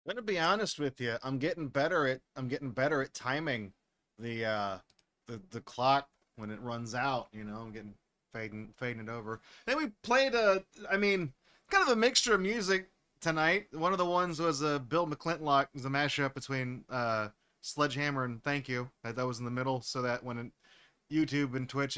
I'm gonna be honest with you. I'm getting better at timing the clock when it runs out. I'm getting fading it over. Then we played I mean, kind of a mixture of music tonight. One of the ones was Bill McClintock, it was a mashup between Sledgehammer and Thank You. That was in the middle, so that when YouTube and Twitch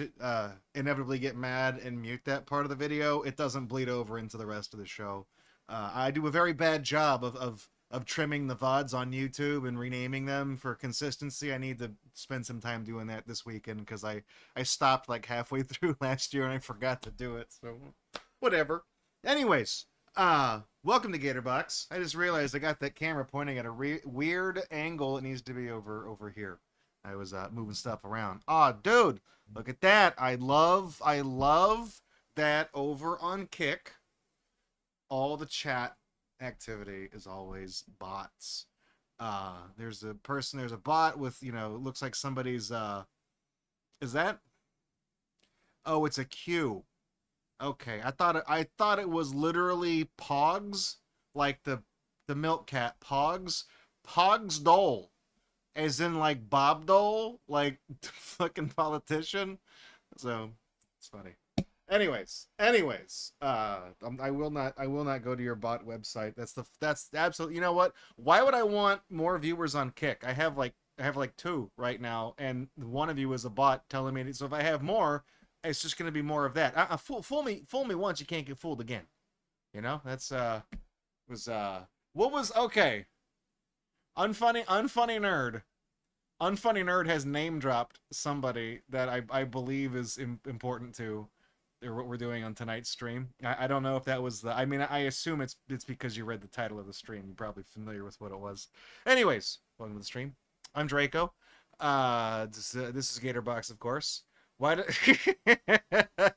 inevitably get mad and mute that part of the video, it doesn't bleed over into the rest of the show. I do a very bad job of trimming the VODs on YouTube and renaming them for consistency. I need to spend some time doing that this weekend because I stopped like halfway through last year and I forgot to do it. So whatever. Anyways, welcome to Gatorbox. I just realized I got that camera pointing at a weird angle. It needs to be over here. I was moving stuff around. Oh, dude, look at that. I love that over on Kick. All the chat activity is always bots. There's a bot with, looks like somebody's is that? Oh, it's a Q. Okay. I thought it was literally Pogs, like the milk cat Pogs. Pogs Dole. As in like Bob Dole, like fucking politician. So it's funny. Anyways, I will not go to your bot website. That's absolutely. You know what? Why would I want more viewers on Kick? I have like two right now, and one of you is a bot telling me. So if I have more, it's just going to be more of that. Fool me once, you can't get fooled again. That's was what was okay. Unfunny nerd has name dropped somebody that I believe is important to what we're doing on tonight's stream. I don't know if that was the. I mean, I assume it's because you read the title of the stream. You're probably familiar with what it was. Anyways, welcome to the stream. I'm Draco. This is Gatorbox, of course. Why did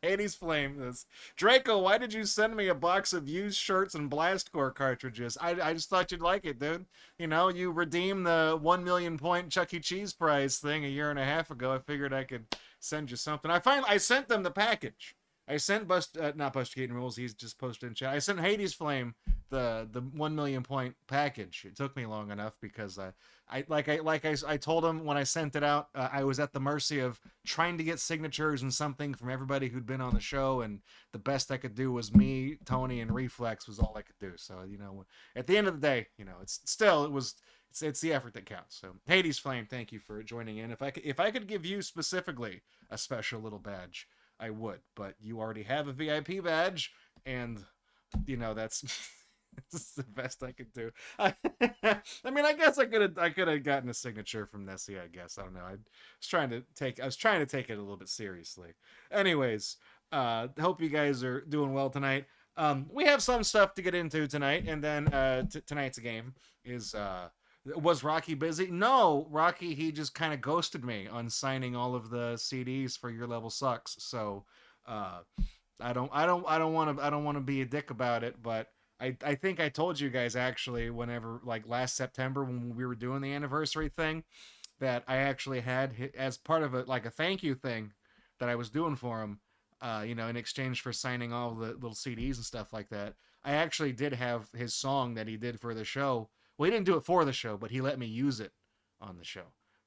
Hades Flame this? Draco, why did you send me a box of used shirts and Blastcore cartridges? I just thought you'd like it, dude. You redeemed the 1 million point Chuck E. Cheese prize thing a year and a half ago. I figured I could send you something. I sent them the package. I sent not Bustigating Rules. He's just posted in chat. I sent Hades Flame the 1 million point package. It took me long enough because I told him when I sent it out, I was at the mercy of trying to get signatures and something from everybody who'd been on the show, and the best I could do was me, Tony, and Reflex was all I could do. So at the end of the day, it's the effort that counts. So Hades Flame, thank you for joining in. If I could give you specifically a special little badge, I would, but you already have a VIP badge, and that's this is the best I could do. I mean, I guess I could have gotten a signature from Nessie. I guess I don't know. I was trying to take it a little bit seriously. Anyways, hope you guys are doing well tonight. We have some stuff to get into tonight, and then tonight's game is. Was Rocky busy? No, Rocky, he just kind of ghosted me on signing all of the CDs for Your Level Sucks. So, uh, I don't want to be a dick about it, but I think I told you guys actually whenever like last September when we were doing the anniversary thing that I actually had as part of a thank you thing that I was doing for him, in exchange for signing all the little CDs and stuff like that. I actually did have his song that he did for the show. Well, he didn't do it for the show, but he let me use it on the show.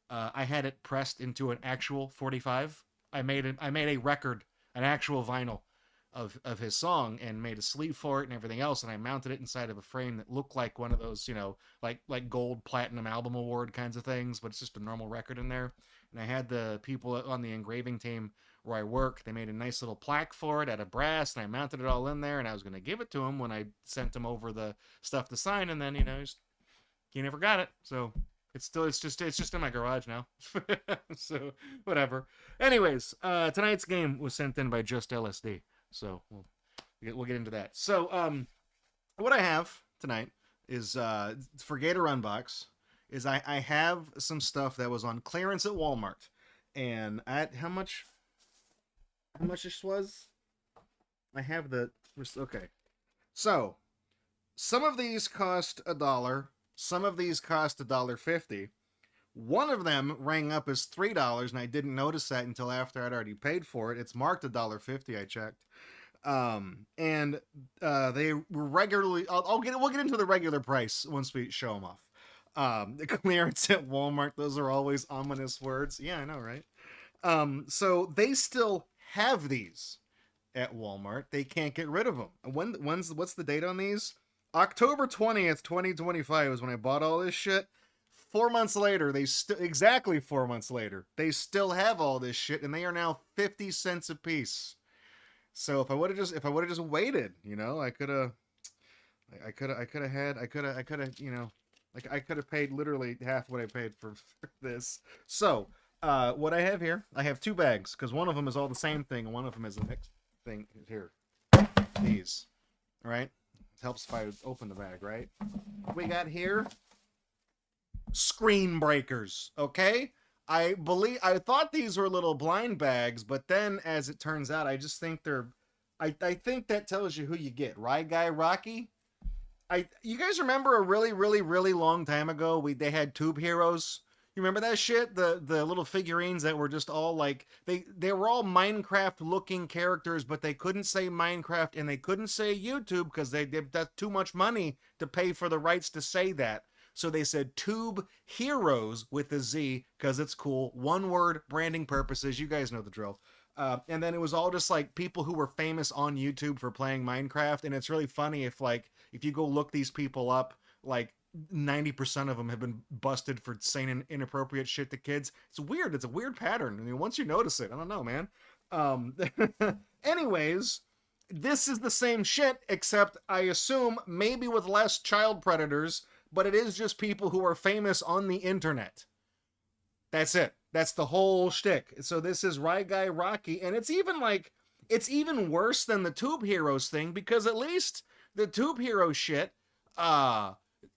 I had it pressed into an actual 45. I made a record, an actual vinyl of his song, and made a sleeve for it and everything else. And I mounted it inside of a frame that looked like one of those, like gold platinum album award kinds of things, but it's just a normal record in there. And I had the people on the engraving team where I work. They made a nice little plaque for it out of brass, and I mounted it all in there. And I was going to give it to him when I sent him over the stuff to sign, and then he never got it. So it's just in my garage now. So whatever. Anyways, tonight's game was sent in by Just LSD. So we'll get into that. So what I have tonight is for Gator Unbox is I have some stuff that was on clearance at Walmart, and at how much this was? I have the okay. So some of these cost $1. Some of these cost $1.50. One of them rang up as $3, and I didn't notice that until after I'd already paid for it. It's marked $1.50. I checked. And they were regularly. We'll get into the regular price once we show them off. The clearance at Walmart. Those are always ominous words. Yeah, I know, right? So they still have these at Walmart. They can't get rid of them. What's the date on these? October 20th, 2025 is when I bought all this shit. 4 months later, exactly 4 months later, they still have all this shit, and they are now 50 cents a piece. So if I would have just waited, I could have, like I could have paid literally half what I paid for this. So what I have here, I have two bags because one of them is all the same thing, and one of them is the next thing here. These, all right. It helps if I open the bag, right? We got here screen breakers, okay? I thought these were little blind bags, but then as it turns out, I just think I think that tells you who you get. Right, Guy Rocky? You guys remember a really, really, really long time ago they had Tube Heroes? You remember that shit? The little figurines that were just all like they were all Minecraft looking characters, but they couldn't say Minecraft and they couldn't say YouTube because that's too much money to pay for the rights to say that. So they said Tube Heroes with a Z because it's cool. One word, branding purposes. You guys know the drill. And then it was all just like people who were famous on YouTube for playing Minecraft. And it's really funny if you go look these people up, like 90% of them have been busted for saying inappropriate shit to kids. It's weird. It's a weird pattern. I mean, once you notice it, I don't know, man. Anyways, this is the same shit, except I assume maybe with less child predators, but it is just people who are famous on the internet. That's it. That's the whole shtick. So this is Rye Guy Rocky, and it's even worse than the Tube Heroes thing because at least the Tube Hero shit,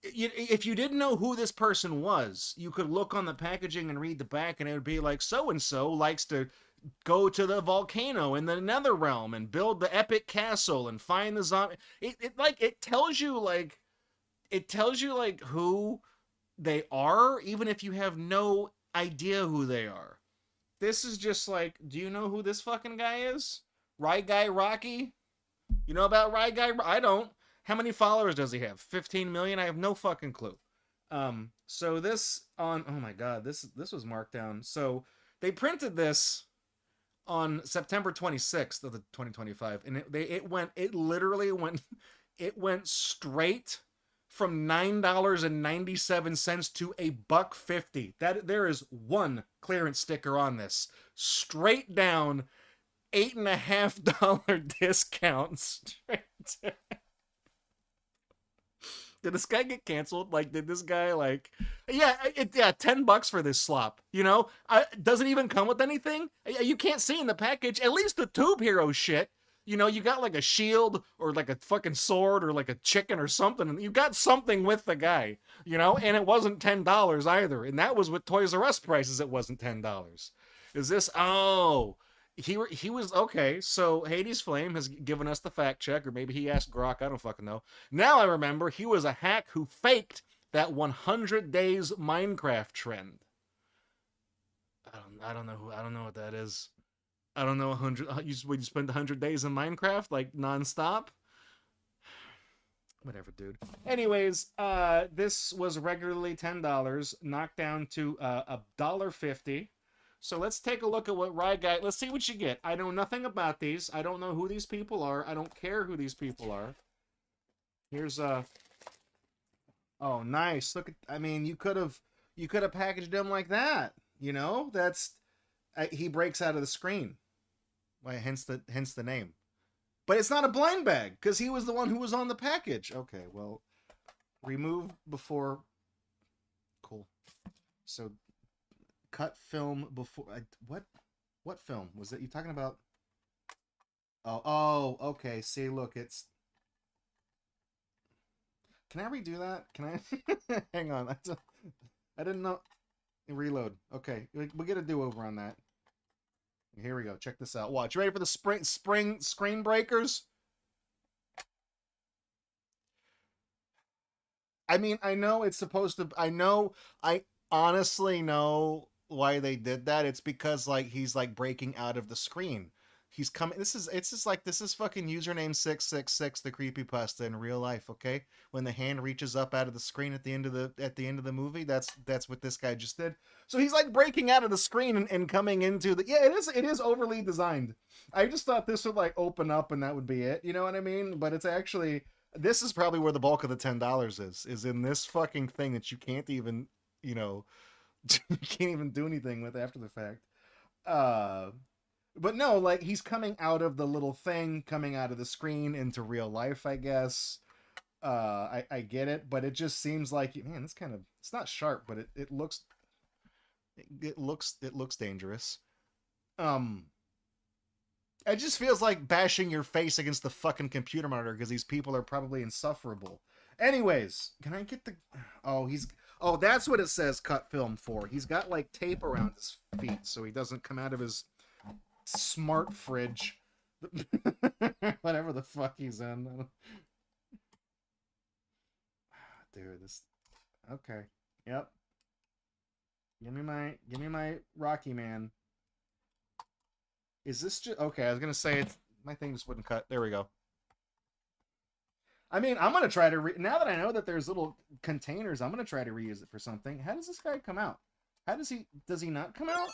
if you didn't know who this person was, you could look on the packaging and read the back, and it would be like so and so likes to go to the volcano in the Nether Realm and build the epic castle and find the zombie. It tells you who they are, even if you have no idea who they are. This is just like, do you know who this fucking guy is? Rye Guy Rocky? You know about Rye Guy? I don't. How many followers does he have? 15 million? I have no fucking clue. So this on, oh my god, this was marked down. So they printed this on September 26th of the 2025, and it went straight from $9.97 to $1.50. That there is one clearance sticker on this. Straight down, $8.50 discount. Straight. Did this guy get canceled? Like, did this guy yeah, $10 for this slop. Doesn't even come with anything. You can't see in the package. At least the Tube Hero shit. You got like a shield or like a fucking sword or like a chicken or something. And you got something with the guy, and it wasn't $10 either. And that was with Toys R Us prices. It wasn't $10. Is this? Oh, he was okay. So Hades Flame has given us the fact check, or maybe he asked Grok. I don't fucking know. Now I remember he was a hack who faked that 100 days Minecraft trend. I don't know what that is. I don't know, 100. You spend 100 days in Minecraft like nonstop. Whatever, dude. Anyways, this was regularly $10, knocked down to $1.50. So let's take a look at what Rye Guy. Let's see what you get. I know nothing about these. I don't know who these people are. I don't care who these people are. Here's oh, nice. Look at. I mean, you could have packaged him like that. That's. He breaks out of the screen. Why? Hence the name. But it's not a blind bag because he was the one who was on the package. Okay, well, remove before. Cool. So, cut film before. What film was that you talking about? Oh, okay. See, look, it's. Can I redo that? Can I? Hang on. I didn't know. Reload. Okay, we'll get a do-over on that. Here we go. Check this out. Watch. You ready for the spring screen breakers? I mean, I know it's supposed to. I honestly know why they did that. It's because he's breaking out of the screen. He's coming. It's just like this is fucking username 666 the creepypasta in real life, okay? When the hand reaches up out of the screen at the end of the movie, that's what this guy just did. So he's like breaking out of the screen and coming into the yeah, it is overly designed. I just thought this would like open up and that would be it, you know what I mean? But it's actually this is probably where the bulk of the $10 is in this fucking thing that you can't even, you know, you can't even do anything with after the fact. Uh but no, like he's coming out of the little thing, coming out of the screen into real life, I guess. I get it, but it just seems like man, it's kind of it's not sharp, but it looks dangerous. Um, it just feels like bashing your face against the fucking computer monitor because these people are probably insufferable. Anyways, can I get the? Oh, that's what it says. Cut film for. He's got like tape around his feet so he doesn't come out of his smart fridge. Whatever the fuck he's in. Dude, this. Okay. Yep. Give me my Rocky Man. Is this just okay? I was gonna say it's my thing just wouldn't cut. There we go. I mean, I'm gonna try to now that I know that there's little containers. I'm gonna try to reuse it for something. How does this guy come out? How does he not come out?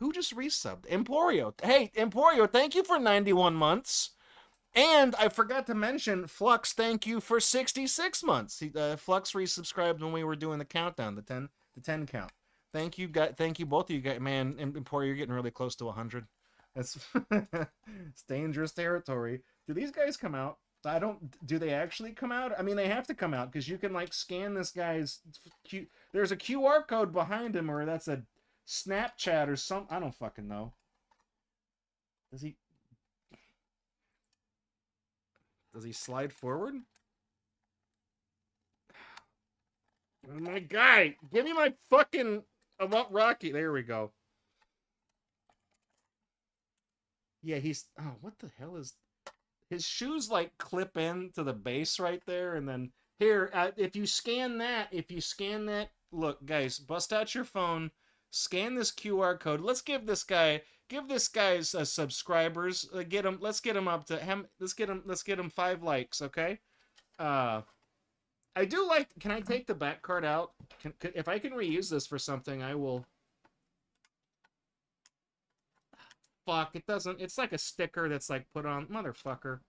Who just resubbed? Emporio. Hey, Emporio, thank you for 91 months. And I forgot to mention Flux. Thank you for 66 months. Flux resubscribed when we were doing the countdown, the 10 count. Thank you, guys. Thank you, both of you guys. Man, Emporio, you're getting really close to 100. That's it's dangerous territory. Do these guys come out? Do they actually come out? I mean, they have to come out because you can like scan this guy's there's a QR code behind him, or that's a Snapchat or some. I don't fucking know. Does he slide forward? Oh my guy, give me my fucking. I want Rocky. There we go. Yeah, he's. Oh, what the hell is? His shoes like clip in to the base right there, and then here, if you scan that, look, guys, bust out your phone, scan this QR code. Let's give this guy's subscribers. Let's get him up to him. Let's get him 5 likes, okay? I do like. Can I take the back card out? If I can reuse this for something, I will. Fuck, it doesn't. It's like a sticker that's like put on, motherfucker.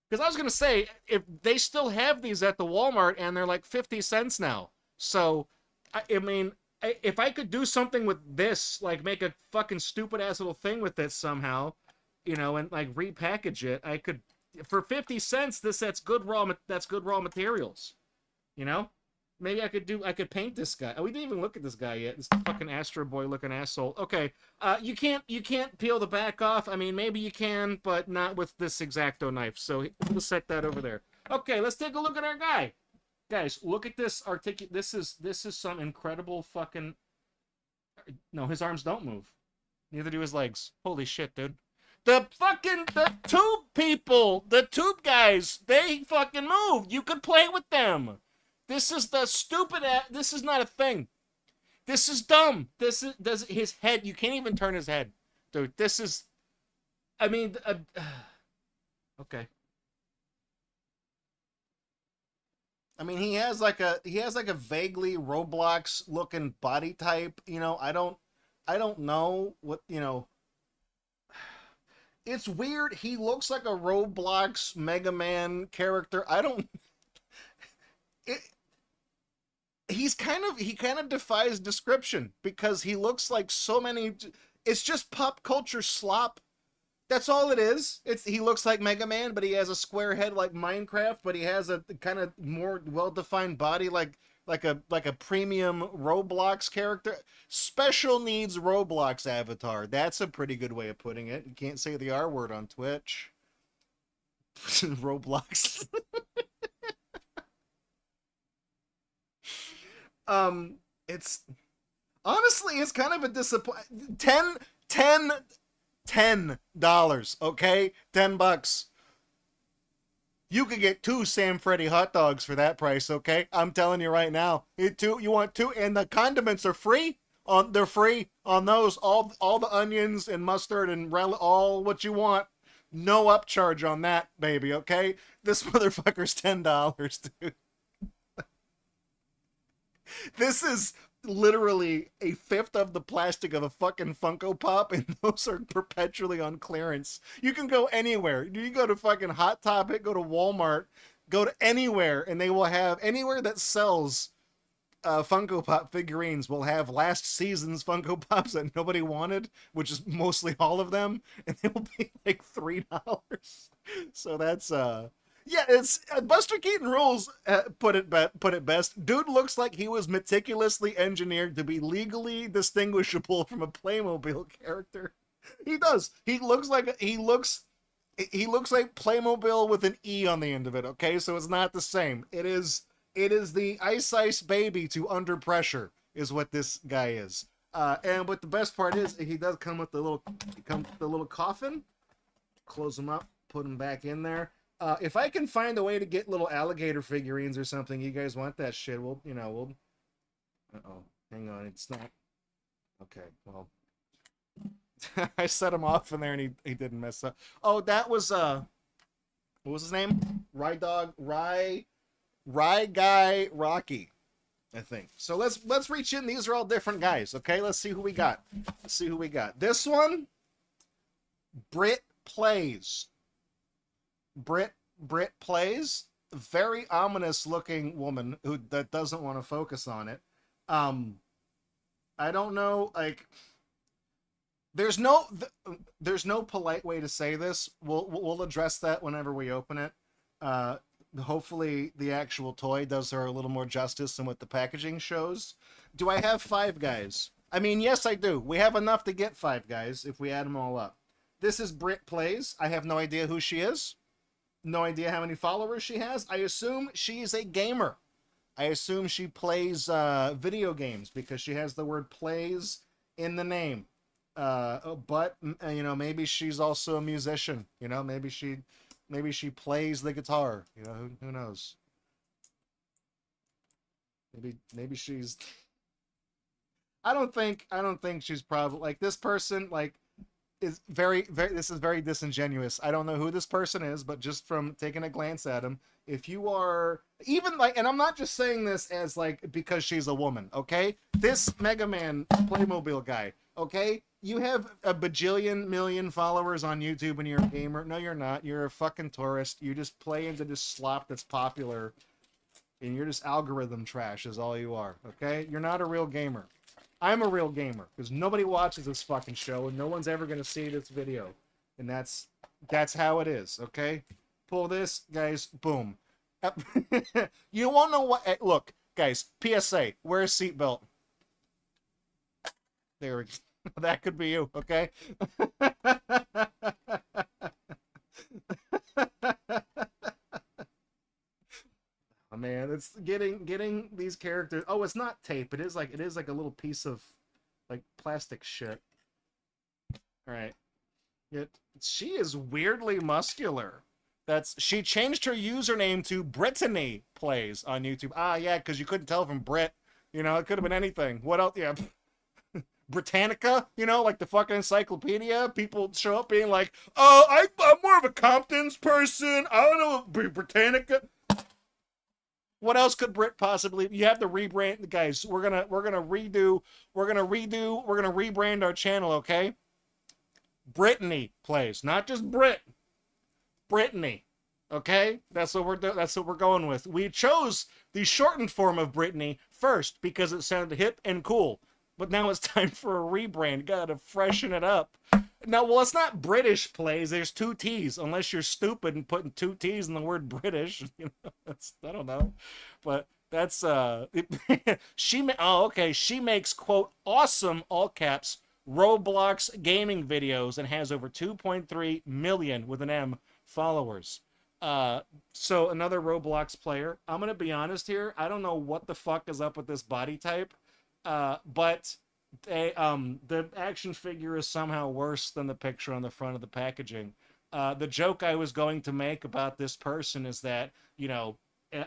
Because I was gonna say, if they still have these at the Walmart and they're like 50 cents now. So, I mean, if I could do something with this, like make a fucking stupid ass little thing with it somehow, you know, and like repackage it, I could. For 50 cents, that's good raw materials, you know. Maybe I could paint this guy. Oh, we didn't even look at this guy yet. This fucking Astro Boy looking asshole. Okay, you can't peel the back off. I mean, maybe you can, but not with this X-Acto knife. So we'll set that over there. Okay, let's take a look at our guy. Guys, look at this This is some incredible fucking. No, his arms don't move. Neither do his legs. Holy shit, dude. The tube people, the tube guys, they fucking moved. You could play with them. This is the stupid. This is not a thing. This is dumb. Does his head. You can't even turn his head, dude. This is. I mean, okay. I mean, he has like a vaguely Roblox looking body type. You know, I don't know what you know. It's weird. He looks like a Roblox Mega Man character. I don't. He kind of defies description because he looks like so many. It's just pop culture slop. That's all it is. He looks like Mega Man, but he has a square head like Minecraft, but he has a kind of more well-defined body like a premium Roblox character. Special needs Roblox avatar. That's a pretty good way of putting it. You can't say the R word on Twitch. Roblox. It's honestly, it's kind of a disappointment. $10, okay? $10. You could get 2 Sam Freddy hot dogs for that price, okay? I'm telling you right now. You want 2, and the condiments are free? On they're free on those. All the onions and mustard and all what you want. No upcharge on that, baby. Okay, this motherfucker's $10, dude. This is literally a fifth of the plastic of a fucking Funko Pop, and those are perpetually on clearance. You can go anywhere. You go to fucking Hot Topic, go to Walmart, go to anywhere, and they will have anywhere that sells Funko Pop figurines will have last season's Funko Pops that nobody wanted, which is mostly all of them, and they will be like $3. So that's yeah, it's Buster Keaton rules. Put it best. Dude looks like he was meticulously engineered to be legally distinguishable from a Playmobil character. He does. He looks like Playmobil with an E on the end of it. Okay, so it's not the same. It is the Ice Baby to Under Pressure is what this guy is. And what the best part is, he does come with the little coffin. Close him up, put him back in there. If I can find a way to get little alligator figurines or something, you guys want that shit? We'll. Uh-oh, hang on, it's not. Okay, well, I set him off in there and he didn't mess up. Oh, that was what was his name? Rye Guy Rocky, I think. So let's reach in. These are all different guys. Okay, let's see who we got. This one, Brit Plays. Brit Plays. Very ominous looking woman that doesn't want to focus on it. I don't know, like there's no polite way to say this. We'll address that whenever we open it. Hopefully the actual toy does her a little more justice than what the packaging shows. Do I have 5 guys? I mean, yes, I do. We have enough to get 5 guys if we add them all up. This is Brit Plays. I have no idea who she is. No idea how many followers she has. I assume she's a gamer. I assume she plays video games because she has the word plays in the name. But you know, maybe she's also a musician. You know, maybe she plays the guitar. You know, who knows? Maybe she's. I don't think she's probably like this person. Like, is very this is very disingenuous. I don't know who this person is, but just from taking a glance at him, if you are even like, and I'm not just saying this as like because she's a woman, okay? This Mega Man Playmobil guy, okay? You have a bajillion million followers on YouTube and you're a gamer. No, you're not. You're a fucking tourist. You just play into this slop that's popular, and you're just algorithm trash is all you are, okay? You're not a real gamer. I'm a real gamer because nobody watches this fucking show and no one's ever gonna see this video, and that's how it is. Okay, pull this, guys. Boom. You won't know what. Look, guys. PSA: wear a seatbelt. There we go. That could be you. Okay. Oh, man, it's getting these characters. Oh, it's not tape. It is like a little piece of like plastic shit. All right. She is weirdly muscular. She changed her username to Brittany Plays on YouTube. Ah, yeah, because you couldn't tell from Brit. You know, it could have been anything. What else? Yeah. Britannica, you know, like the fucking encyclopedia. People show up being like, "Oh, I'm more of a Compton's person. I don't know Britannica." What else could Brit possibly? You have to rebrand, guys. We're gonna rebrand our channel, okay? Brittany Plays, not just Brit. Brittany, okay? That's what we're doing. That's what we're going with. We chose the shortened form of Brittany first because it sounded hip and cool. But now it's time for a rebrand. Gotta freshen it up. Now, well, it's not British Plays. There's 2 T's, unless you're stupid and putting 2 T's in the word British. You know, I don't know, but that's okay. She makes quote awesome all caps Roblox gaming videos and has over 2.3 million with an M followers. So another Roblox player. I'm gonna be honest here. I don't know what the fuck is up with this body type. But the action figure is somehow worse than the picture on the front of the packaging. The joke I was going to make about this person is that, you know,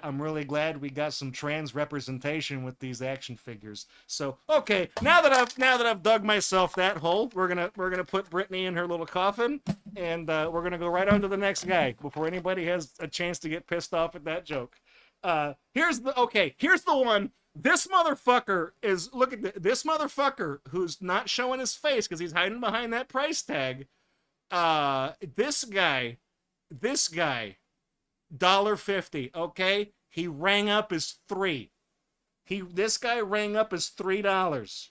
I'm really glad we got some trans representation with these action figures. So okay, now that I've dug myself that hole, we're gonna put Brittany in her little coffin, and we're gonna go right on to the next guy before anybody has a chance to get pissed off at that joke. Here's the one. This motherfucker is look at this motherfucker who's not showing his face because he's hiding behind that price tag. This guy, $1.50. Okay, he rang up his three. This guy rang up his $3,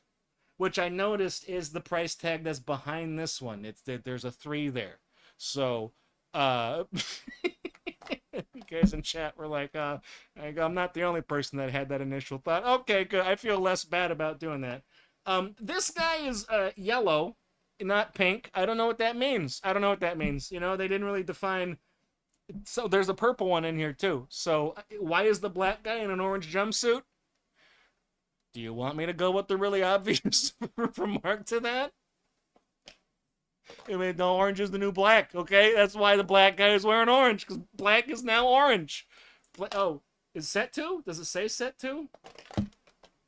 which I noticed is the price tag that's behind this one. It's that there's a 3 there. So, you guys in chat were like, I'm not the only person that had that initial thought. Okay, good. I feel less bad about doing that. This guy is yellow, not pink. I don't know what that means. You know, they didn't really define. So there's a purple one in here too. So why is the black guy in an orange jumpsuit? Do you want me to go with the really obvious remark to that? I mean, no, orange is the new black, okay? That's why the black guy is wearing orange, because black is now orange. Oh, is set 2? Does it say set 2?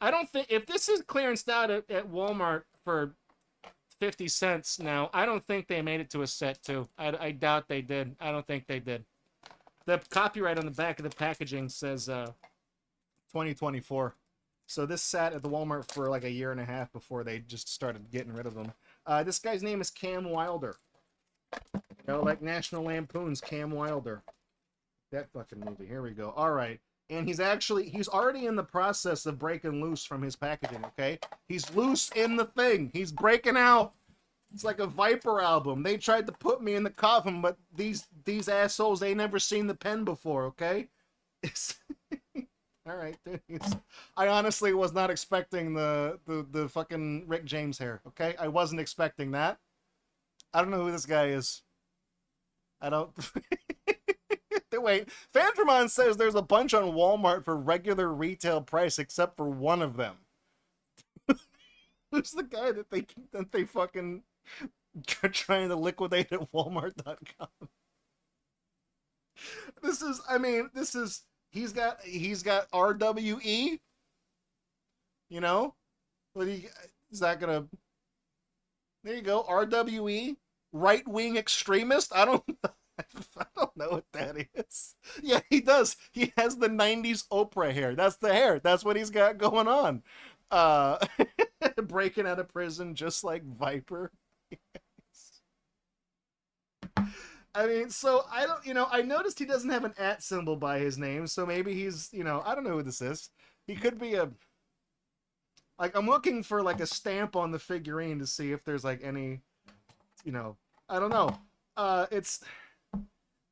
I don't think, if this is clearanced out at Walmart for 50 cents now, I don't think they made it to a set 2. I doubt they did. I don't think they did. The copyright on the back of the packaging says 2024. So this sat at the Walmart for like a year and a half before they just started getting rid of them. This guy's name is Cam Wilder. You know, like National Lampoon's Cam Wilder. That fucking movie. Here we go. All right. And he's already in the process of breaking loose from his packaging, okay? He's loose in the thing. He's breaking out. It's like a Viper album. They tried to put me in the coffin, but these assholes, they never seen the pen before, okay? All right. I honestly was not expecting the fucking Rick James hair, okay? I wasn't expecting that. I don't know who this guy is. I don't... Wait, Fandramon says there's a bunch on Walmart for regular retail price except for one of them. Who's the guy that they fucking are trying to liquidate at Walmart.com? He's got RWE. You know, is that gonna? There you go, RWE, right wing extremist. I don't know what that is. Yeah, he does. He has the 90s Oprah hair. That's the hair. That's what he's got going on. Breaking out of prison just like Viper. I mean, so I don't, I noticed he doesn't have an @ symbol by his name, so maybe he's, I don't know who this is. He could be I'm looking for like a stamp on the figurine to see if there's like any, I don't know.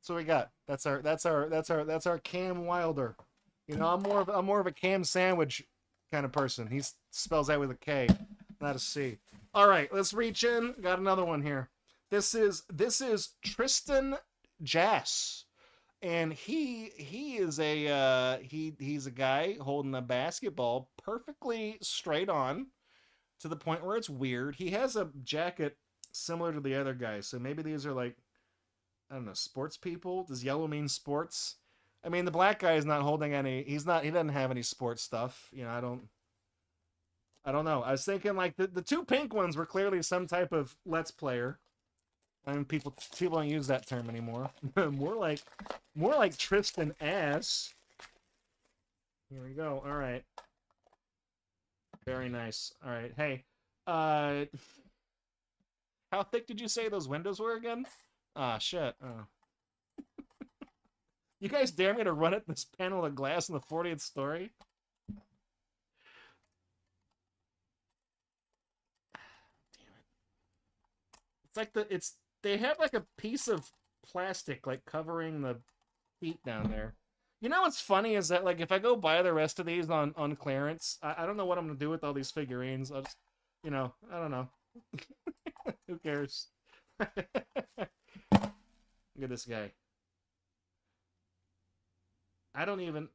So we got that's our Cam Wilder. I'm more of a Cam Sandwich kind of person. He spells that with a K, not a C. All right, let's reach in. Got another one here. This is Tristan Jass, and he's a guy holding a basketball perfectly straight on to the point where it's weird. He has a jacket similar to the other guy, so maybe these are like, I don't know, sports people. Does yellow mean sports? I mean, the black guy is not holding any. He doesn't have any sports stuff. I don't know. I was thinking like the two pink ones were clearly some type of Let's Player. I mean, people don't use that term anymore. more like Tristan Ass. Here we go. All right. Very nice. All right. Hey, how thick did you say those windows were again? Ah, shit. Oh. You guys dare me to run at this panel of glass in the 40th story? Damn it. It's like they have like a piece of plastic like covering the feet down there. You know what's funny is that like if I go buy the rest of these on clearance, I don't know what I'm gonna do with all these figurines. I'll just, I don't know. Who cares? Look at this guy. I don't even.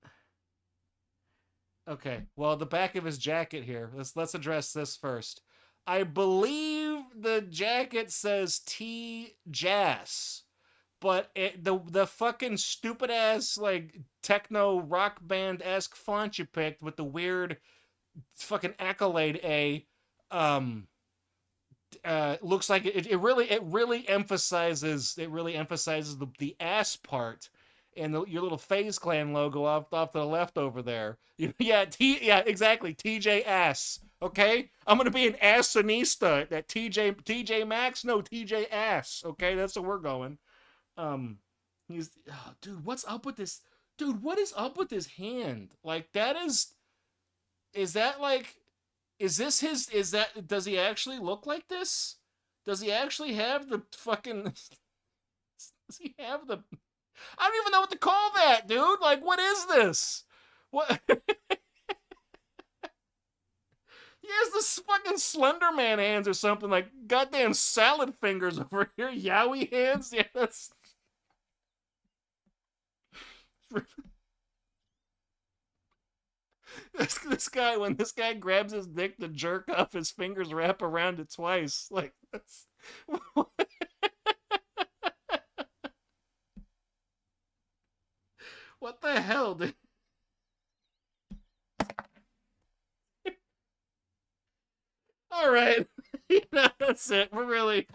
Okay, well, the back of his jacket here. Let's address this first. I believe the jacket says T Jass, but the fucking stupid ass like techno rock band esque font you picked with the weird fucking accolade um looks like it really emphasizes the ass part and your little FaZe Clan logo off to the left over there. Yeah, exactly. TJ ass. Okay, I'm gonna be an assanista. That TJ Maxx, no TJ ass. Okay, that's where we're going. Um, dude, what's up with this? Dude, what is up with his hand? Like that is that like is this his? Is that? Does he actually look like this? Does he actually have the fucking? Does he have the? I don't even know what to call that, dude. Like, what is this? What? He has this fucking Slender Man hands or something, like goddamn salad fingers over here. Yowie hands. Yeah, that's. This guy, when this guy grabs his dick to jerk off, his fingers wrap around it twice. Like that's. What the hell, dude? All right, that's it. We're really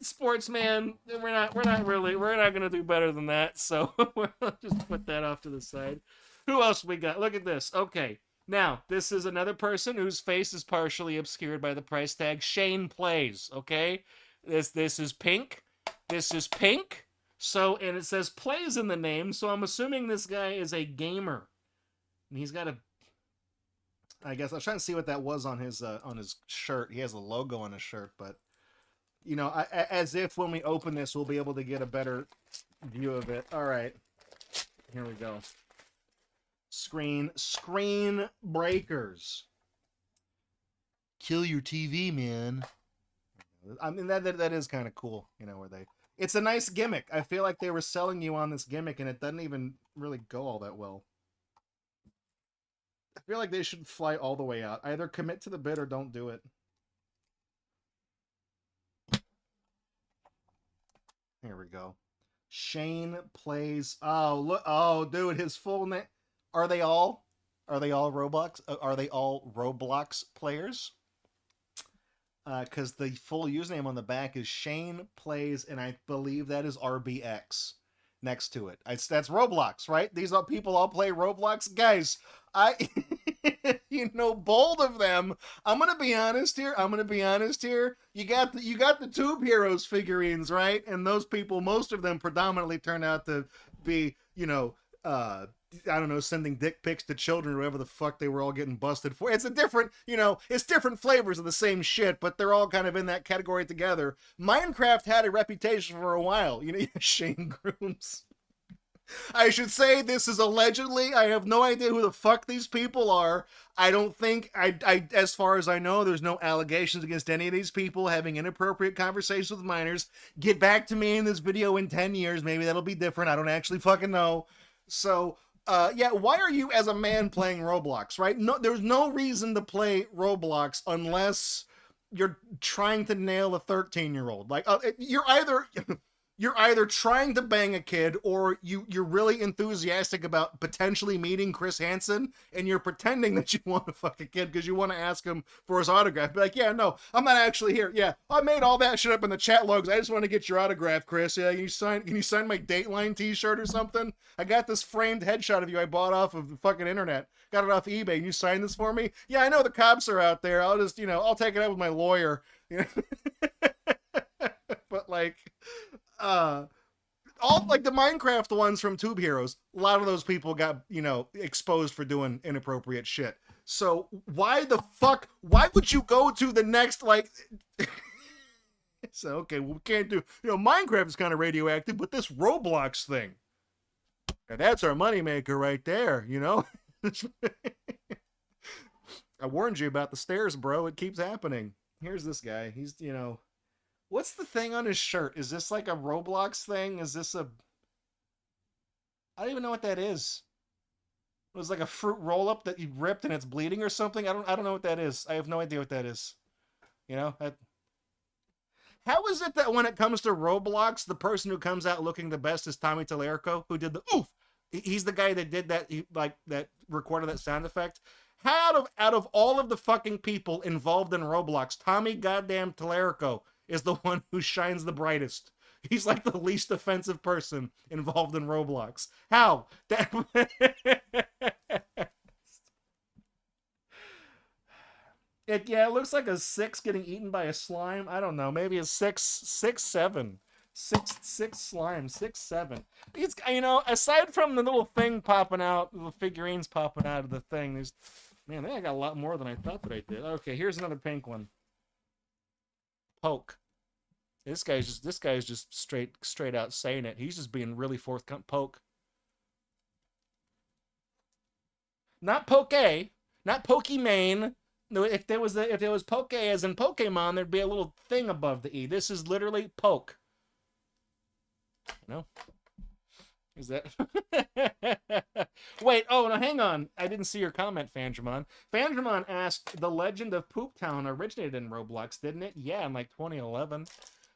sportsman. We're not gonna do better than that. So we'll just put that off to the side. Who else we got? Look at this. Okay, now this is another person whose face is partially obscured by the price tag. Shane Plays. Okay, this is pink. This is pink. So and it says plays in the name. So I'm assuming this guy is a gamer. And he's got a. I guess I was trying to see what that was on his shirt. He has a logo on his shirt, but as if when we open this, we'll be able to get a better view of it. All right, here we go. Screen breakers. Kill your TV, man. I mean that is kind of cool, where they. It's a nice gimmick. I feel like they were selling you on this gimmick, and it doesn't even really go all that well. I feel like they should fly all the way out. Either commit to the bid or don't do it. Here we go. Shane Plays. Oh look! Oh, dude, his full name. Are they all Roblox? Are they all Roblox players? Because the full username on the back is Shane Plays, and I believe that is RBX next to it. That's Roblox, right? These are people all play Roblox, guys. Bold of them. I'm gonna be honest here. You got the Tube Heroes figurines, right? And those people, most of them predominantly turn out to be, I don't know, sending dick pics to children or whatever the fuck they were all getting busted for. It's a different, it's different flavors of the same shit, but they're all kind of in that category together. Minecraft had a reputation for a while. Shane Grooms. I should say this is allegedly. I have no idea who the fuck these people are. I don't think, as far as I know, there's no allegations against any of these people having inappropriate conversations with minors. Get back to me in this video in 10 years. Maybe that'll be different. I don't actually fucking know. So, why are you as a man playing Roblox, right? No, there's no reason to play Roblox unless you're trying to nail a 13-year-old. Like, you're either trying to bang a kid or you're really enthusiastic about potentially meeting Chris Hansen and you're pretending that you want to fuck a kid because you want to ask him for his autograph. Be like, yeah, no, I'm not actually here. Yeah, I made all that shit up in the chat logs. I just want to get your autograph, Chris. Yeah, can you sign my Dateline t-shirt or something? I got this framed headshot of you I bought off of the fucking internet. Got it off eBay. Can you sign this for me? Yeah, I know the cops are out there. I'll just, I'll take it up with my lawyer. But like, all like the Minecraft ones from Tube Heroes, a lot of those people got, exposed for doing inappropriate shit. So why would you go to the next, like, so, okay, we can't do, Minecraft is kind of radioactive, but this Roblox thing, now that's our moneymaker right there, I warned you about the stairs, bro. It keeps happening. Here's this guy. He's, what's the thing on his shirt? Is this like a Roblox thing? Is this a... I don't even know what that is. It was like a fruit roll-up that you ripped and it's bleeding or something? I don't know what that is. I have no idea what that is. How is it that when it comes to Roblox, the person who comes out looking the best is Tommy Tallarico, who did the oof? He's the guy that did that, that recorded that sound effect. How out of all of the fucking people involved in Roblox, Tommy goddamn Tallarico is the one who shines the brightest. He's like the least offensive person involved in Roblox. How? That it looks like a 6 getting eaten by a slime. I don't know, maybe a 7. 6 slime, 6-7. These, aside from the little thing popping out, the figurines popping out of the thing, there's, man, I got a lot more than I thought that I did. Okay, here's another pink one. Poke. This guy's just straight out saying it. He's just being really forthcoming. Poke. Not Poke, not Pokimane. No, if there was Poke as in Pokemon, there'd be a little thing above the E. This is literally Poke. No? Is that Wait, oh no, hang on. I didn't see your comment, Fandramon. Fandramon asked, the Legend of Poop Town originated in Roblox, didn't it? Yeah, in like 2011.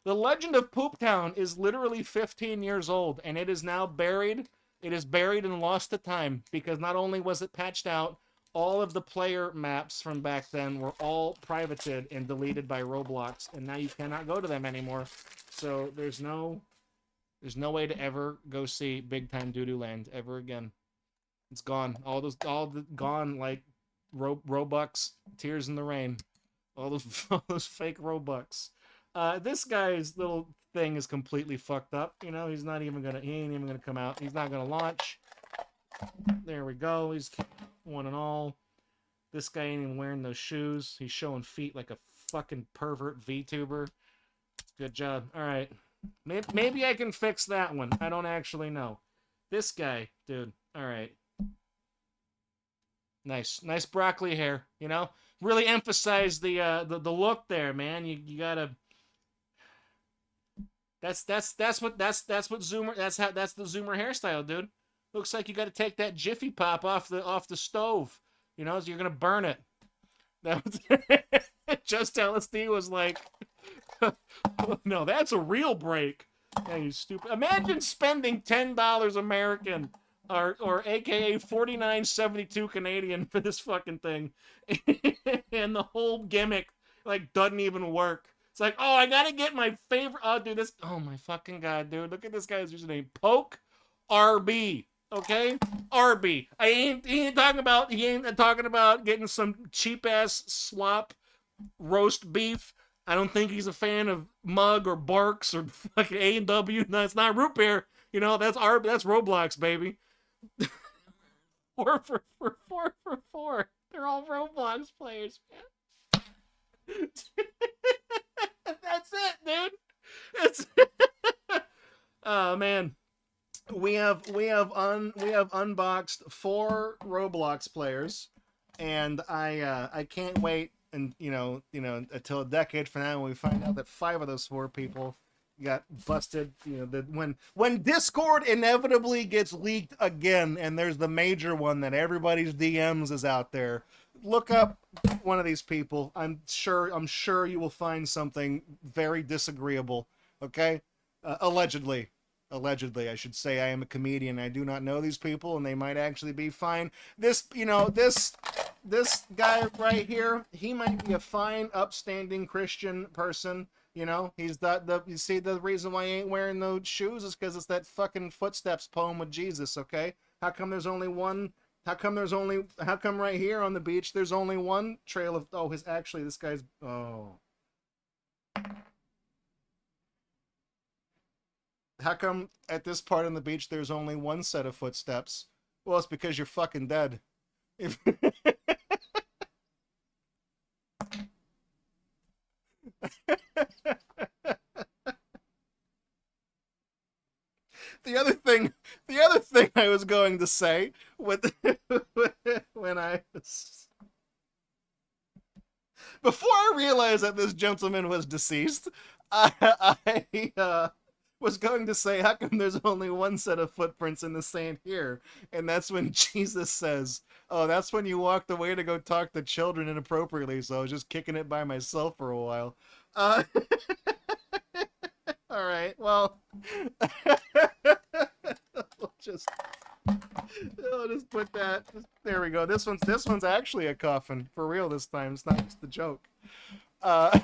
The Legend of Poop Town is literally 15 years old, and it is now buried. It is buried and lost to time, because not only was it patched out, all of the player maps from back then were all privated and deleted by Roblox, and now you cannot go to them anymore. So there's no way to ever go see Big Time Doo-Doo Land ever again. It's gone. Gone, like Robux, Tears in the Rain. All those fake Robux. This guy's little thing is completely fucked up. He ain't even gonna come out. He's not gonna launch. There we go. He's one and all. This guy ain't even wearing those shoes. He's showing feet like a fucking pervert VTuber. Good job. All right. Maybe I can fix that one. I don't actually know. This guy, dude. All right. Nice broccoli hair. Really emphasize the look there, man. You gotta. That's the Zoomer. That's the Zoomer hairstyle, dude. Looks like you got to take that Jiffy Pop off the stove. So you're gonna burn it. That was Just LSD was like, no, that's a real break. Yeah, you stupid. Imagine spending $10 American or AKA $49.72 Canadian for this fucking thing, and the whole gimmick doesn't even work. It's like, oh, I gotta get my favorite. Oh, dude, this. Oh my fucking god, dude, look at this guy's username. Poke RB. Okay, RB. He ain't talking about getting some cheap ass slop roast beef. I don't think he's a fan of Mug or Barks or fucking A&W. No, it's not root beer. That's Roblox, baby. 4 for 4. They're all Roblox players, man. That's it, dude. That's oh man. We have unboxed 4 Roblox players, and I can't wait and until a decade from now when we find out that 5 of those 4 people got busted. When Discord inevitably gets leaked again, and there's the major one that everybody's DMs is out there. Look up one of these people. I'm sure you will find something very disagreeable. Okay, allegedly, I should say. I am a comedian. I do not know these people, and they might actually be fine. This guy right here, he might be a fine, upstanding Christian person. He's you see, the reason why he ain't wearing those shoes is because it's that fucking Footsteps poem with Jesus. Okay, how come right here on the beach there's only one trail of this guy's how come at this part on the beach there's only one set of footsteps? Well, it's because you're fucking dead. The other thing I was going to say when I was before I realized that this gentleman was deceased, I was going to say, how come there's only one set of footprints in the sand here? And that's when Jesus says, oh, that's when you walked away to go talk to children inappropriately, so I was just kicking it by myself for a while. All right. Well, we'll just I'll just put that. There we go. This one's actually a coffin for real this time. It's not just a joke. Uh,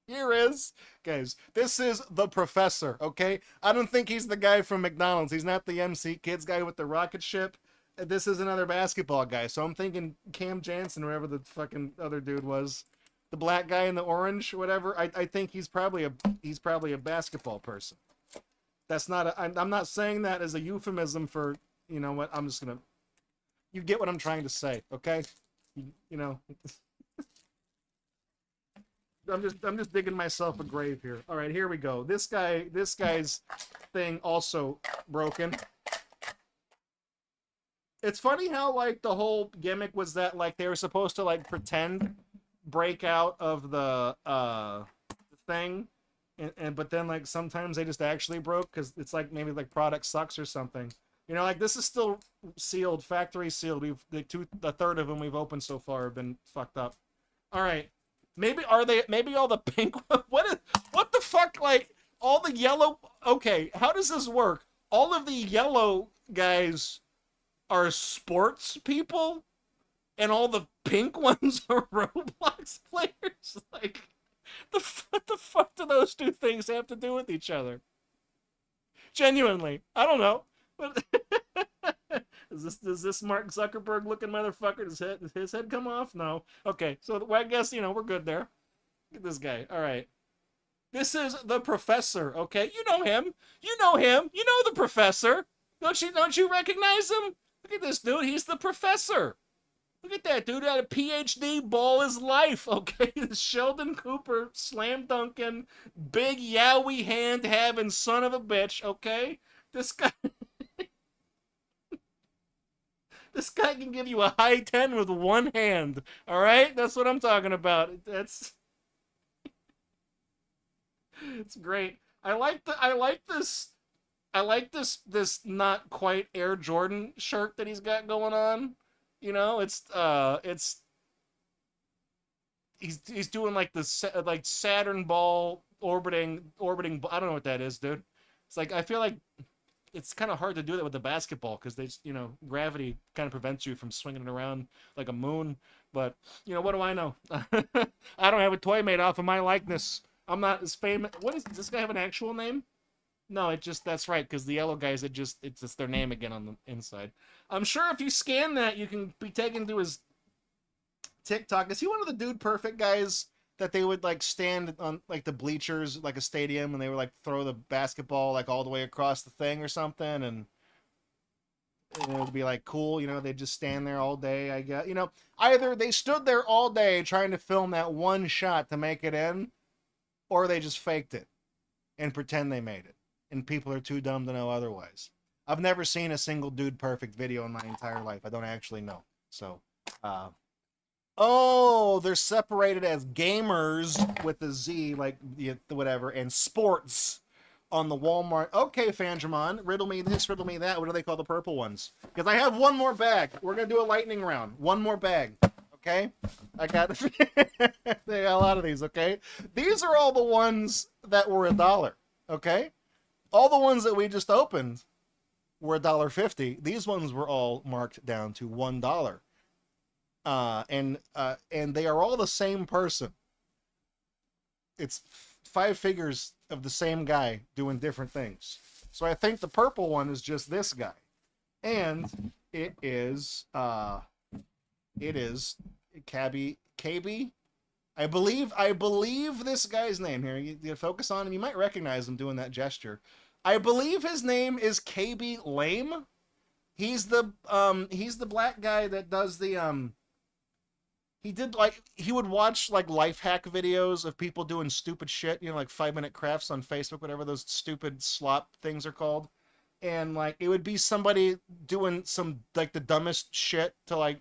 Here is, guys. This is the professor. Okay, I don't think he's the guy from McDonald's. He's not the MC Kids guy with the rocket ship. This is another basketball guy. So I'm thinking Cam Jansen, whoever the fucking other dude was, the black guy in the orange, whatever. I think he's probably a basketball person. That's not a. I'm not saying that as a euphemism for, you know what. I'm just gonna. You get what I'm trying to say, okay? You know. I'm just digging myself a grave here. All right, here we go. This guy's thing also broken. It's funny how like the whole gimmick was that like they were supposed to like pretend break out of the thing, and but then like sometimes they just actually broke because it's like maybe like product sucks or something. You know, like this is still sealed, factory sealed. We've a third of them we've opened so far have been fucked up. All right. Maybe all the pink what the fuck, like all the yellow. Okay, how does this work? All of the yellow guys are sports people and all the pink ones are Roblox players. Like what the fuck do those two things have to do with each other? Genuinely, I don't know. But Does this Mark Zuckerberg looking motherfucker, does his head come off? No. Okay, so I guess, you know, we're good there. Look at this guy. All right. This is the professor, okay? You know him. You know him. You know the professor. Don't you recognize him? Look at this dude. He's the professor. Look at that dude. Had a PhD, ball his life, okay? Sheldon Cooper, slam dunking, big yowie hand having son of a bitch, okay? This guy This guy can give you a high 10 with one hand. All right? That's what I'm talking about. It's great. I like this not quite Air Jordan shirt that he's got going on. You know, he's doing like the like Saturn ball orbiting. I don't know what that is, dude. It's like I feel like it's kind of hard to do that with the basketball because they, you know, gravity kind of prevents you from swinging it around like a moon. But, you know, what do I know? I don't have a toy made off of my likeness. I'm not as famous. Does this guy have an actual name? No, that's right, because the yellow guys, it's just their name again on the inside. I'm sure if you scan that, you can be taken to his TikTok. Is he one of the Dude Perfect guys that they would like stand on like the bleachers, like a stadium, and they would like throw the basketball like all the way across the thing or something, and it would be like cool, you know, they'd just stand there all day, I guess. You know, either they stood there all day trying to film that one shot to make it in, or they just faked it and pretend they made it. And people are too dumb to know otherwise. I've never seen a single Dude Perfect video in my entire life. I don't actually know. So, oh, they're separated as gamers with a Z, like whatever, and sports on the Walmart. Okay, Fandramon, riddle me this, riddle me that. What do they call the purple ones? Because I have one more bag. We're going to do a lightning round. One more bag. Okay? I got they got a lot of these, okay? These are all the ones that were $1, okay? All the ones that we just opened were $1.50. These ones were all marked down to $1. And they are all the same person. It's 5 figures of the same guy doing different things. So I think the purple one is just this guy, and it is KB. I believe this guy's name here. You focus on him. You might recognize him doing that gesture. I believe his name is KB Lame. He's the black guy that does the he would watch like life hack videos of people doing stupid shit, you know, like 5-minute crafts on Facebook, whatever those stupid slop things are called. And like it would be somebody doing some like the dumbest shit to like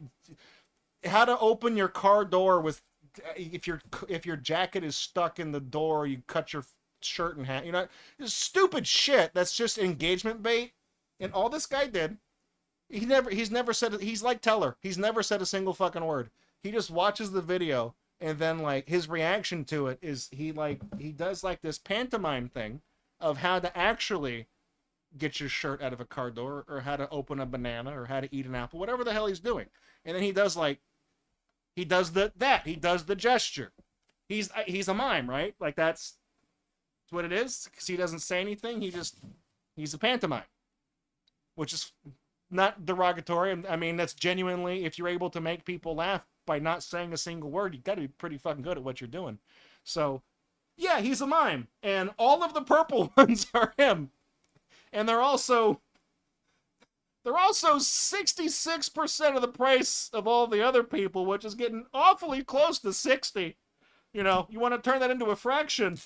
how to open your car door with if your jacket is stuck in the door, you cut your shirt in half. You know, stupid shit that's just engagement bait. And all this guy did, he's never said, he's like Teller. He's never said a single fucking word. He just watches the video and then like his reaction to it is he does like this pantomime thing of how to actually get your shirt out of a car door, or how to open a banana, or how to eat an apple, whatever the hell he's doing. And then he does the gesture. He's a mime, right? Like that's what it is, because he doesn't say anything. He's a pantomime, which is not derogatory. I mean, that's genuinely, if you're able to make people laugh by not saying a single word, you got to be pretty fucking good at what you're doing. So, yeah, he's a mime, and all of the purple ones are him, and they're also 66% of the price of all the other people, which is getting awfully close to 60. You know, you want to turn that into a fraction,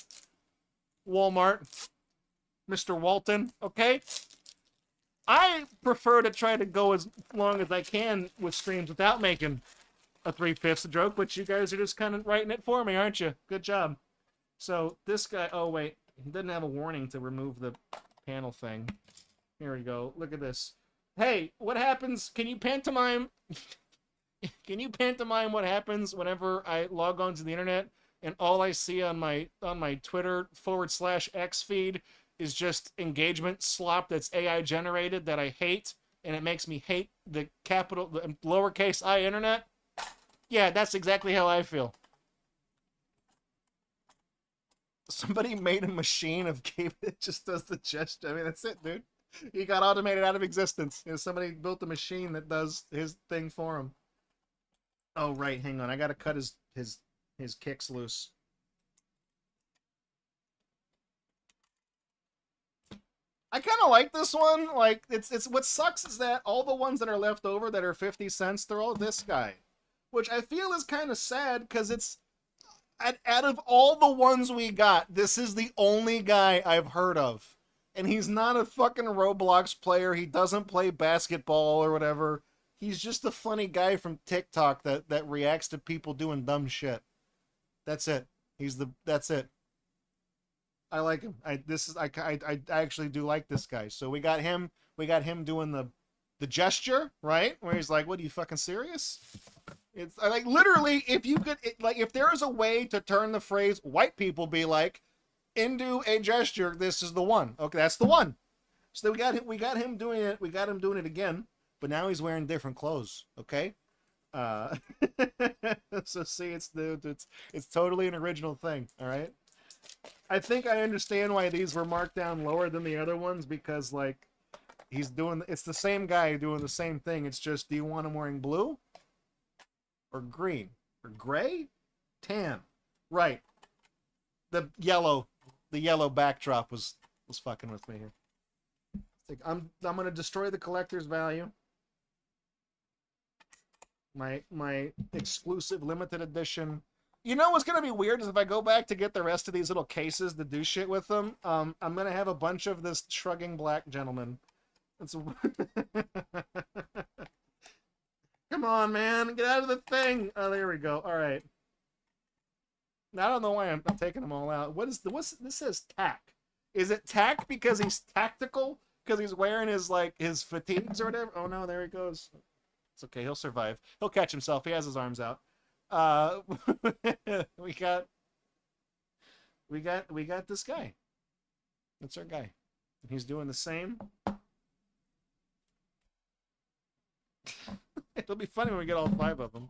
Walmart, Mr. Walton, okay? I prefer to try to go as long as I can with streams without making a 3/5 joke, but you guys are just kind of writing it for me, aren't you? Good job. So this guy, oh wait, he didn't have a warning to remove the panel thing. Here we go. Look at this. Hey, what happens? Can you pantomime? Can you pantomime what happens whenever I log onto the internet and all I see on my Twitter /X feed is just engagement slop that's AI generated that I hate, and it makes me hate the lowercase I internet? Yeah, that's exactly how I feel. Somebody made a machine of Gabe that just does the gesture. I mean, that's it, dude. He got automated out of existence. You know, somebody built a machine that does his thing for him. Oh, right. Hang on. I got to cut his kicks loose. I kind of like this one. Like, it's what sucks is that all the ones that are left over that are 50 cents, they're all this guy. Which I feel is kind of sad, because it's, out of all the ones we got, this is the only guy I've heard of. And he's not a fucking Roblox player. He doesn't play basketball or whatever. He's just a funny guy from TikTok that reacts to people doing dumb shit. That's it. That's it. I like him. I actually do like this guy. So we got him doing the gesture, right? Where he's like, "What, are you fucking serious?" It's like, literally, if there is a way to turn the phrase "white people be like" into a gesture, this is the one. Okay, that's the one. So we got him doing it. We got him doing it again, but now he's wearing different clothes. Okay. So see, it's totally an original thing. All right. I think I understand why these were marked down lower than the other ones, because like it's the same guy doing the same thing. It's just, do you want him wearing blue or green or gray, tan? Right. The yellow backdrop was fucking with me here. It's like, I'm gonna destroy the collector's value. My exclusive limited edition. You know what's gonna be weird is if I go back to get the rest of these little cases to do shit with them, I'm gonna have a bunch of this shrugging black gentleman. It's come on, man, get out of the thing. Oh, there we go. All right. Now, I don't know why I'm taking them all out. What's this says tack? Is it tack because he's tactical? Because he's wearing his fatigues or whatever? Oh no, there he goes. It's okay, he'll survive. He'll catch himself. He has his arms out. We got this guy. That's our guy. And he's doing the same. It'll be funny when we get all 5 of them.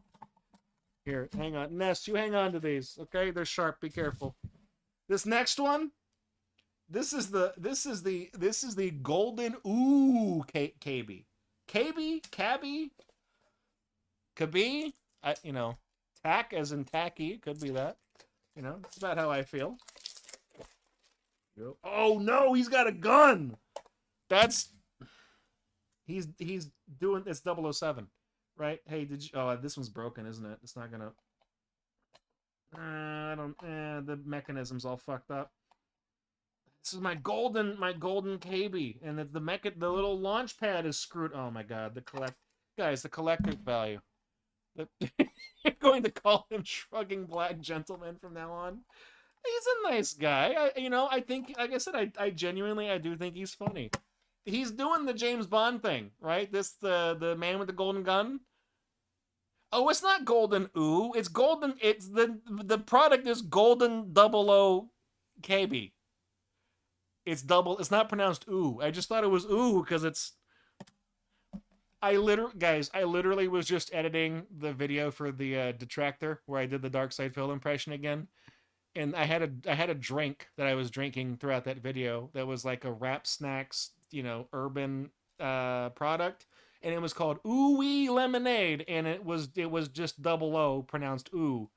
Here, hang on. Ness, you hang on to these, okay? They're sharp. Be careful. This next one, this is the golden KB. Cabby, tack as in tacky, could be that. That's about how I feel. Oh no, he's got a gun. He's doing it's 007. Right? Hey, this one's broken, isn't it? It's not gonna. The mechanism's all fucked up. This is my golden KB, and the little launch pad is screwed. Oh my god, the collector's value. You're going to call him shrugging black gentleman from now on. He's a nice guy. I think, like I said, I genuinely do think he's funny. He's doing the James Bond thing, right? The man with the golden gun. Oh, it's not golden ooh. It's golden. It's the product is golden double O KB. It's double. It's not pronounced ooh. I just thought it was ooh because it's. I literally was just editing the video for the detractor where I did the Dark Side Phil impression again, and I had a drink that I was drinking throughout that video that was like a Rap Snacks, urban product, and it was called Ooh Wee Lemonade, and it was just double O pronounced ooh.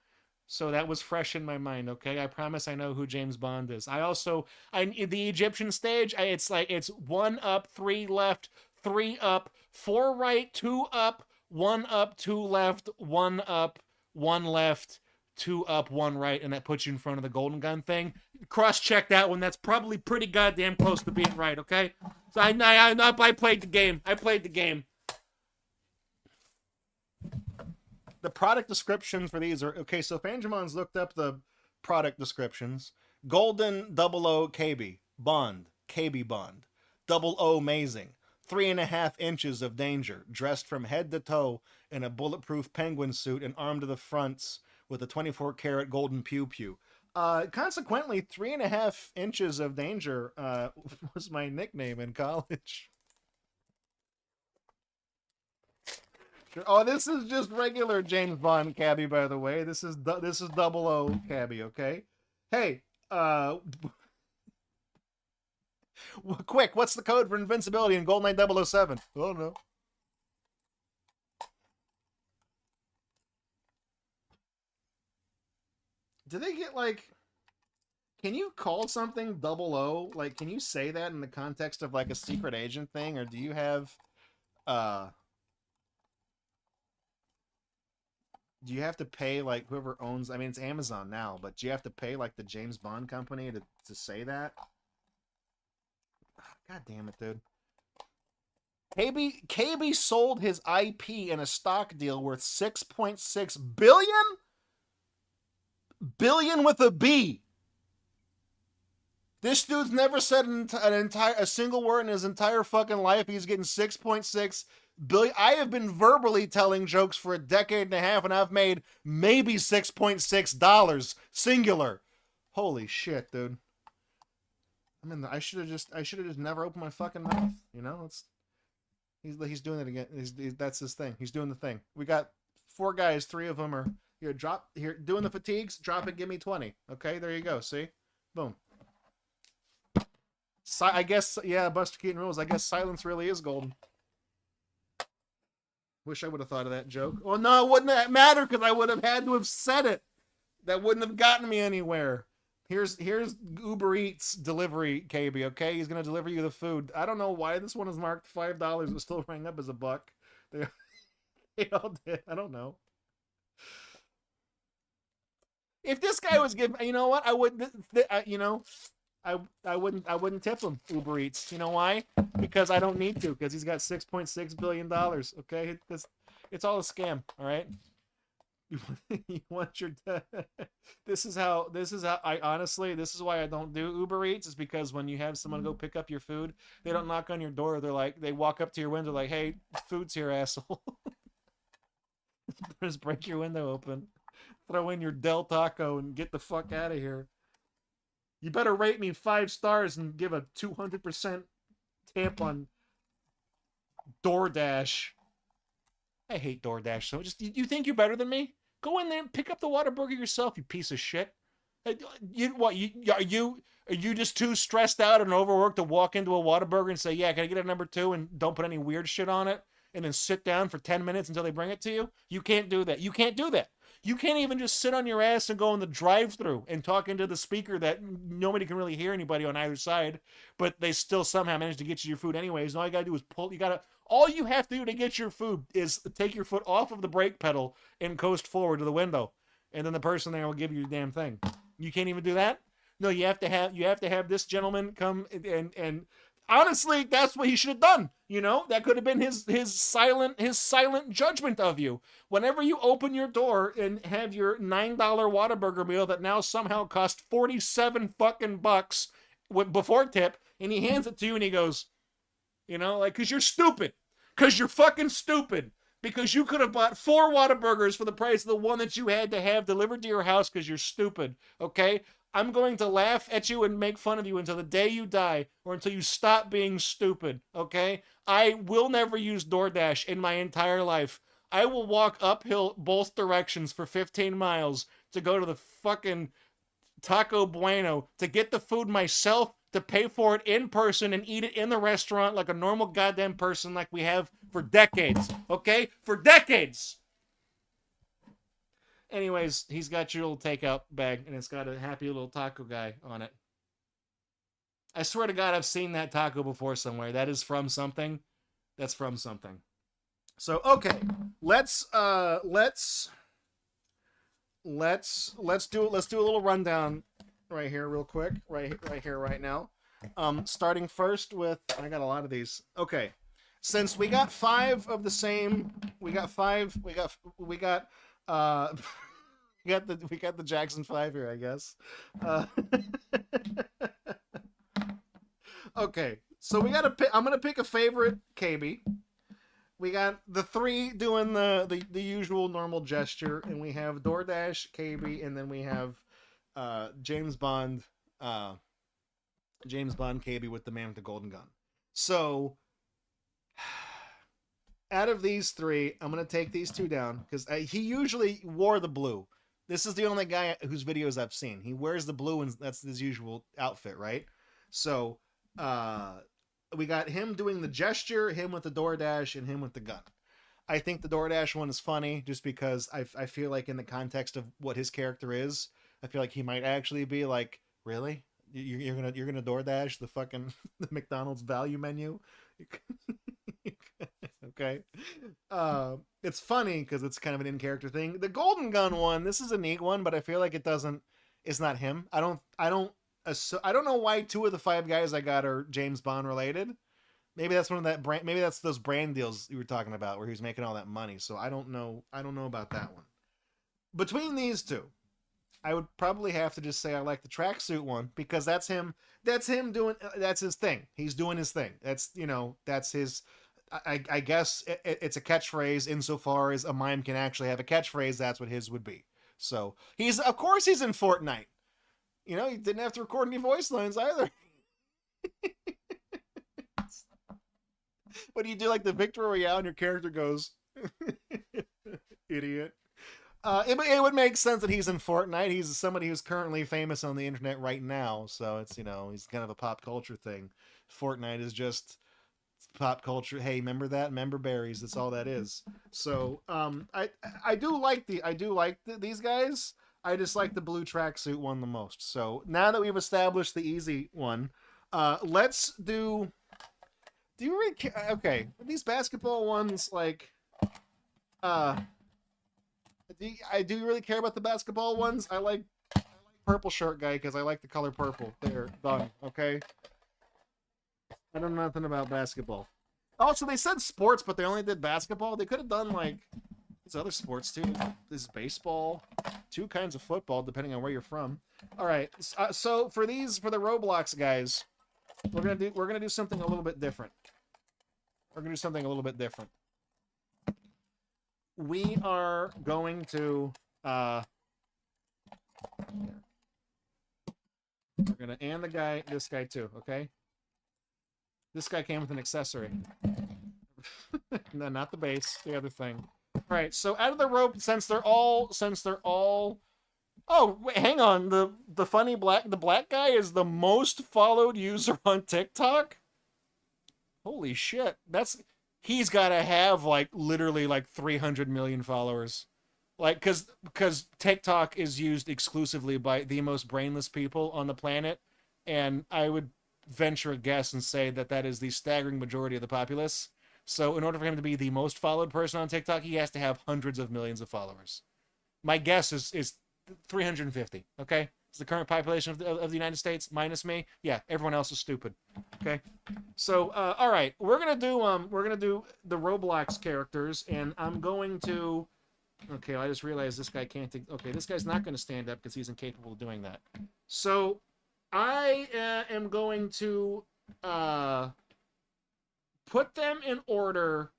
So that was fresh in my mind. Okay, I promise I know who James Bond is. The Egyptian stage. It's like it's 1 up, 3 left, 3 up, 4 right, 2 up, 1 up, 2 left, 1 up, 1 left, 2 up, 1 right, and that puts you in front of the golden gun thing. Cross check that one. That's probably pretty goddamn close to being right. Okay, so I played the game. I played the game. The product descriptions for these are okay. So Fanjamon's looked up the product descriptions. Golden double O KB Bond, KB Bond, double O amazing, 3.5 inches of danger, dressed from head to toe in a bulletproof penguin suit and armed to the fronts with a 24 karat golden pew pew. Consequently, 3.5 inches of danger was my nickname in college. Oh, this is just regular James Bond cabbie, by the way. This is double O cabbie, okay? Hey, quick, what's the code for invincibility in GoldenEye 007? Oh no. Do they get like? Can you call something double O? Like, can you say that in the context of like a secret agent thing, or do you have do you have to pay like whoever owns? I mean, it's Amazon now, but do you have to pay like the James Bond company to say that? God damn it, dude. KB sold his IP in a stock deal worth 6.6 billion with a B. This dude's never said a single word in his entire fucking life. He's getting 6.6 billion. I have been verbally telling jokes for a decade and a half, and I've made maybe $6.6 singular. Holy shit, dude. I should have just never opened my fucking mouth. He's doing it again. That's his thing. He's doing the thing. We got 4 guys. 3 of them are here doing the fatigues. Drop it. Give me 20. Okay, there you go. See, boom. I guess, yeah, Buster Keaton rules. I guess silence really is golden. Wish I would have thought of that joke. Well, no, it wouldn't matter because I would have had to have said it. That wouldn't have gotten me anywhere. Here's Uber Eats delivery, KB, okay? He's going to deliver you the food. I don't know why this one is marked $5, but still rang up as $1. They all did. I don't know. If this guy was giving, you know what? I wouldn't, I wouldn't tip him Uber Eats. You know why? Because I don't need to. Because he's got $6.6 billion. Okay, it's all a scam. All right. You want your. This is how I honestly. This is why I don't do Uber Eats. Is because when you have someone go pick up your food, they don't knock on your door. They walk up to your window like, "Hey, food's here, asshole." Just break your window open, throw in your Del Taco, and get the fuck out of here. You better rate me 5 stars and give a 200% tip on DoorDash. I hate DoorDash. So you think you're better than me? Go in there and pick up the Whataburger yourself, you piece of shit. Are you just too stressed out and overworked to walk into a Whataburger and say, yeah, can I get a number 2 and don't put any weird shit on it? And then sit down for 10 minutes until they bring it to you? You can't do that. You can't do that. You can't even just sit on your ass and go in the drive-thru and talk into the speaker that nobody can really hear anybody on either side, but they still somehow manage to get you your food anyways. And all you gotta do is all you have to do to get your food is take your foot off of the brake pedal and coast forward to the window, and then the person there will give you your damn thing. You can't even do that? No, you have to have this gentleman come and honestly, that's what he should have done. That could have been his silent judgment of you. Whenever you open your door and have your $9 Whataburger meal that now somehow cost 47 fucking bucks before tip, and he hands it to you and he goes, because you're stupid. Because you're fucking stupid. because you could have bought 4 Whataburgers for the price of the one that you had to have delivered to your house because you're stupid, okay? I'm going to laugh at you and make fun of you until the day you die or until you stop being stupid, okay? I will never use DoorDash in my entire life. I will walk uphill both directions for 15 miles to go to the fucking Taco Bueno to get the food myself, to pay for it in person and eat it in the restaurant like a normal goddamn person like we have for decades, okay? For decades! Anyways, he's got your little takeout bag, and it's got a happy little taco guy on it. I swear to God, I've seen that taco before somewhere. That is from something. That's from something. So, okay. Let's do a little rundown right here real quick. Right here, right now. Starting first with, I got a lot of these. Okay. Since we got 5 of the same, we got we got the Jackson 5 here, I guess. Okay, so we gotta pick. I'm gonna pick a favorite KB. We got the 3 doing the usual normal gesture, and we have DoorDash, KB, and then we have James Bond KB with the man with the golden gun. So out of these 3, I'm gonna take these 2 down because he usually wore the blue. This is the only guy whose videos I've seen. He wears the blue, and that's his usual outfit, right? So we got him doing the gesture, him with the DoorDash, and him with the gun. I think the DoorDash one is funny just because I feel like in the context of what his character is, I feel like he might actually be like, really? You're gonna DoorDash the fucking the McDonald's value menu? Okay. It's funny because it's kind of an in-character thing. The golden gun one, this is a neat one, but I feel like it's not him. I don't know why 2 of the 5 guys I got are James Bond related. Maybe that's one of that brand. Maybe that's those brand deals you were talking about where he was making all that money. So I don't know about that one. Between these 2, I would probably have to just say I like the tracksuit one because that's him. That's him doing. That's his thing. He's doing his thing. That's that's his. I guess it's a catchphrase insofar as a mime can actually have a catchphrase. That's what his would be. So of course he's in Fortnite. He didn't have to record any voice lines either. What do you do, like the Victory Royale, and your character goes, idiot? It would make sense that he's in Fortnite. He's somebody who's currently famous on the internet right now, so it's he's kind of a pop culture thing. Fortnite is just pop culture. Hey, remember that? Remember berries? That's all that is. So I do like these guys. I just like the blue tracksuit one the most. So now that we've established the easy one, let's do. Do you really care? Okay, these basketball ones, like, do you really care about the basketball ones? I like purple shirt guy because I like the color purple. There, done. Okay. I don't know nothing about basketball. Also, they said sports, but they only did basketball. They could have done like these other sports too. This is baseball, 2 kinds of football, depending on where you're from. All right. So for the Roblox guys, we're gonna do something a little bit different. We are going to we're gonna and this guy too. Okay. This guy came with an accessory. No, not the base, the other thing. All right, so out of the rope, since they're all. Oh, wait, hang on. The black guy is the most followed user on TikTok. Holy shit, he's got to have like literally like 300 million followers. Like, because TikTok is used exclusively by the most brainless people on the planet, and I would venture a guess and say that is the staggering majority of the populace. So in order for him to be the most followed person on TikTok, he has to have hundreds of millions of followers. My guess is 350. Okay, it's the current population of the United States minus me. Yeah, everyone else is stupid. Okay, so all right, we're gonna do the Roblox characters, and I'm going to. Okay, I just realized this guy can't. Okay, this guy's not going to stand up because he's incapable of doing that. So I am going to put them in order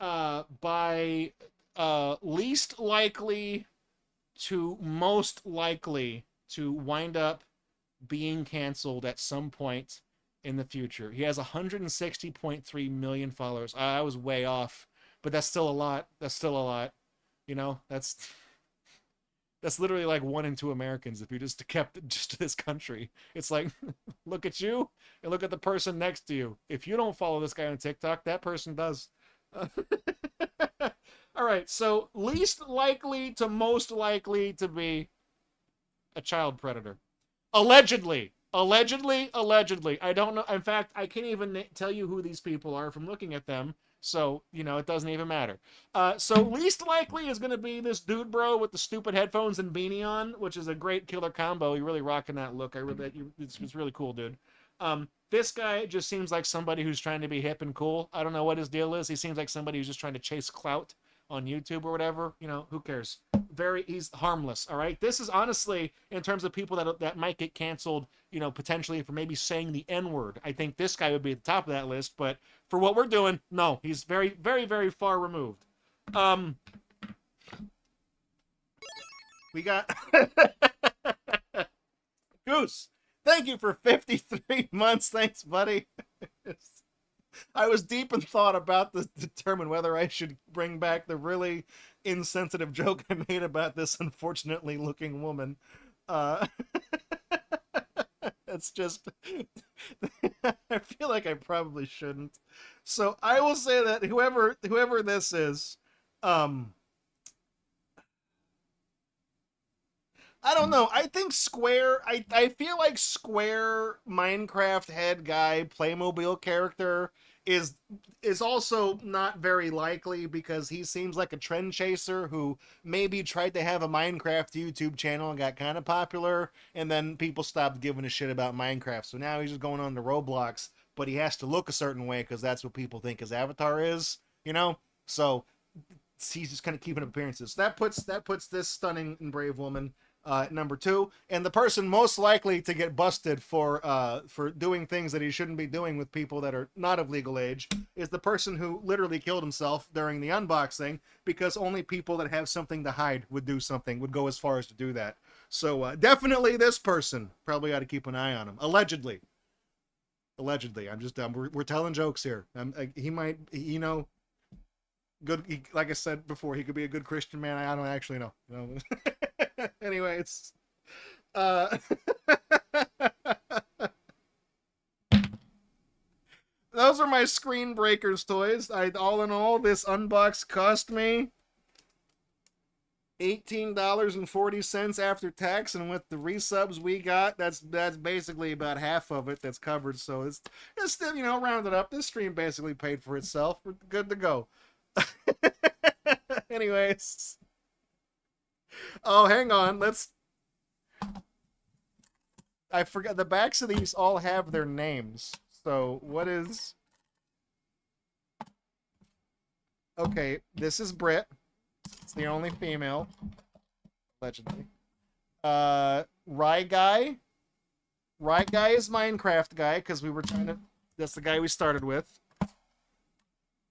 by least likely to most likely to wind up being canceled at some point in the future. He has 160.3 million followers. I was way off, but that's still a lot. That's still a lot. You know, that's literally like 1 in 2 Americans if you just kept just to this country. It's like, look at you and look at the person next to you. If you don't follow this guy on TikTok, that person does. All right, so least likely to most likely to be a child predator. Allegedly. Allegedly. I don't know. In fact, I can't even tell you who these people are from looking at them. So, it doesn't even matter. So least likely is going to be this dude, bro, with the stupid headphones and beanie on, which is a great killer combo. You're really rocking that look. It's really cool, dude. This guy just seems like somebody who's trying to be hip and cool. I don't know what his deal is. He seems like somebody who's just trying to chase clout on YouTube or whatever. Who cares? He's harmless. All right. This is honestly, in terms of people that might get canceled, potentially for maybe saying the N-word. I think this guy would be at the top of that list. But for what we're doing, no, he's very, very, very far removed. We got Goose. Thank you for 53 months. Thanks, buddy. I was deep in thought about this to determine whether I should bring back the really insensitive joke I made about this unfortunately looking woman. It's just, I feel like I probably shouldn't. So I will say that whoever this is, I don't know. I think Square, I feel like Square Minecraft head guy Playmobil character is also not very likely because he seems like a trend chaser who maybe tried to have a Minecraft YouTube channel and got kind of popular, and then people stopped giving a shit about Minecraft. So now he's just going on to Roblox, but he has to look a certain way because that's what people think his avatar is, So he's just kind of keeping appearances. So that puts this stunning and brave woman number 2, and the person most likely to get busted for doing things that he shouldn't be doing with people that are not of legal age is the person who literally killed himself during the unboxing, because only people that have something to hide would go as far as to do that. So definitely this person probably ought to keep an eye on him. Allegedly. We're telling jokes here. He might, good. Like I said before, he could be a good Christian man. I don't actually know. Anyways, those are my Screen Breakers toys. All in all, this unbox cost me $18.40 after tax, and with the resubs we got, that's basically about half of it that's covered. So it's still, rounded up. This stream basically paid for itself. We're good to go. Anyways. Oh, hang on. I forgot. The backs of these all have their names. So, what is... Okay, this is Brit. It's the only female. Allegedly. Rye Guy. Rye Guy is Minecraft Guy, because we were trying to... That's the guy we started with.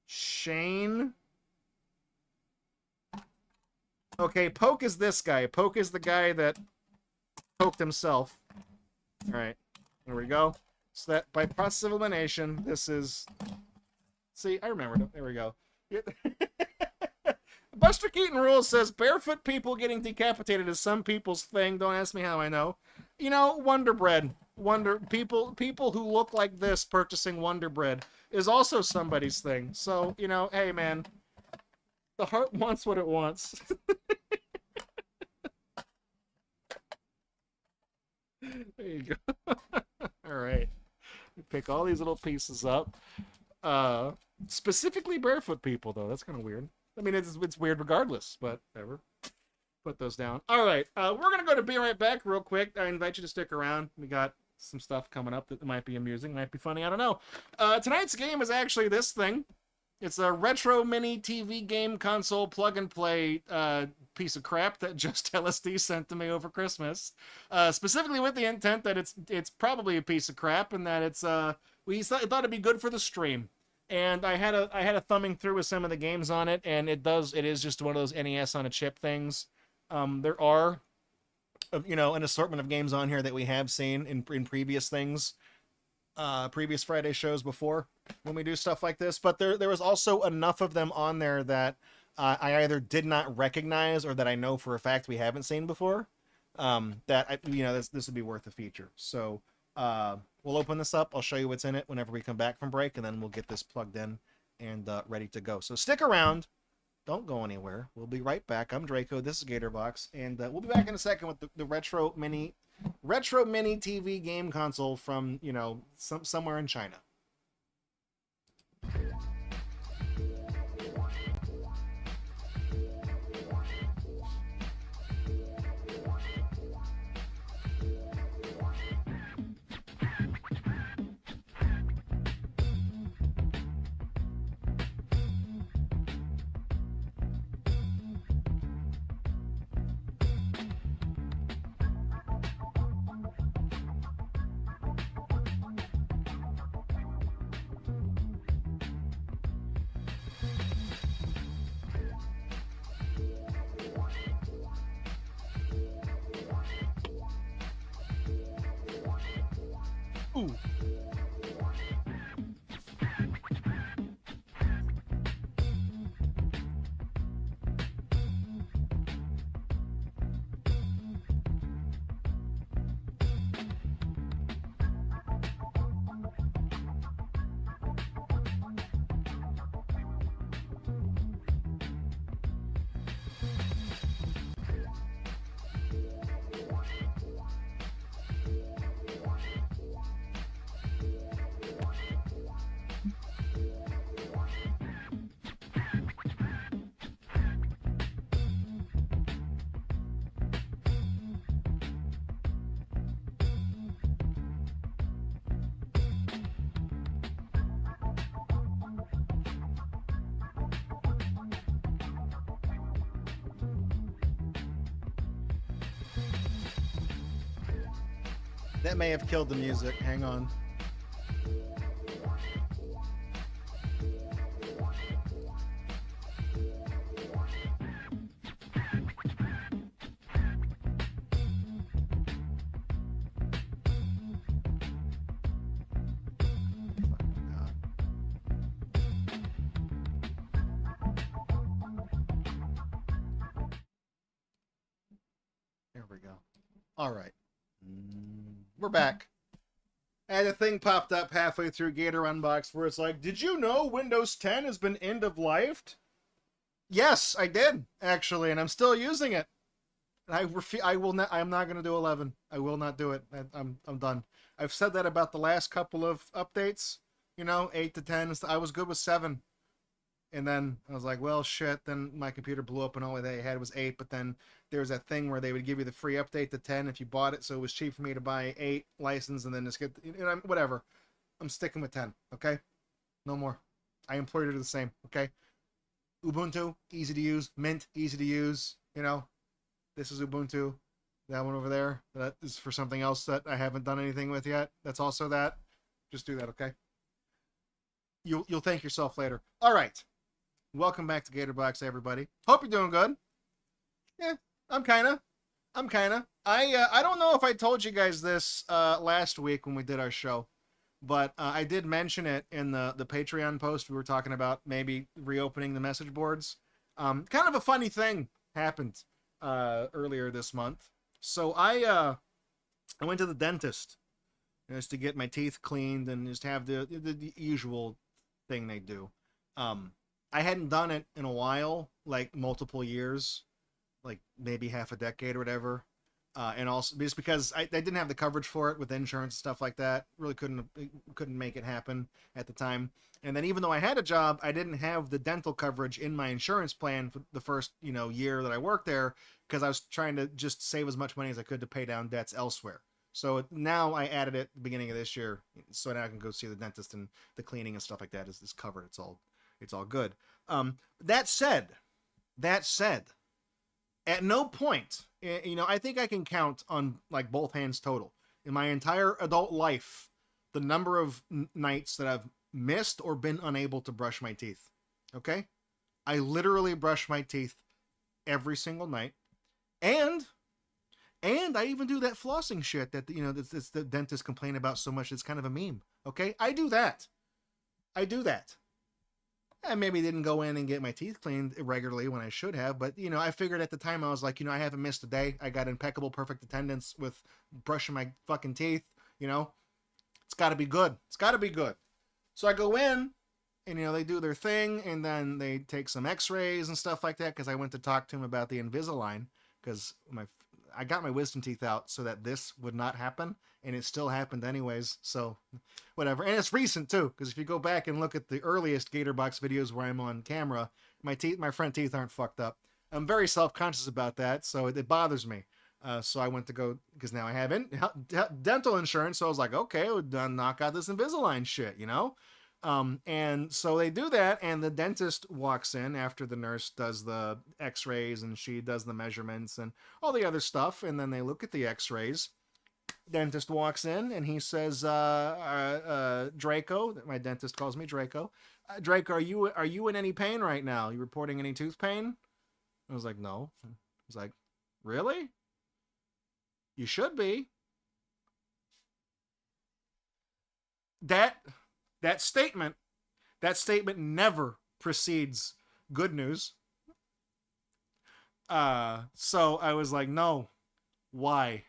Shane... Okay, Poke is this guy. Poke is the guy that poked himself. Alright, there we go. So that, by process of elimination, this is... See, I remembered it. There we go. Buster Keaton Rules says, barefoot people getting decapitated is some people's thing. Don't ask me how I know. Wonder Bread. People who look like this purchasing Wonder Bread is also somebody's thing. So, hey, man. The heart wants what it wants. There you go. All right. Pick all these little pieces up. Specifically barefoot people, though. That's kind of weird. I mean, it's weird regardless, but whatever. Put those down. All right. We're going to go to Be Right Back real quick. I invite you to stick around. We got some stuff coming up that might be amusing, might be funny. I don't know. Tonight's game is actually this thing. It's a retro mini TV game console plug and play piece of crap that Just LSD sent to me over Christmas, specifically with the intent that it's probably a piece of crap and that it's we thought it'd be good for the stream. And I had a thumbing through with some of the games on it, and it is just one of those NES on a chip things. There are, an assortment of games on here that we have seen in previous things, previous Friday shows before when we do stuff like this. But there was also enough of them on there that I either did not recognize or that I know for a fact we haven't seen before. This would be worth a feature. So we'll open this up. I'll show you what's in it whenever we come back from break, and then we'll get this plugged in and ready to go. So stick around. Don't go anywhere. We'll be right back. I'm Draco. This is Gatorbox, and we'll be back in a second with the retro mini TV game console from somewhere in China. Ooh. That may have killed the music. Hang on. There we go. All right. We're back. And a thing popped up halfway through Gator Unbox where it's like, did you know Windows 10 has been end of lifed? Yes, I did, actually, and I'm still using it. I'm not going to do 11. I will not do it. I'm done. I've said that about the last couple of updates, 8 to 10. I was good with 7. And then I was like, well, shit. Then my computer blew up and all they had was 8. But then there was that thing where they would give you the free update to 10 if you bought it. So it was cheap for me to buy 8 license and then just get, whatever. I'm sticking with 10. Okay. No more. I implore you to do the same. Okay. Ubuntu, easy to use. Mint, easy to use. This is Ubuntu. That one over there, that is for something else that I haven't done anything with yet. That's also that. Just do that. Okay. You'll thank yourself later. All right. Welcome back to Gatorbox, everybody. Hope you're doing good. Yeah, I'm kinda. I don't know if I told you guys this last week when we did our show, but I did mention it in the Patreon post. We were talking about maybe reopening the message boards. Kind of a funny thing happened earlier this month. So I went to the dentist just to get my teeth cleaned and just have the usual thing they do. I hadn't done it in a while, like multiple years, like maybe half a decade or whatever. And also just because I didn't have the coverage for it with insurance and stuff like that. Really couldn't make it happen at the time. And then even though I had a job, I didn't have the dental coverage in my insurance plan for the first, year that I worked there because I was trying to just save as much money as I could to pay down debts elsewhere. So now I added it at the beginning of this year, so now I can go see the dentist and the cleaning and stuff like that is covered. It's all good. That said, at no point, I think I can count on like both hands total in my entire adult life the number of nights that I've missed or been unable to brush my teeth. Okay? I literally brush my teeth every single night. And I even do that flossing shit that, you know, that's the dentists complain about so much. It's kind of a meme. Okay? I do that. I do that. I maybe didn't go in and get my teeth cleaned regularly when I should have, but, you know, I figured at the time, I was like, you know, I haven't missed a day. I got impeccable, perfect attendance with brushing my fucking teeth, you know? It's got to be good. It's got to be good. So I go in, and, you know, they do their thing, and then they take some x-rays and stuff like that, because I went to talk to him about the Invisalign, because I got my wisdom teeth out so that this would not happen, and it still happened anyways, so whatever. And it's recent too, because if you go back and look at the earliest Gatorbox videos where I'm on camera, my front teeth aren't fucked up. I'm very self-conscious about that, so it bothers me. So I went to go, because now I have dental insurance, so I was like, okay, we'll knock out this Invisalign shit, you know? And so they do that, and the dentist walks in after the nurse does the x-rays, and she does the measurements and all the other stuff, and then they look at the x-rays. Dentist walks in, and he says, Draco, my dentist calls me Draco. Draco, are you in any pain right now? You reporting any tooth pain? I was like, no. He's like, really? You should be. That statement never precedes good news. So I was like, no. Why?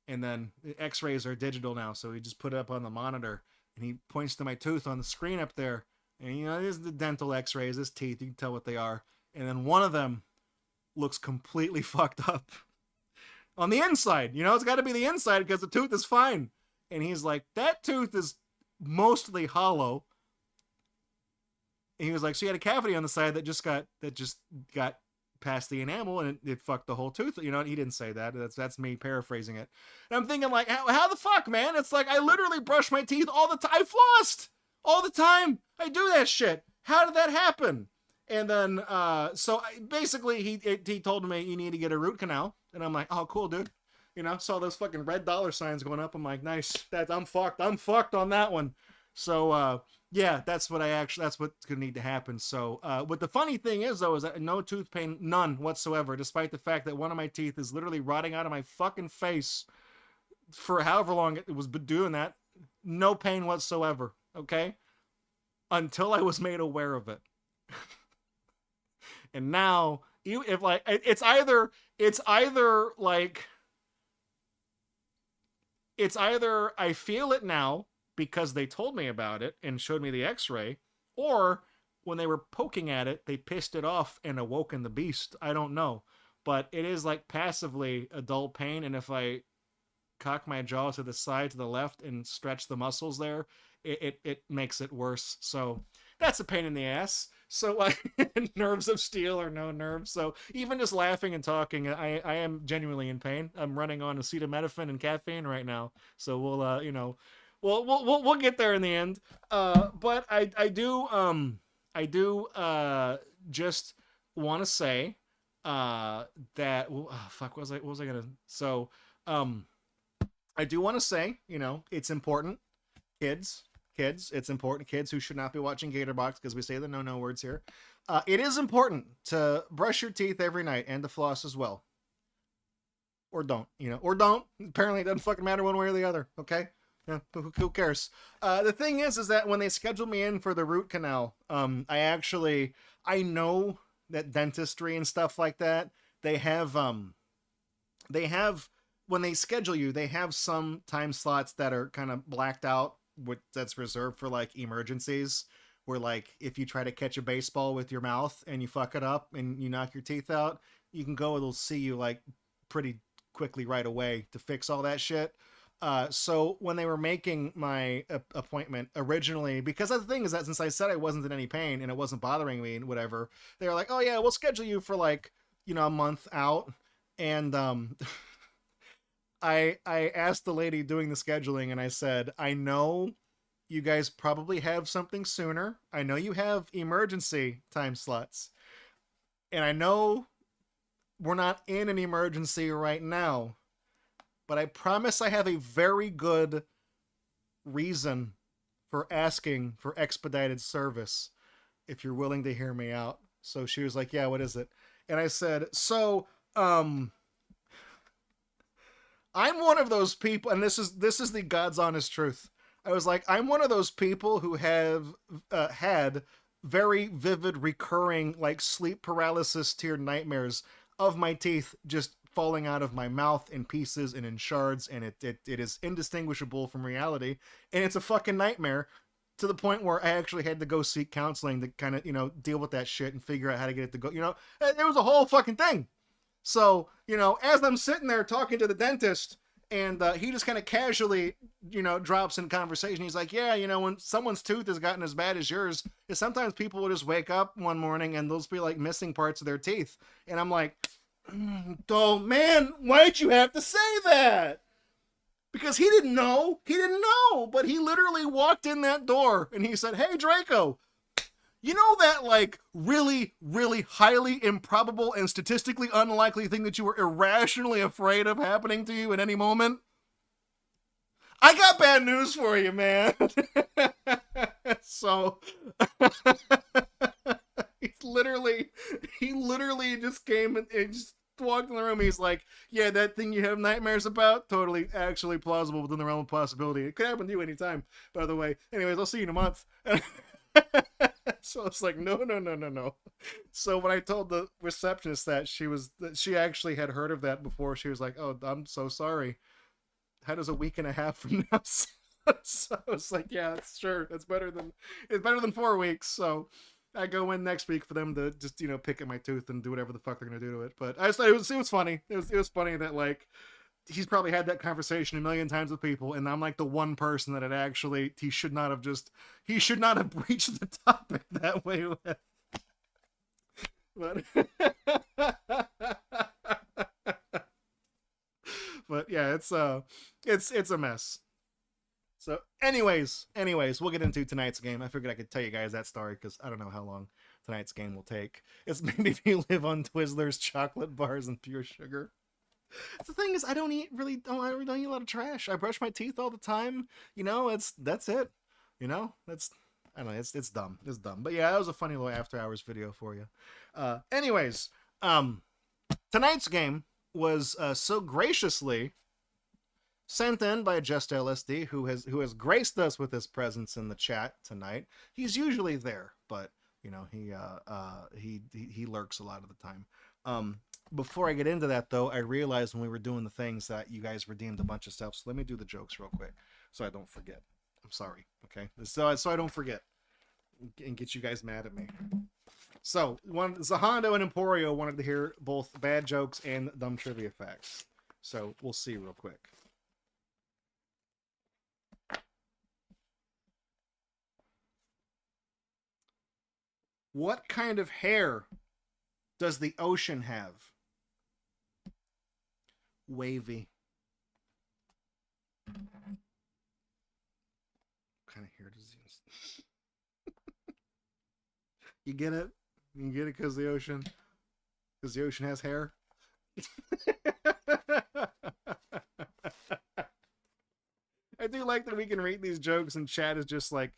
And then the x-rays are digital now, so he just put it up on the monitor, and he points to my tooth on the screen up there. And, you know, this is the dental x-rays, this teeth, you can tell what they are. And then one of them looks completely fucked up on the inside. You know, it's got to be the inside because the tooth is fine. And he's like, that tooth is mostly hollow. And he was like, so you had a cavity on the side that just got past the enamel, and it fucked the whole tooth. You know, he didn't say that. That's me paraphrasing it. And I'm thinking, like, how the fuck, man? It's like, I literally brush my teeth all the time. I flossed all the time. I do that shit. How did that happen? And then, basically, he told me, you need to get a root canal. And I'm like, oh, cool, dude. You know, saw those fucking red dollar signs going up. I'm like, nice. I'm fucked on that one. So, yeah, that's what's gonna need to happen. So, but the funny thing is, though, is that no tooth pain, none whatsoever, despite the fact that one of my teeth is literally rotting out of my fucking face for however long it was doing that. No pain whatsoever. Okay, until I was made aware of it. And now, if like it's either I feel it now because they told me about it and showed me the x-ray, or when they were poking at it, they pissed it off and awoken the beast. I don't know. But it is like passively a dull pain, and if I cock my jaw to the side, to the left, and stretch the muscles there, it makes it worse. So that's a pain in the ass. So like, nerves of steel or no nerves. So even just laughing and talking, I am genuinely in pain. I'm running on acetaminophen and caffeine right now. So we'll we'll get there in the end. But I do just want to say that fuck, what was I gonna? So I do want to say, you know, it's important, kids, it's important, kids who should not be watching Gatorbox, because we say the no words here. It is important to brush your teeth every night and to floss as well. Or don't, you know, or don't. Apparently it doesn't fucking matter one way or the other, okay? Yeah, who cares? The thing is that when they scheduled me in for the root canal, I know that dentistry and stuff like that, they have, when they schedule you, they have some time slots that are kind of blacked out, that's reserved for like emergencies, where like if you try to catch a baseball with your mouth and you fuck it up and you knock your teeth out, you can go, it'll see you like pretty quickly right away to fix all that shit. So when they were making my appointment originally, because the thing is that since I said I wasn't in any pain and it wasn't bothering me and whatever, they were like, oh yeah, we'll schedule you for like, you know, a month out. And I asked the lady doing the scheduling, and I said, I know you guys probably have something sooner. I know you have emergency time slots. And I know we're not in an emergency right now. But I promise I have a very good reason for asking for expedited service if you're willing to hear me out. So she was like, yeah, what is it? And I said, so, I'm one of those people, and this is the God's honest truth. I was like, I'm one of those people who have had very vivid, recurring, like sleep paralysis tier nightmares of my teeth just falling out of my mouth in pieces and in shards, and it is indistinguishable from reality, and it's a fucking nightmare to the point where I actually had to go seek counseling to kind of deal with that shit and figure out how to get it to go. It was a whole fucking thing. So, as I'm sitting there talking to the dentist, and he just kind of casually, drops in conversation. He's like, yeah, when someone's tooth has gotten as bad as yours, sometimes people will just wake up one morning and they'll just be like missing parts of their teeth. And I'm like, oh man, why'd you have to say that? Because he didn't know. He didn't know. But he literally walked in that door and he said, hey, Draco, you know that, like, really, really highly improbable and statistically unlikely thing that you were irrationally afraid of happening to you at any moment? I got bad news for you, man. So, he literally just came and just walked in the room. He's like, yeah, that thing you have nightmares about, totally actually plausible within the realm of possibility. It could happen to you anytime, by the way. Anyways, I'll see you in a month. So it's like, no. So when I told the receptionist that she actually had heard of that before, she was like, oh, I'm so sorry. How does a week and a half from now sound? So I was like, yeah, that's sure. It's better than 4 weeks. So I go in next week for them to just, pick at my tooth and do whatever the fuck they're going to do to it. But I just thought it was funny. It was funny that, like, he's probably had that conversation a million times with people, and I'm like the one person that he should not have breached the topic that way with. But but yeah, it's a mess. So anyways, we'll get into tonight's game. I figured I could tell you guys that story because I don't know how long tonight's game will take. It's maybe if you live on Twizzlers, chocolate bars, and pure sugar. The thing is, I don't eat a lot of trash. I brush my teeth all the time. That's it. That's, I don't know. It's dumb. It's dumb. But yeah, that was a funny little after hours video for you. Anyways, tonight's game was so graciously sent in by Just LSD, who has graced us with his presence in the chat tonight. He's usually there, but he lurks a lot of the time. Before I get into that, though, I realized when we were doing the things that you guys redeemed a bunch of stuff. So let me do the jokes real quick so I don't forget. I'm sorry, okay? So I don't forget and get you guys mad at me. So, Zahando and Emporio wanted to hear both bad jokes and dumb trivia facts. So we'll see real quick. What kind of hair does the ocean have? Wavy. What kind of hair does he have? You get it? You get it because the ocean has hair? I do like that we can read these jokes and chat is just like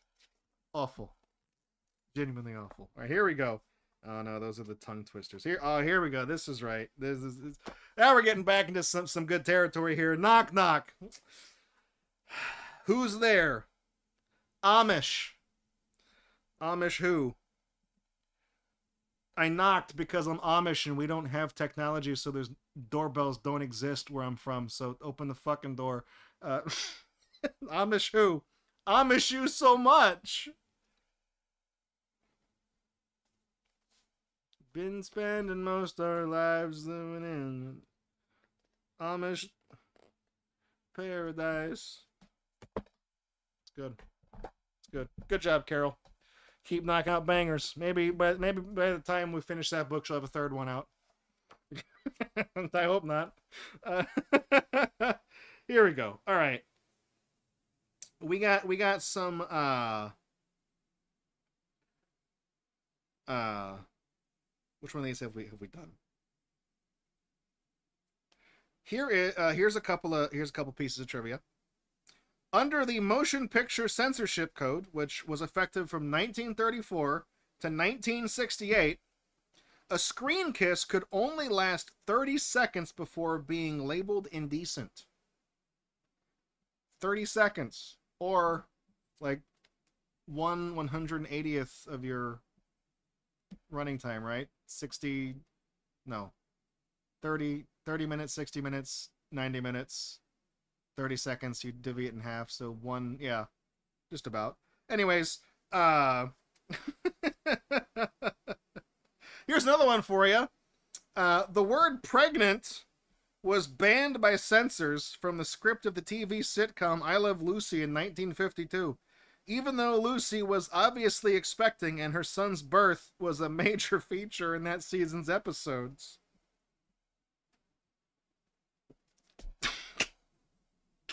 awful. Genuinely awful. All right, here we go. Oh no, those are the tongue twisters. Here we go. This is right. This is now we're getting back into some good territory here. Knock knock. Who's there? Amish. Amish who? I knocked because I'm Amish and we don't have technology, so there's doorbells don't exist where I'm from. So open the fucking door. Amish who? Amish you so much. Been spending most our lives living in Amish paradise. It's good. It's good. Good job, Carol. Keep knocking out bangers. Maybe by the time we finish that book, she'll have a third one out. I hope not. Here we go. All right. We got some which one of these have we done? Here's a couple pieces of trivia. Under the Motion Picture Censorship Code, which was effective from 1934 to 1968, a screen kiss could only last 30 seconds before being labeled indecent. 30 seconds. Or like 1/180th of your running time, right? 60, no, 30 minutes, 60 minutes, 90 minutes, 30 seconds. You divvy it in half. So one, yeah, just about. Anyways, here's another one for you. The word pregnant was banned by censors from the script of the TV sitcom I Love Lucy in 1952. Even though Lucy was obviously expecting and her son's birth was a major feature in that season's episodes.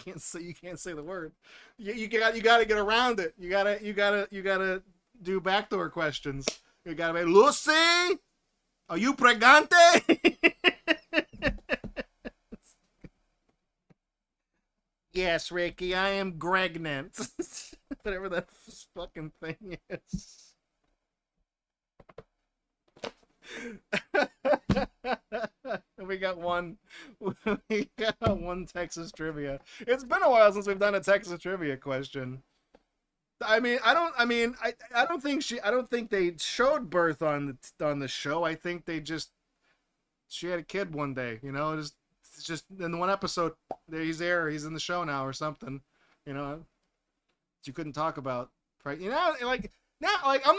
You can't say the word. You got to get around it. You gotta do backdoor questions. You gotta be, Lucy, are you pregante? Yes, Ricky, I am pregnant. Whatever that fucking thing is. We got one. We got one Texas trivia. It's been a while since we've done a Texas trivia question. I don't think they showed birth on the show. I think she had a kid one day. You know, it's just in one episode. He's in the show now or something. You know, you couldn't talk about. You know, like now, like I'm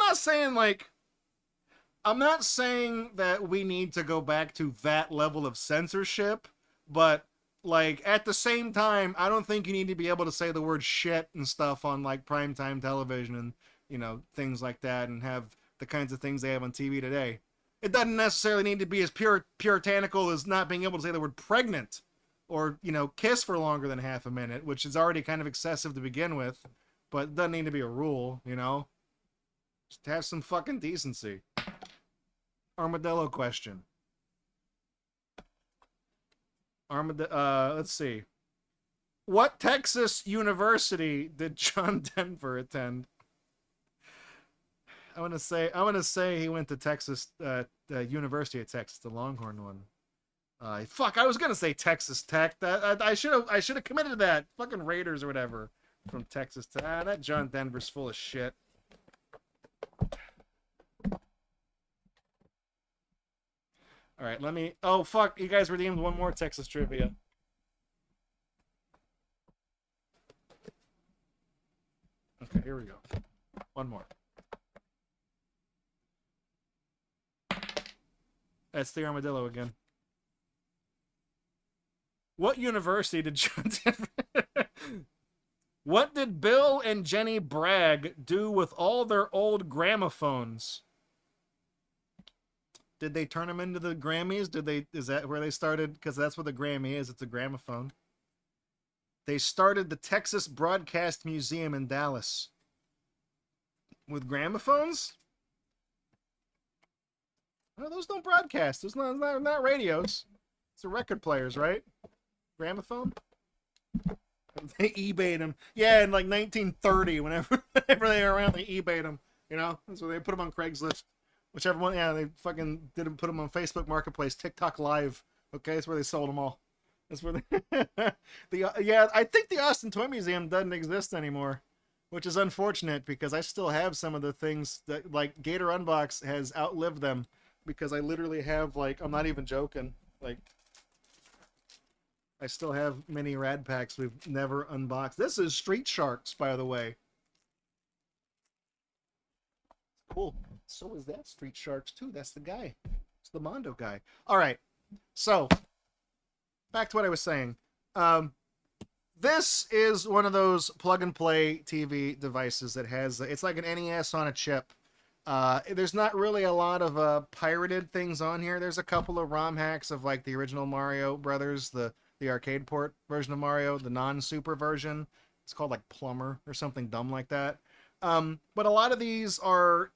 not saying that we need to go back to that level of censorship, but like at the same time, I don't think you need to be able to say the word shit and stuff on like primetime television and, you know, things like that, and have the kinds of things they have on TV today. It doesn't necessarily need to be as puritanical as not being able to say the word pregnant or, you know, kiss for longer than half a minute, which is already kind of excessive to begin with, but it doesn't need to be a rule, you know? Just have some fucking decency. Armadillo question. Let's see. What Texas university did John Denver attend? I want to say he went to Texas, University of Texas, the Longhorn one. Fuck, I was gonna say Texas Tech. I should have committed to that. Fucking Raiders or whatever from Texas Tech. That John Denver's full of shit. All right, let me. Oh fuck, you guys redeemed one more Texas trivia. Okay, here we go. One more. That's the armadillo again. What university did John Denver? What did Bill and Jenny Bragg do with all their old gramophones? Did they turn them into the Grammys? Is that where they started? Because that's what the Grammy is. It's a gramophone. They started the Texas Broadcast Museum in Dallas. With gramophones? Oh, those don't broadcast. Those not radios. It's the record players, right? Gramophone? They eBayed them. Yeah, in like 1930, whenever they were around, they eBayed them. You know? That's where they put them on Craigslist. Whichever one, yeah, they fucking didn't put them on Facebook Marketplace, TikTok Live. Okay, that's where they sold them all. That's where they... yeah, I think the Austin Toy Museum doesn't exist anymore, which is unfortunate because I still have some of the things that, like, Gator Unbox has outlived them because I literally have, like, I'm not even joking, like, I still have many rad packs we've never unboxed. This is Street Sharks, by the way. Cool. So is that Street Sharks too. That's the guy. It's the Mondo guy. All right. So back to what I was saying. This is one of those plug and play TV devices that has, it's like an NES on a chip. There's not really a lot of pirated things on here. There's a couple of ROM hacks of like the original Mario Brothers, the arcade port version of Mario, the non-super version. It's called like Plumber or something dumb like that. But a lot of these are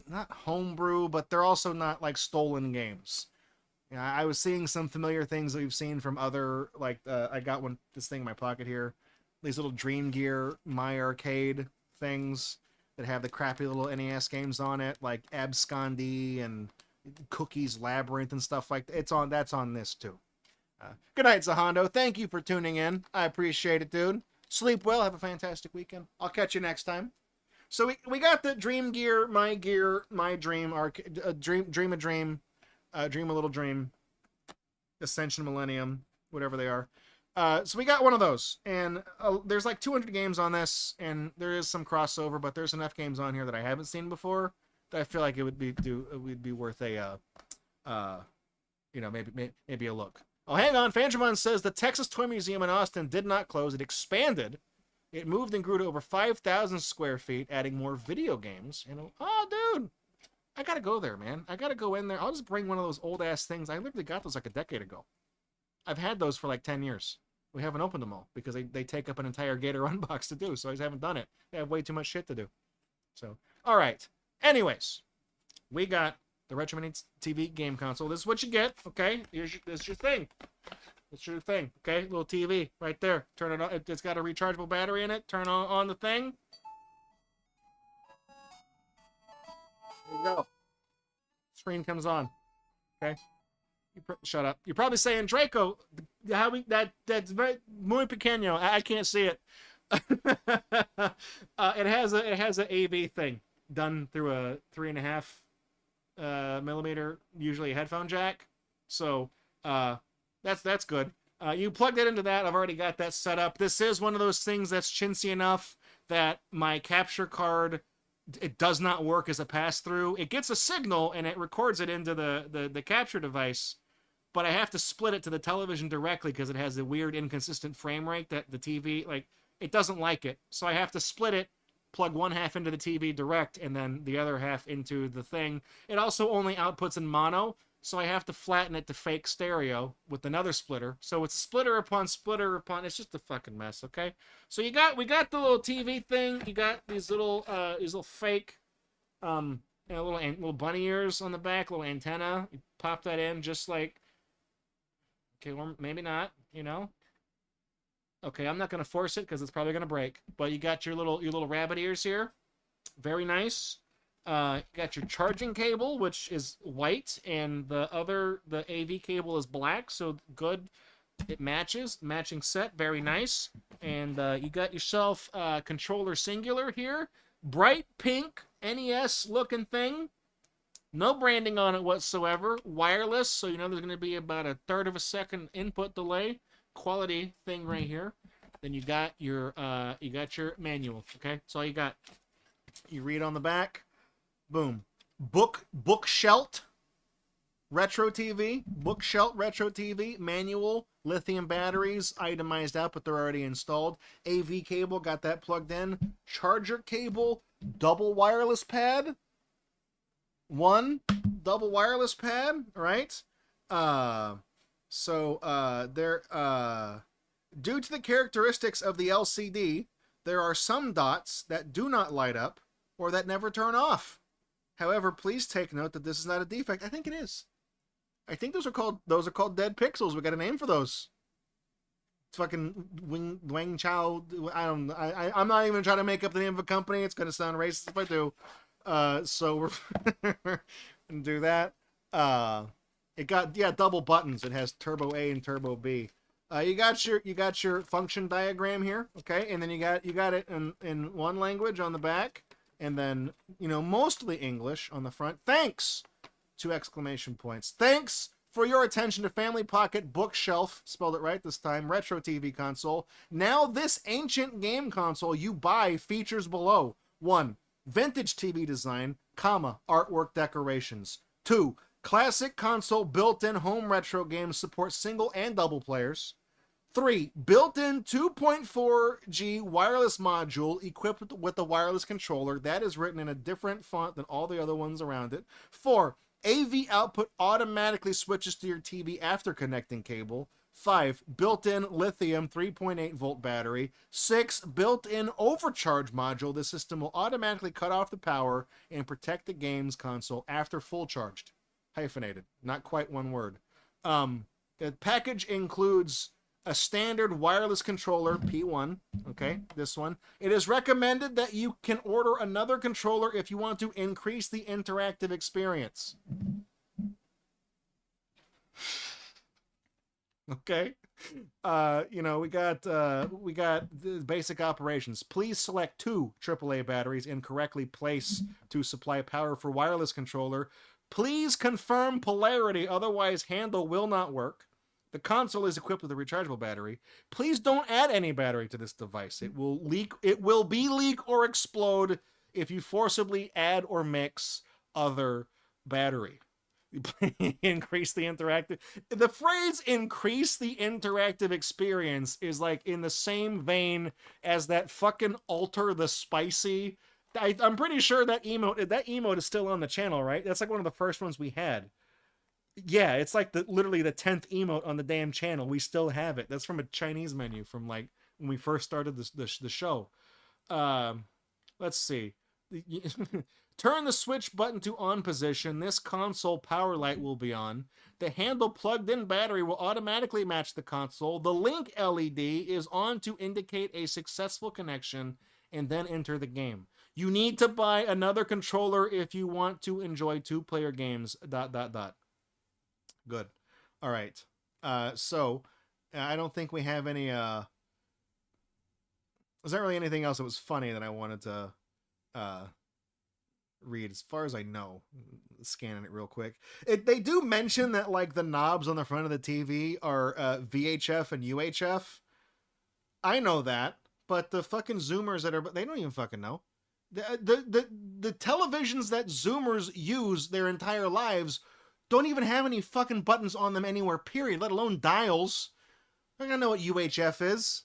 not homebrew, but they're also not like stolen games. Yeah, I was seeing some familiar things that we've seen from other, like, I got this thing in my pocket here. these little Dream Gear My Arcade things that have the crappy little NES games on it, like Abscondy and Cookies Labyrinth and stuff like that. That's on this too. Good night, Zahondo. Thank you for tuning in. I appreciate it, dude. Sleep well. Have a fantastic weekend. I'll catch you next time. So we got the Dream Gear, My Dream, Dream a Dream, Dream a Little Dream, Ascension Millennium, whatever they are. So we got one of those, and there's like 200 games on this, and there is some crossover, but there's enough games on here that I haven't seen before that I feel like it would be worth a maybe a look. Oh, hang on. Fangermon says the Texas Toy Museum in Austin did not close. It expanded. It moved and grew to over 5,000 square feet, adding more video games. Oh, dude, I gotta go there, man. I gotta go in there. I'll just bring one of those old ass things. I literally got those like a decade ago. I've had those for like 10 years. We haven't opened them all because they take up an entire Gator unbox to do, so I just haven't done it. They have way too much shit to do. So, all right. Anyways, we got the Retro Mini TV game console. This is what you get, okay? This is your thing. It's your thing, okay? Little TV right there. Turn it on. It's got a rechargeable battery in it. Turn on the thing. There you go. Screen comes on. Okay. Shut up. You're probably saying, Draco, that's very muy pequeño. I can't see it. It has a AV thing done through a 3.5 millimeter, usually a headphone jack. So that's good. You plug that into that. I've already got that set up. This is one of those things that's chintzy enough that my capture card, it does not work as a pass-through. It gets a signal and it records it into the capture device, but I have to split it to the television directly because it has a weird inconsistent frame rate that the TV, like, it doesn't like it. So I have to split it, plug one half into the TV direct, and then the other half into the thing. It also only outputs in mono, so I have to flatten it to fake stereo with another splitter. So it's splitter upon splitter upon. It's just a fucking mess, okay? So we got the little TV thing. You got these little fake little bunny ears on the back, little antenna. You pop that in just like, okay, or maybe not, Okay, I'm not gonna force it because it's probably gonna break. But you got your little rabbit ears here. Very nice. You got your charging cable, which is white, and the AV cable is black, so good. It matches. Matching set, very nice. And you got yourself controller singular here. Bright pink NES looking thing. No branding on it whatsoever. Wireless, so you know there's going to be about a third of a second input delay. Quality thing right here. Then you got your manual. Okay, that's all you got. You read on the back. Boom. Bookshelf Retro TV. Bookshelf Retro TV. Manual. Lithium batteries. Itemized out, but they're already installed. AV cable. Got that plugged in. Charger cable. Double wireless pad. One double wireless pad. All right. Due to the characteristics of the LCD, there are some dots that do not light up or that never turn off. However, please take note that this is not a defect. I think it is. I think those are called dead pixels. We got a name for those. It's fucking Wang Chao. I'm not even trying to make up the name of a company. It's gonna sound racist if I do. So we're gonna do that. It got double buttons. It has Turbo A and Turbo B. You got your function diagram here, okay, and then you got it in one language on the back, and then mostly English on the front. Thanks! 2 exclamation points. Thanks for your attention to Family Pocket Bookshelf, spelled it right this time, Retro TV console. Now this ancient game console you buy features below: 1. Vintage TV design, artwork decorations. 2. Classic console built-in home retro games support single and double players. 3. Built-in 2.4G wireless module equipped with a wireless controller that is written in a different font than all the other ones around it. 4. AV output automatically switches to your TV after connecting cable. 5. Built-in lithium 3.8 volt battery. 6. Built-in overcharge module. The system will automatically cut off the power and protect the games console after full charged. Hyphenated. Not quite one word. The package includes a standard wireless controller, P1, okay, this one. It is recommended that you can order another controller if you want to increase the interactive experience. Okay. We got the basic operations. Please select 2 AAA batteries and correctly place to supply power for wireless controller. Please confirm polarity, otherwise handle will not work. The console is equipped with a rechargeable battery. Please don't add any battery to this device. It will leak. It will be leak or explode if you forcibly add or mix other battery. Increase the interactive. The phrase "increase the interactive experience" is like in the same vein as that fucking "alter the spicy." I'm pretty sure that emote is still on the channel, right? That's like one of the first ones we had. Yeah, it's like literally the 10th emote on the damn channel. We still have it. That's from a Chinese menu from like when we first started the show. Let's see. Turn the switch button to on position. This console power light will be on. The handle plugged in battery will automatically match the console. The link LED is on to indicate a successful connection, and then enter the game. You need to buy another controller if you want to enjoy 2-player games. ... Good. All right. So I don't think we have any. There's not really anything else that was funny that I wanted to read, as far as I know. Scanning it real quick. They do mention that like the knobs on the front of the TV are VHF and UHF. I know that, but the fucking Zoomers that are, they don't even fucking know. The televisions that Zoomers use their entire lives don't even have any fucking buttons on them anywhere, period, let alone dials. They're gonna know what UHF is.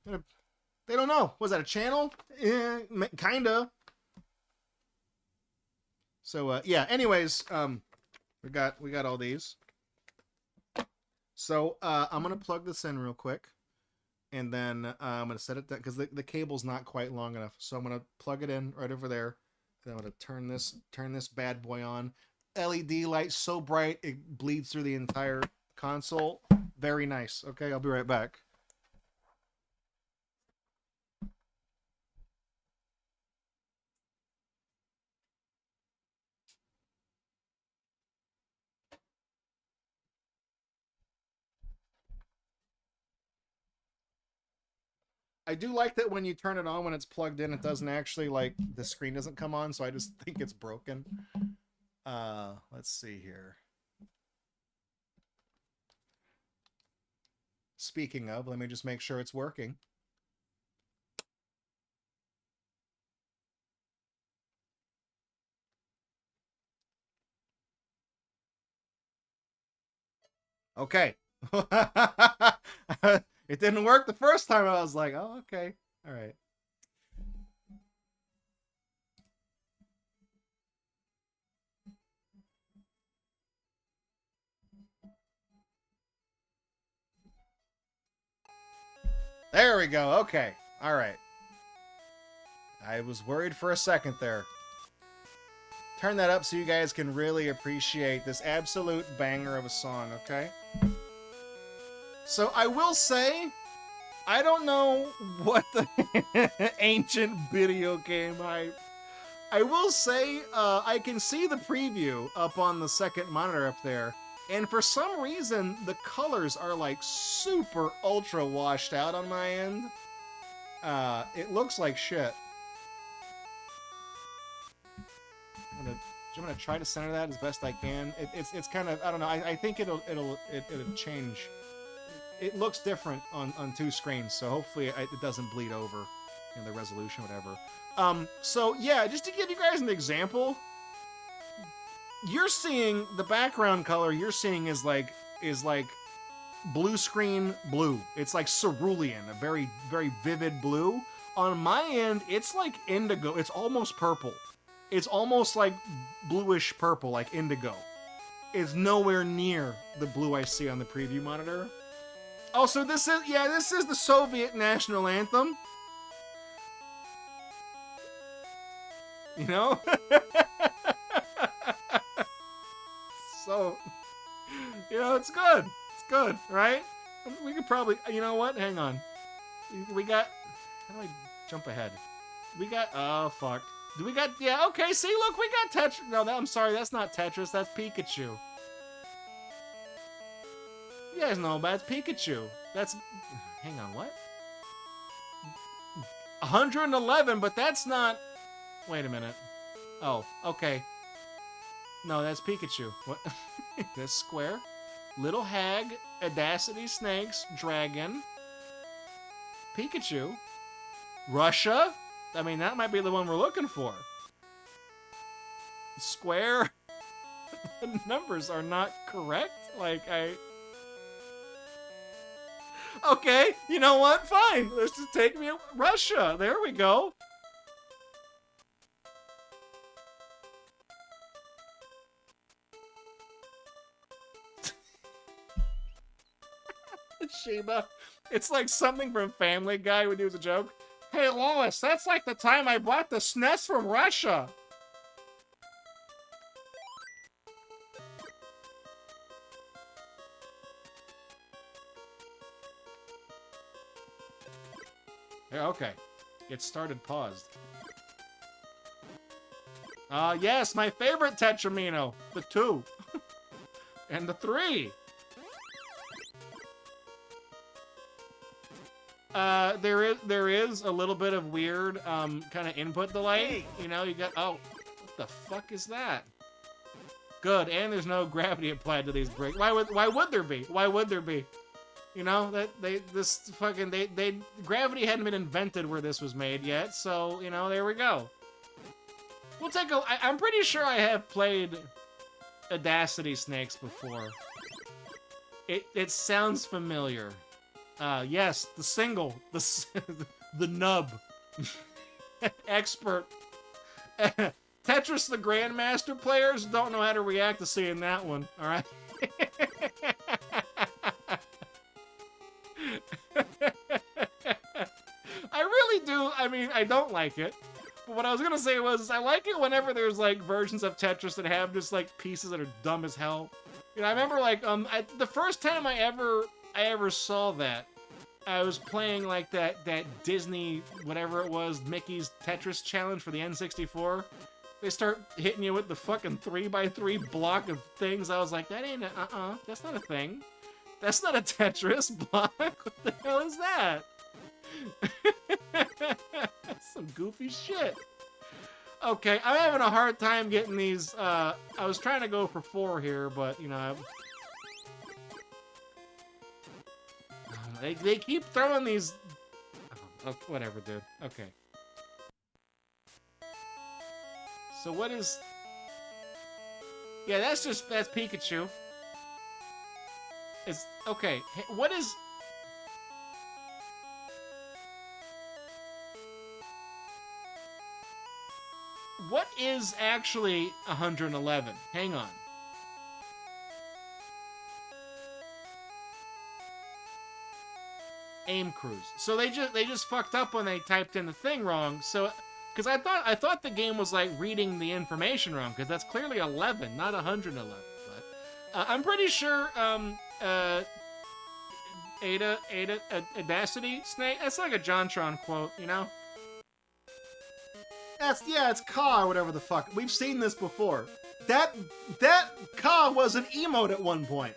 They don't know. Was that a channel? Kinda. So, yeah, anyways, we got all these. So, I'm gonna plug this in real quick. And then I'm gonna set it down, because the cable's not quite long enough. So I'm gonna plug it in right over there. Then I'm gonna turn this bad boy on. LED light so bright it bleeds through the entire console. Very nice. Okay, I'll be right back. I do like that when you turn it on, when it's plugged in, it doesn't actually, like, the screen doesn't come on, so I just think it's broken. Let's see here. Speaking of, let me just make sure it's working. Okay. It didn't work the first time. I was like, oh, okay. All right. There we go. Okay. All right. I was worried for a second there. Turn that up so you guys can really appreciate this absolute banger of a song, okay? So I will say, I don't know what the ancient video game I will say, I can see the preview up on the second monitor up there, and for some reason, the colors are like super ultra washed out on my end. It looks like shit. I'm gonna try to center that as best I can. It's kind of, I don't know. I think it'll change. It looks different on 2 screens, so hopefully it doesn't bleed over in the resolution, whatever. So yeah, just to give you guys an example, you're seeing the background color you're seeing is like blue screen blue. It's like cerulean, a very, very vivid blue. On my end, it's like indigo. It's almost purple. It's almost like bluish purple, like indigo. It's nowhere near the blue I see on the preview monitor. Also, this is the Soviet national anthem. You know? So, it's good. It's good, right? We could probably, you know what? Hang on. We got, how do I jump ahead? We got, oh fuck. Do we got, yeah, okay, see, look, we got Tetris. No, I'm sorry, that's not Tetris, that's Pikachu. You guys know about Pikachu. That's, hang on, what? 111, but that's not, wait a minute. Oh, okay. No, that's Pikachu. What? This square. Little Hag, Audacity Snakes, Dragon, Pikachu, Russia. I mean, that might be the one we're looking for. Square. The numbers are not correct. Like, okay, you know what? Fine. Let's just take me to Russia. There we go. Sheba. It's like something from Family Guy would use a joke. Hey Lois, that's like the time I bought the SNES from Russia. Yeah, okay. It started paused. Yes, my favorite Tetramino. The 2. And the 3. There is a little bit of weird kind of input delay. Hey. You know, you got, oh, what the fuck is that? Good, and there's no gravity applied to these bricks. Why would there be? Why would there be? You know, that gravity hadn't been invented where this was made yet, so, you know, there we go. We'll take I'm pretty sure I have played Audacity Snakes before. It sounds familiar. Yes, the single, the nub, expert. Tetris the Grandmaster players don't know how to react to seeing that one, alright? I really do, I mean, I don't like it. But what I was gonna say was, I like it whenever there's, like, versions of Tetris that have just, like, pieces that are dumb as hell. You know, I remember, like, the first time I ever saw that, I was playing like that Disney, whatever it was, Mickey's Tetris challenge for the N64. They start hitting you with the fucking 3x3 block of things. I was like, that ain't that's not a thing. That's not a Tetris block. What the hell is that? That's some goofy shit. Okay, I'm having a hard time getting these, I was trying to go for 4 here, but, you know, They keep throwing these... Oh, whatever, dude. Okay. So what is... Yeah, that's Pikachu. It's... Okay, what is... What is actually 111? Hang on. Aim cruise. So they just fucked up when they typed in the thing wrong. So, because I thought the game was like reading the information wrong, because that's clearly 11, not 111. But I'm pretty sure Audacity Snake. That's like a JonTron quote, you know. It's Ka or whatever the fuck. We've seen this before. That Ka was an emote at one point.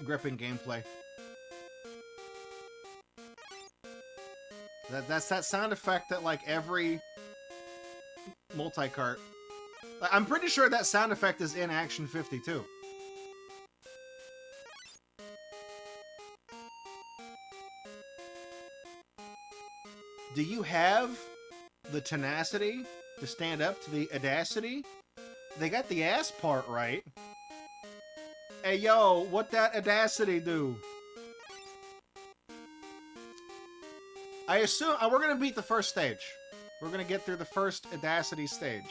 Gripping gameplay. That's that sound effect that like every multi-cart. I'm pretty sure that sound effect is in Action 52. Do you have the tenacity to stand up to the audacity? They got the ass part right. Hey, yo, what that Audacity do? I assume... we're gonna beat the first stage. We're gonna get through the first Audacity stage.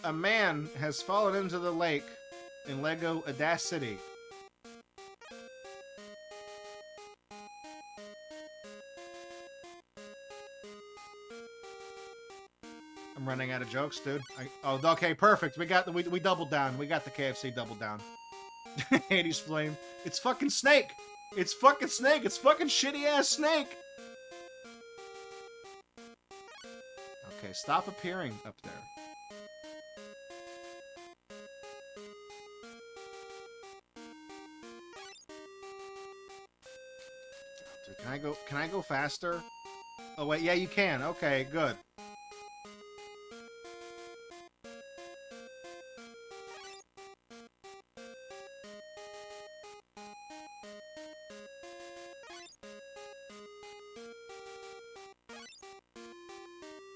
A man has fallen into the lake in Lego Audacity. I'm running out of jokes, dude. Oh, okay, perfect. We doubled down. We got the KFC double down. Hades Flame. It's fucking Snake. It's fucking Snake. It's fucking shitty ass Snake. Okay, stop appearing up there. Dude, can I go faster? Oh wait, yeah you can. Okay, good.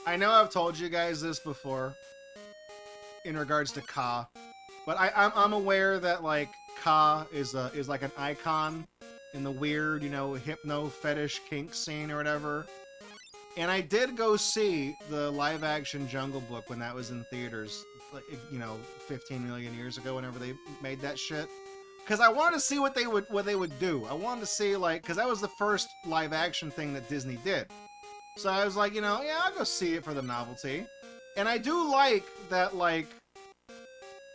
I know I've told you guys this before in regards to Ka, but I'm aware that like Ka is like an icon in the weird, you know, hypno fetish kink scene or whatever. And I did go see the live action Jungle Book when that was in theaters, like, you know, 15 million years ago, whenever they made that shit. Because I wanted to see what they would do. I wanted to see, like, because that was the first live action thing that Disney did. So I was like, you know, yeah, I'll go see it for the novelty. And I do like that, like,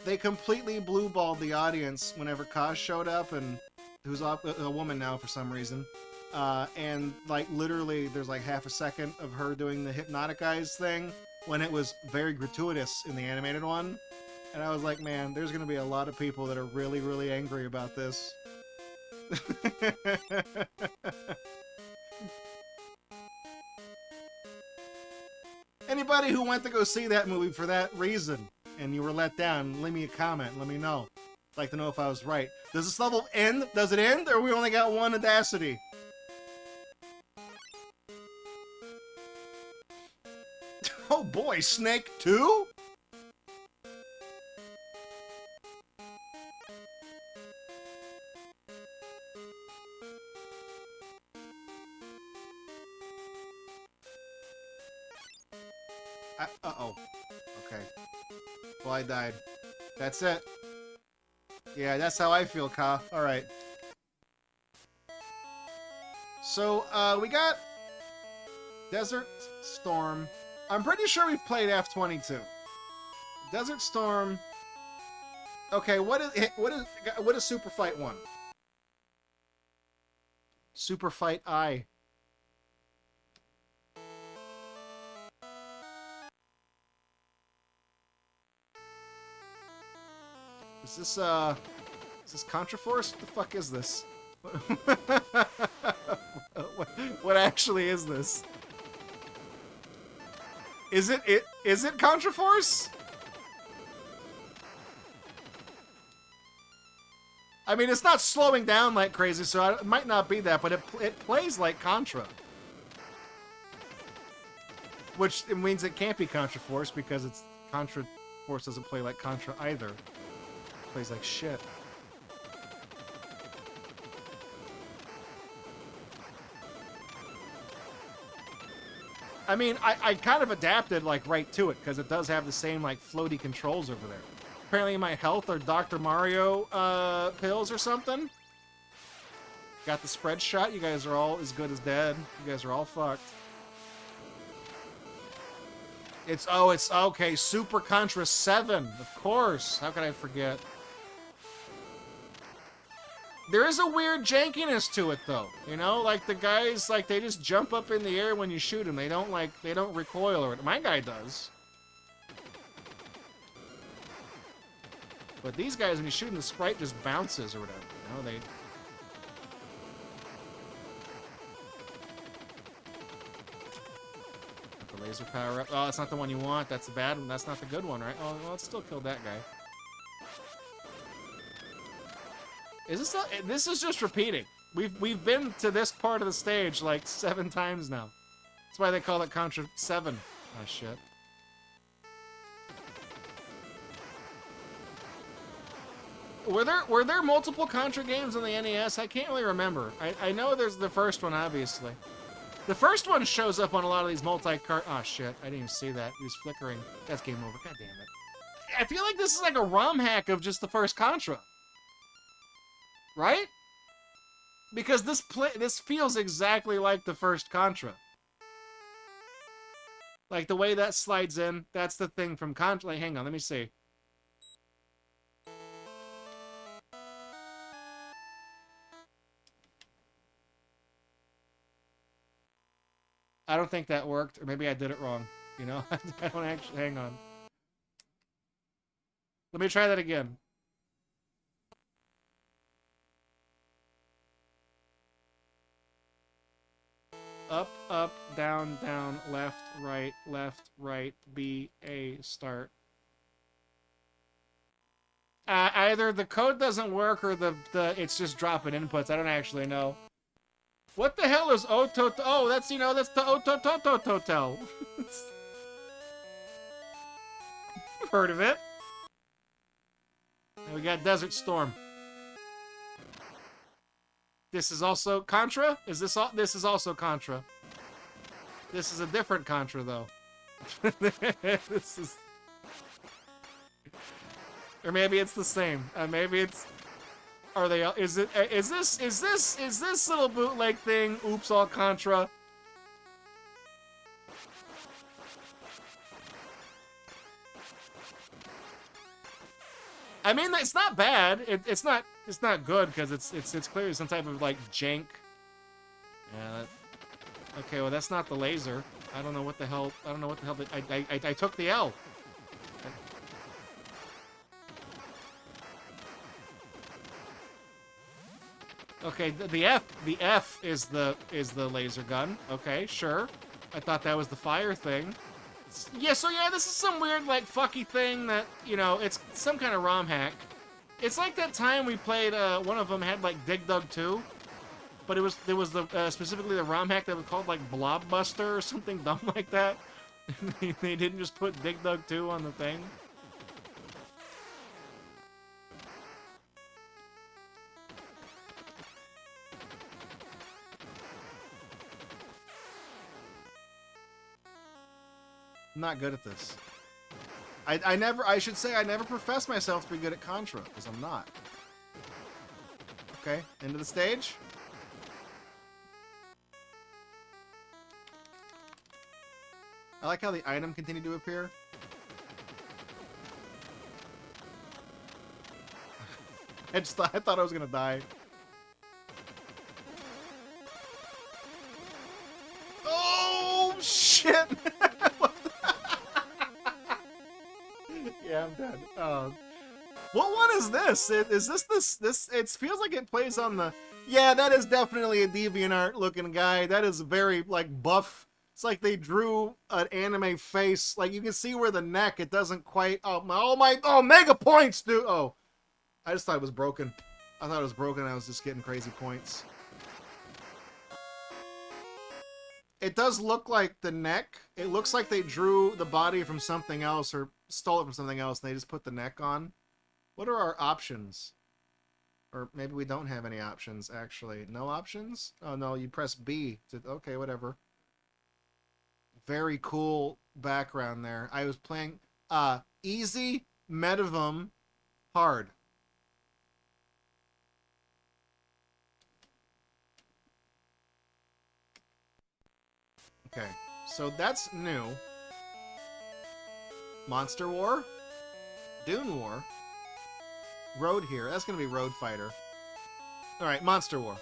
they completely blue-balled the audience whenever Ka showed up, and who's a woman now for some reason. And, like, literally, there's like half a second of her doing the Hypnotic Eyes thing when it was very gratuitous in the animated one. And I was like, man, there's going to be a lot of people that are really, really angry about this. Anybody who went to go see that movie for that reason and you were let down, leave me a comment. Let me know. I'd like to know if I was right. Does this level end? Does it end? Or we only got one Audacity? Oh boy, Snake 2? Uh-oh. Okay. Well, I died. That's it. Yeah, that's how I feel, Ka. Alright. So, we got Desert Storm. I'm pretty sure we've played F-22. Desert Storm. Okay, what is Super Fight 1? Super Fight I. Is this Contraforce? What the fuck is this? What actually is this? Is it Contraforce? I mean, it's not slowing down like crazy, so it might not be that, but it plays like Contra. Which it means it can't be Contraforce because it's Contraforce doesn't play like Contra either. It plays like shit. I mean, I kind of adapted like right to it because it does have the same like floaty controls over there. Apparently my health are Dr. Mario pills or something. Got the spread shot. You guys are all as good as dead. You guys are all fucked. It's okay. Super Contra 7, of course. How could I forget? There is a weird jankiness to it, though. You know, like the guys, like they just jump up in the air when you shoot them. They don't recoil or my guy does. But these guys, when you shoot them, the sprite just bounces or whatever. You know, they. The laser power up. Oh, that's not the one you want. That's the bad one. That's not the good one, right? Oh, well, it still killed that guy. Is this? This is just repeating. We've been to this part of the stage like 7 times now. That's why they call it Contra 7. Oh shit. Were there multiple Contra games on the NES? I can't really remember. I know there's the first one, obviously. The first one shows up on a lot of these multi-cart. Oh shit! I didn't even see that. He was flickering. That's game over. God damn it! I feel like this is like a ROM hack of just the first Contra. Right? Because this feels exactly like the first Contra. Like the way that slides in, that's the thing from Contra. Like, hang on, let me see. I don't think that worked, or maybe I did it wrong. You know, I don't actually. Hang on. Let me try that again. Up, up, down, down, left, right, B, A, start. Either the code doesn't work or the it's just dropping inputs. I don't actually know. What the hell is Oto? Oh, that's, you know, that's the Otototo Hotel. You've heard of it. And we got Desert Storm. This is also Contra? Is this all? This is also Contra. This is a different Contra, though. This is... Or maybe it's the same. Maybe it's... Are they... Is this little bootleg thing? Oops, all Contra. I mean, it's not bad. It's not good because it's clearly some type of like jank. Yeah. Okay, well that's not the laser. I don't know what the hell. I don't know what the hell. I took the L. Okay, the F is the laser gun. Okay, sure. I thought that was the fire thing. Yeah, so yeah, this is some weird, like, fucky thing that, you know, it's some kind of ROM hack. It's like that time we played, one of them had, like, Dig Dug 2, but there was the, specifically the ROM hack that was called, like, Blobbuster or something dumb like that. They didn't just put Dig Dug 2 on the thing. I'm not good at this. I should say I never profess myself to be good at Contra, because I'm not. Okay, into the stage. I like how the item continued to appear. I thought I was gonna die. Oh shit! Yeah, I'm dead. What one is this? Is this? It feels like it plays on the. Yeah, that is definitely a DeviantArt looking guy. That is very like buff. It's like they drew an anime face. Like you can see where the neck. It doesn't quite. Oh, mega points, dude. Oh, I just thought it was broken. I thought it was broken. I was just getting crazy points. It does look like the neck. It looks like they drew the body from something else or stole it from something else and they just put the neck on. What are our options? Or maybe we don't have any options, actually. No options? Oh, no, you press B. Okay, whatever. Very cool background there. I was playing easy, medium, hard. Okay, so that's new. Monster War? Dune War? Road here. That's going to be Road Fighter. Alright, Monster War.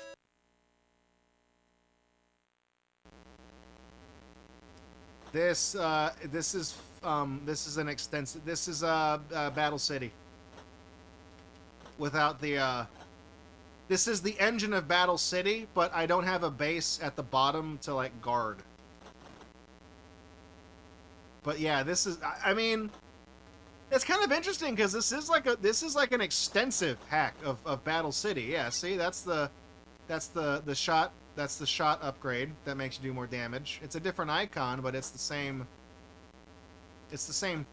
This is an extensive... This is Battle City. Without the, This is the engine of Battle City, but I don't have a base at the bottom to, like, guard. But yeah, this is, I mean, it's kind of interesting because this is like an extensive hack of Battle City. Yeah, see, that's the shot upgrade that makes you do more damage. It's a different icon, but it's the same thing.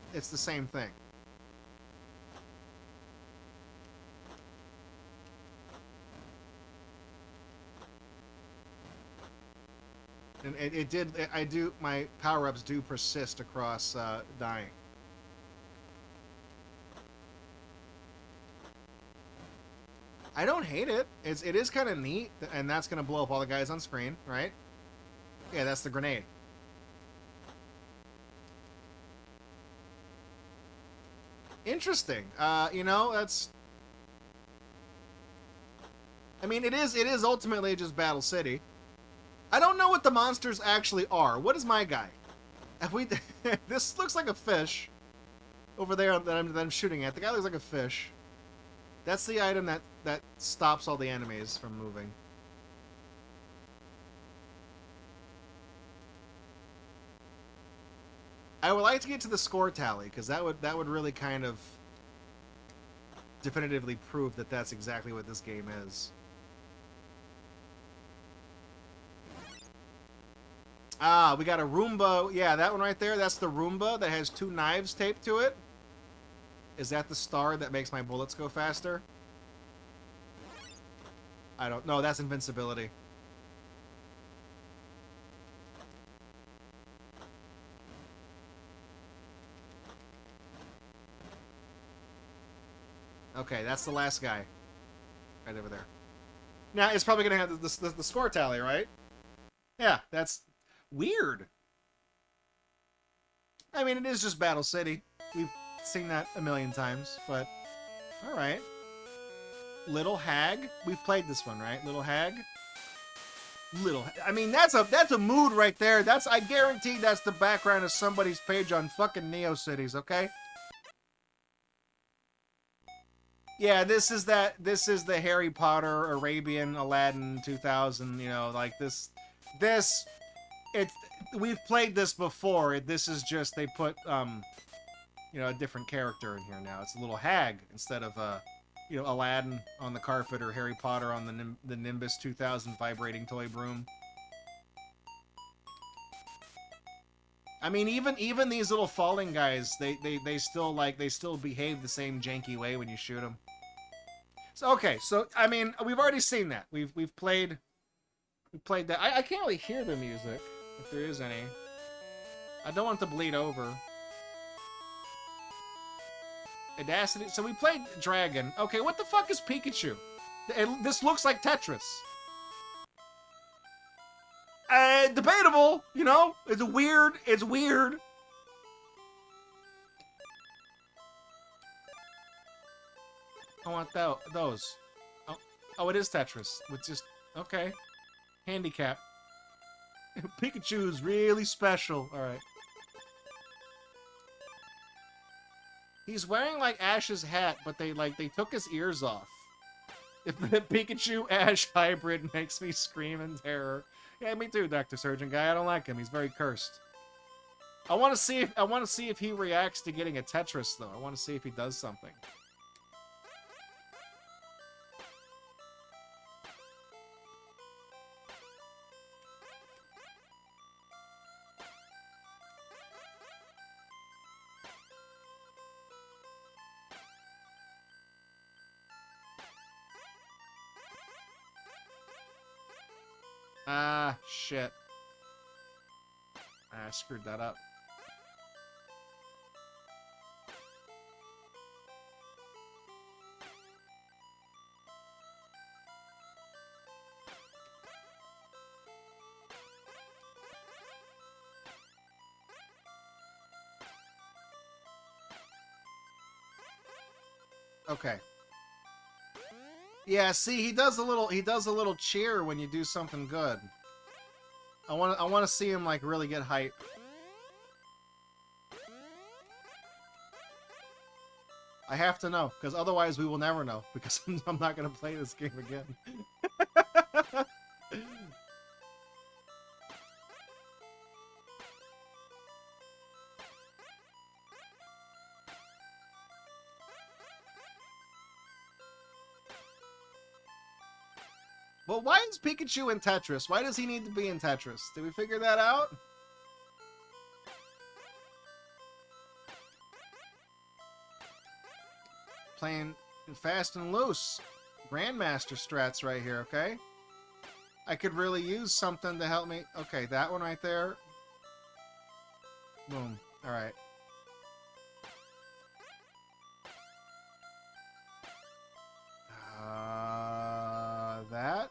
And my power-ups do persist across dying. I don't hate it. It is kind of neat, and that's going to blow up all the guys on screen, right? Yeah, that's the grenade. Interesting. You know, that's... I mean, it is ultimately just Battle City. I don't know what the monsters actually are. What is my guy? Have we... This looks like a fish over there that I'm shooting at. The guy looks like a fish. That's the item that stops all the enemies from moving. I would like to get to the score tally, because that would really kind of definitively prove that that's exactly what this game is. Ah, we got a Roomba. Yeah, that one right there, that's the Roomba that has 2 knives taped to it. Is that the star that makes my bullets go faster? I don't know. That's invincibility. Okay, that's the last guy. Right over there. Now, it's probably going to have the score tally, right? Yeah, that's weird. I mean, it is just Battle City. We've seen that a million times, but... Alright. Little Hag. We've played this one, right? Little Hag? I mean, that's a mood right there. I guarantee that's the background of somebody's page on fucking NeoCities, okay? Yeah, this is the Harry Potter, Arabian, Aladdin 2000, you know, like we've played this before. This is just, they put, you know, a different character in here now. It's a little hag instead of, you know, Aladdin on the carpet or Harry Potter on the Nimbus 2000 vibrating toy broom. I mean, even these little falling guys, they still behave the same janky way when you shoot them. So okay, so I mean, we've already seen that. We've played that. I can't really hear the music if there is any. I don't want it to bleed over. Audacity. So we played Dragon. Okay, what the fuck is Pikachu? This looks like Tetris. Debatable, you know? It's weird. It's weird. I want those. Oh, it is Tetris. With just... Okay. Handicap. Pikachu's really special. Alright. He's wearing, like, Ash's hat, but they took his ears off. If the Pikachu-Ash hybrid makes me scream in terror. Yeah, me too, Dr. Surgeon Guy. I don't like him. He's very cursed. I want to see if he reacts to getting a Tetris, though. I want to see if he does something. Ah, shit. I screwed that up. Okay. Yeah, see, he does a little cheer when you do something good. I want to see him like really get hype. I have to know, because otherwise we will never know, because I'm not going to play this game again. Well, why is Pikachu in Tetris? Why does he need to be in Tetris? Did we figure that out? Playing fast and loose. Grandmaster strats right here, okay? I could really use something to help me. Okay, that one right there. Boom. Alright. That.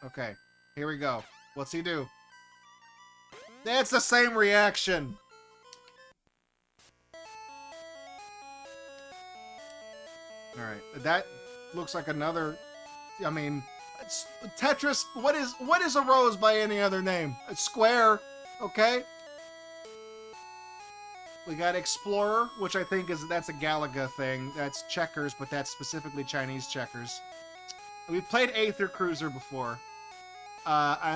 Okay, here we go. What's he do? That's the same reaction! All right, that looks like another. I mean, it's Tetris. What is a rose by any other name? A square, okay. We got Explorer, which I think that's a Galaga thing. That's checkers, but that's specifically Chinese checkers. We've played Aether Cruiser before.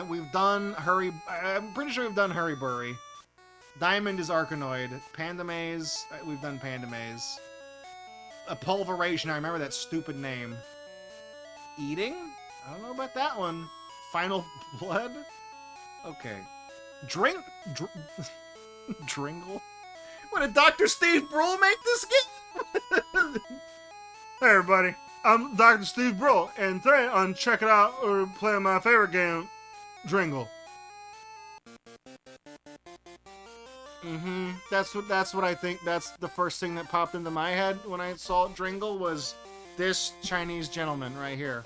We've done Hurry. I'm pretty sure we've done Hurry Burry. Diamond is Arkanoid. Panda Maze. We've done Panda Maze. A Pulveration. I remember that stupid name. Eating? I don't know about that one. Final Blood? Okay. Dringle? What, did Dr. Steve Brule make this game? Hey everybody, I'm Dr. Steve Brule, and today I'm checking out or playing my favorite game, Dringle. That's what I think. That's the first thing that popped into my head when I saw Dringle was this Chinese gentleman right here.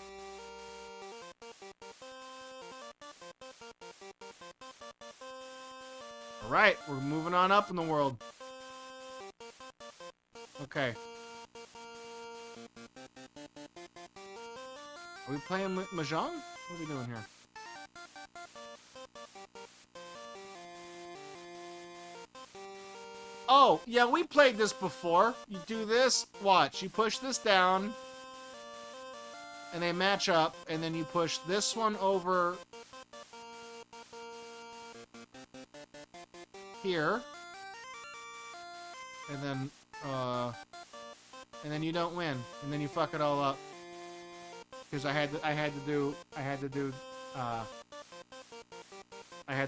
Alright, we're moving on up in the world. Okay. Are we playing Mahjong? What are we doing here? Oh, yeah, we played this before. You do this, watch. You push this down, and they match up, and then you push this one over here, and then you don't win, and then you fuck it all up. Because I had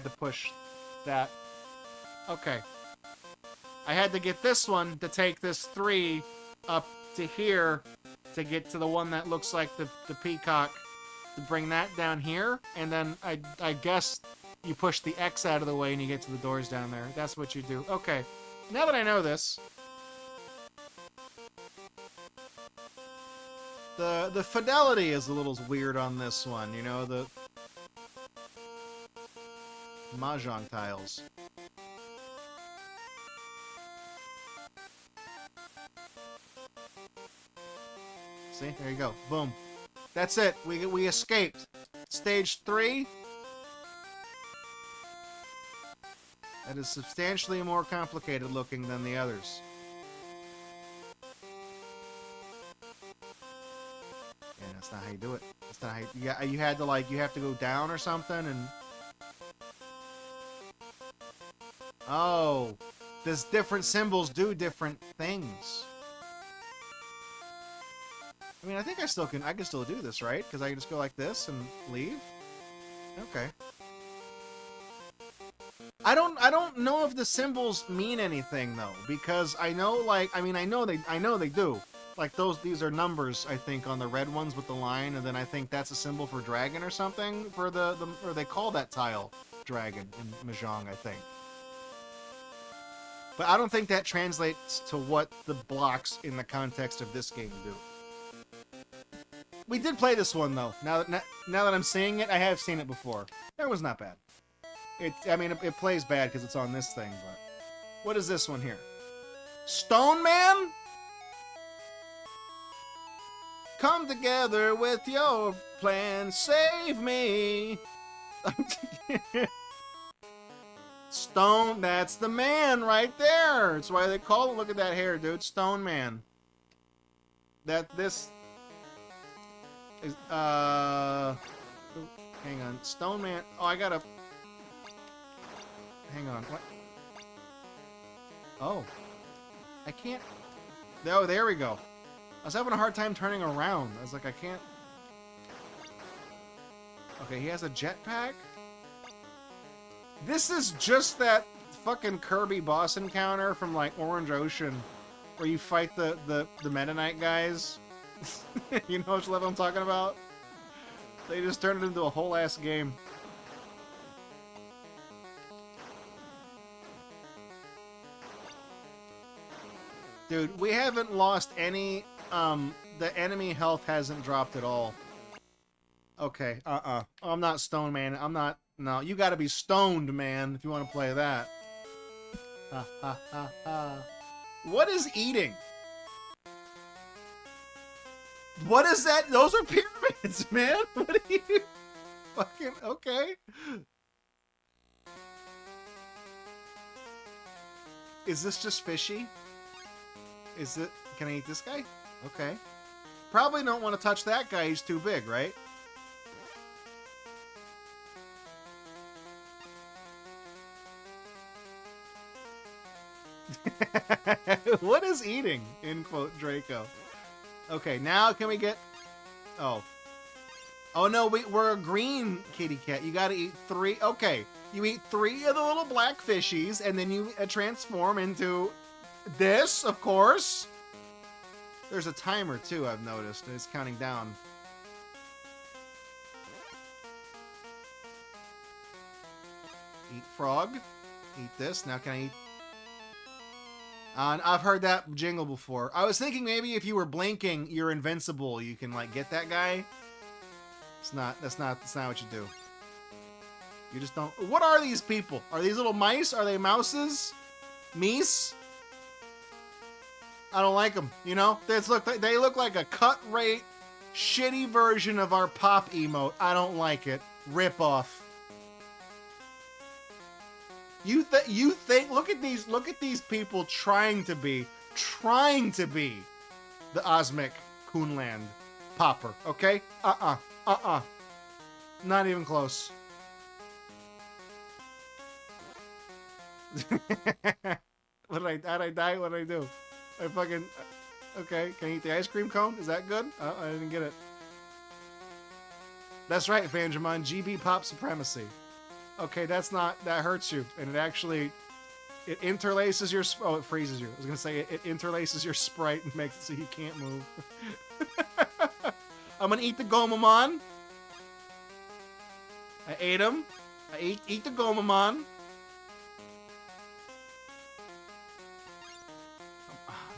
to push that. Okay. I had to get this one to take this 3 up to here to get to the one that looks like the peacock, to bring that down here, and then I guess you push the X out of the way and you get to the doors down there. That's what you do. Okay. Now that I know this, the fidelity is a little weird on this one, you know, the Mahjong tiles. See, there you go. Boom. That's it. We escaped. Stage 3. That is substantially more complicated looking than the others. Yeah, that's not how you do it. That's not how you had to, like, you have to go down or something and... Oh, these different symbols do different things. I mean, I think I can still do this, right? Because I can just go like this and leave? Okay. I don't know if the symbols mean anything though, because I know, like, I know they do. Like these are numbers, I think, on the red ones with the line, and then I think that's a symbol for dragon or something for or they call that tile dragon in Mahjong, I think. But I don't think that translates to what the blocks in the context of this game do. We did play this one though. Now that I'm seeing it, I have seen it before. It was not bad. It plays bad because it's on this thing, but... What is this one here? Stone Man? Come together with your plan, save me! Stone, that's the man right there! That's why they call it, look at that hair, dude. Stone Man. This... is, hang on. Stone Man... Oh, I gotta... Hang on, what? Oh. I can't... Oh, there we go. I was having a hard time turning around. I was like, I can't... Okay, he has a jetpack? This is just that fucking Kirby boss encounter from, like, Orange Ocean, where you fight the Meta Knight guys. You know which level I'm talking about? They just turned it into a whole-ass game. Dude, we haven't lost any, the enemy health hasn't dropped at all. Okay, I'm not Stone Man. I'm not, no, you gotta be stoned, man, if you want to play that. Ha ha ha ha. What is eating? What is that? Those are pyramids, man. What are you fucking okay? Is this just fishy? Is it? Can I eat this guy? Okay. Probably don't want to touch that guy. He's too big, right? What is eating? In quote Draco. Okay, now can we get? Oh. Oh no, we're a green kitty cat. You gotta eat 3. Okay, you eat 3 of the little black fishies, and then you transform into this, of course. There's a timer too, I've noticed. It's counting down. Eat frog. Eat this. Now can I eat? I've heard that jingle before. I was thinking maybe if you were blinking, you're invincible. You can like get that guy. It's not. That's not what you do. You just don't. What are these people? Are these little mice? Are they mouses? Meese? I don't like them. You know, they look like a cut rate, shitty version of our pop emote. I don't like it. Rip off. You think? Look at these people trying to be the Osmic Coonland popper. Okay? Not even close. How'd I die? What did I do? I fucking... Okay, can I eat the ice cream cone? Is that good? Oh, I didn't get it. That's right, Fanjamon. GB pop supremacy. Okay, that hurts you. And it interlaces your... Oh, it freezes you. I was gonna say, it interlaces your sprite and makes it so you can't move. I'm gonna eat the Gomamon. I ate him. I eat the Gomamon.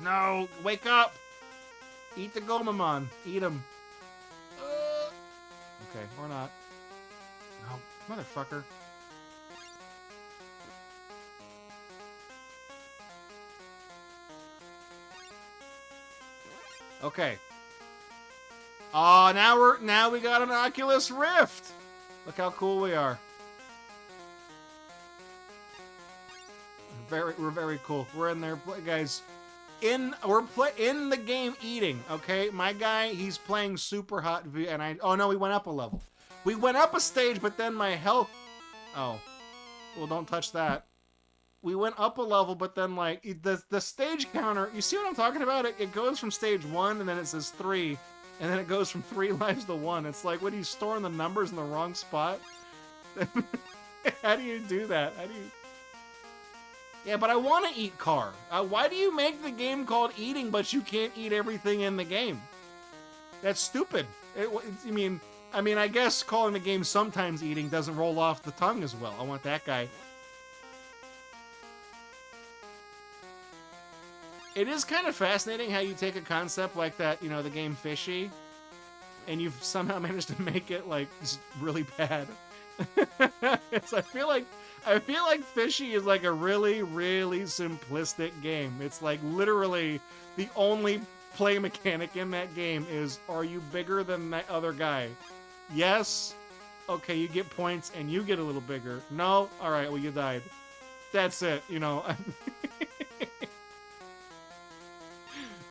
No, wake up! Eat the Gomamon. Eat him. Okay, or not. No, motherfucker. Okay. Oh, now we got an Oculus Rift. Look how cool we are. We're very cool. We're in there, guys. We're in the game eating. Okay, my guy, he's playing super hot, and oh no, we went up a level. We went up a stage, but then my health. Oh, well, don't touch that. We went up a level, but then like the stage counter. You see what I'm talking about? It goes from stage 1, and then it says 3, and then it goes from 3 lives to 1. It's like, what are you storing the numbers in the wrong spot? How do you do that? How do you? Yeah, but I want to eat car. Why do you make the game called eating, but you can't eat everything in the game? That's stupid. I mean, I guess calling the game sometimes eating doesn't roll off the tongue as well. I want that guy. It is kind of fascinating how you take a concept like that, you know, the game Fishy, and you've somehow managed to make it like just really bad. I feel like Fishy is like a really, really simplistic game. It's like literally the only play mechanic in that game is, are you bigger than that other guy? Yes. Okay, you get points and you get a little bigger. No? Alright, well you died. That's it, you know.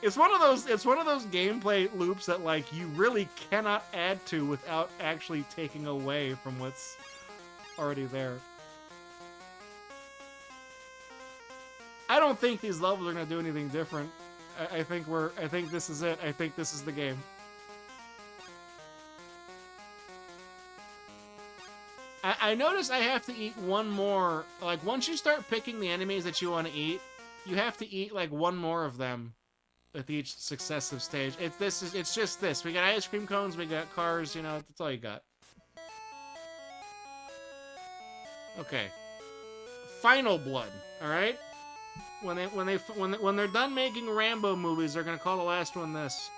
It's one of those gameplay loops that like you really cannot add to without actually taking away from what's already there. I don't think these levels are gonna do anything different. I think this is it. I think this is the game. I notice I have to eat one more. Like once you start picking the enemies that you want to eat, you have to eat like one more of them with each successive stage. It's just this. We got ice cream cones, we got cars, you know, that's all you got. Okay. Final Blood, alright? When they're done making Rambo movies, they're gonna call the last one this.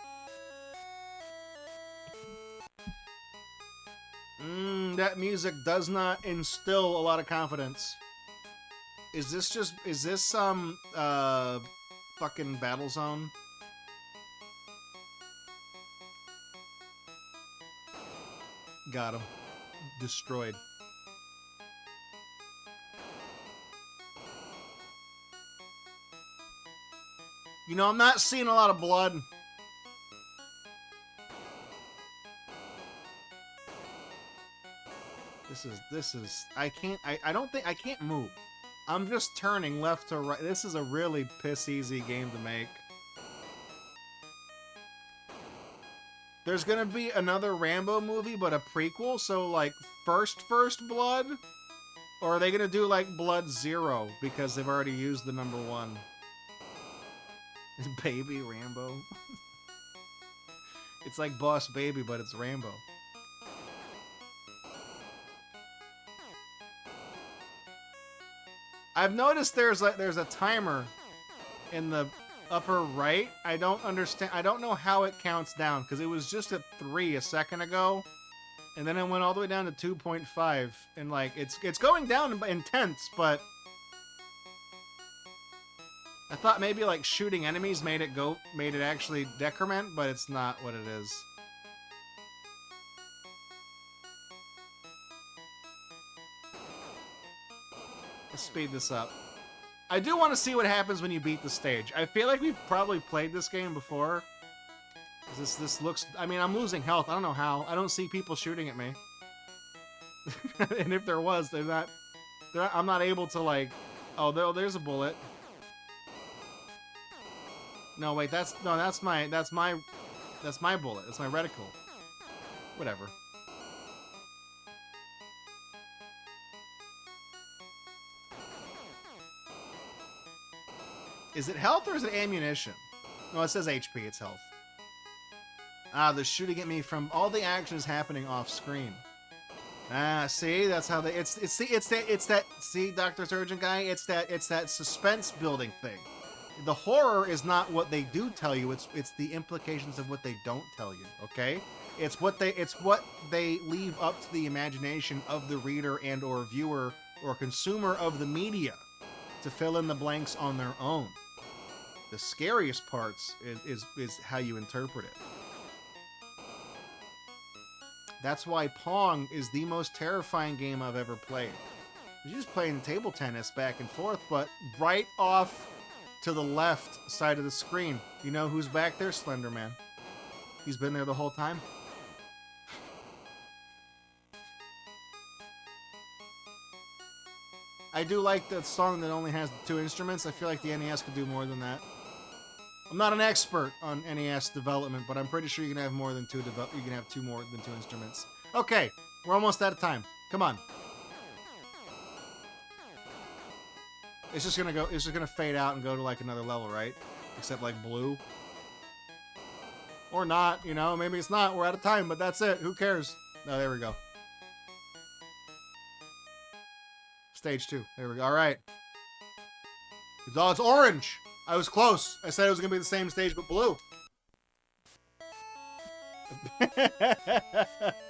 That music does not instill a lot of confidence. Is this fucking Battlezone? got him. Destroyed. You know, I'm not seeing a lot of blood. This is, I can't move. I'm just turning left to right. This is a really piss easy game to make. There's gonna be another Rambo movie, but a prequel, so like first Blood? Or are they gonna do like Blood Zero because they've already used the number 1? Baby Rambo. It's like Boss Baby, but it's Rambo. I've noticed there's a timer in the upper right. I don't understand. I don't know how it counts down because it was just at 3 a second ago, and then it went all the way down to 2.5, and like it's going down in tenths, but I thought maybe like shooting enemies made it actually decrement, but it's not what it is. Let's speed this up. I do want to see what happens when you beat the stage. I feel like we've probably played this game before. This looks... I mean, I'm losing health. I don't know how. I don't see people shooting at me. And if there was, I'm not able to, like... Oh, there's a bullet. No, wait, that's my bullet. That's my reticle. Whatever. Is it health or is it ammunition? No, it says HP. It's health. Ah, they're shooting at me from all the actions happening off screen. Ah, see, that's how they. It's that. See, Dr. Surgeon guy. It's that suspense building thing. The horror is not what they do tell you. It's the implications of what they don't tell you. Okay. It's what they leave up to the imagination of the reader and or viewer or consumer of the media to fill in the blanks on their own. The scariest parts is how you interpret it. That's why Pong is the most terrifying game I've ever played. You're just playing table tennis back and forth, but right off to the left side of the screen. You know who's back there? Slender Man. He's been there the whole time. I do like that song that only has the 2 instruments. I feel like the NES could do more than that. I'm not an expert on NES development, but I'm pretty sure you can have more than 2 you can have 2 more than 2 instruments. Okay, we're almost out of time. Come on. It's just gonna fade out and go to like another level, right? Except like blue. Or not, you know, maybe it's not. We're out of time, but that's it. Who cares? No, there we go. Stage 2. There we go. All right. Oh, it's orange. I was close. I said it was going to be the same stage, but blue.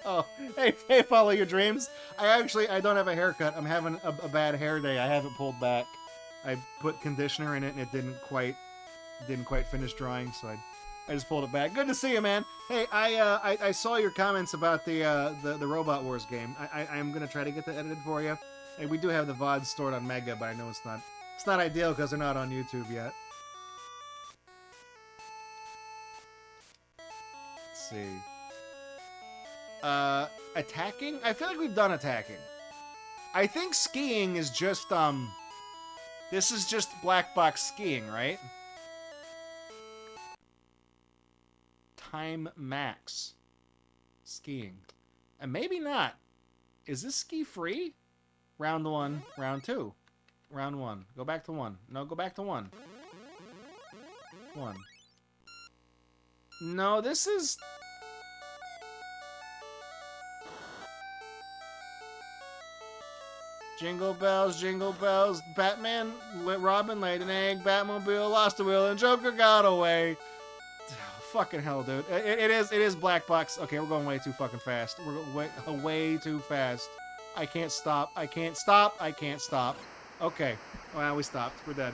Oh, hey, follow your dreams. I don't have a haircut. I'm having a bad hair day. I haven't pulled back. I put conditioner in it, and it didn't quite finish drying, so I just pulled it back. Good to see you, man. Hey, I saw your comments about the Robot Wars game. I'm going to try to get that edited for you. Hey, we do have the VODs stored on Mega, but I know it's not ideal because they're not on YouTube yet. Let's see. Attacking? I feel like we've done attacking. I think skiing is just, this is just black box skiing, right? Time max. Skiing. And maybe not. Is this ski free? Round 1, round 2. Round 1. Go back to 1. No, go back to 1. 1. No, this is... Jingle bells, Batman, Robin laid an egg, Batmobile lost a wheel, and Joker got away. Fucking hell, dude. It is black box. Okay, we're going way too fucking fast. We're way too fast. I can't stop. Okay. Well, we stopped. We're dead.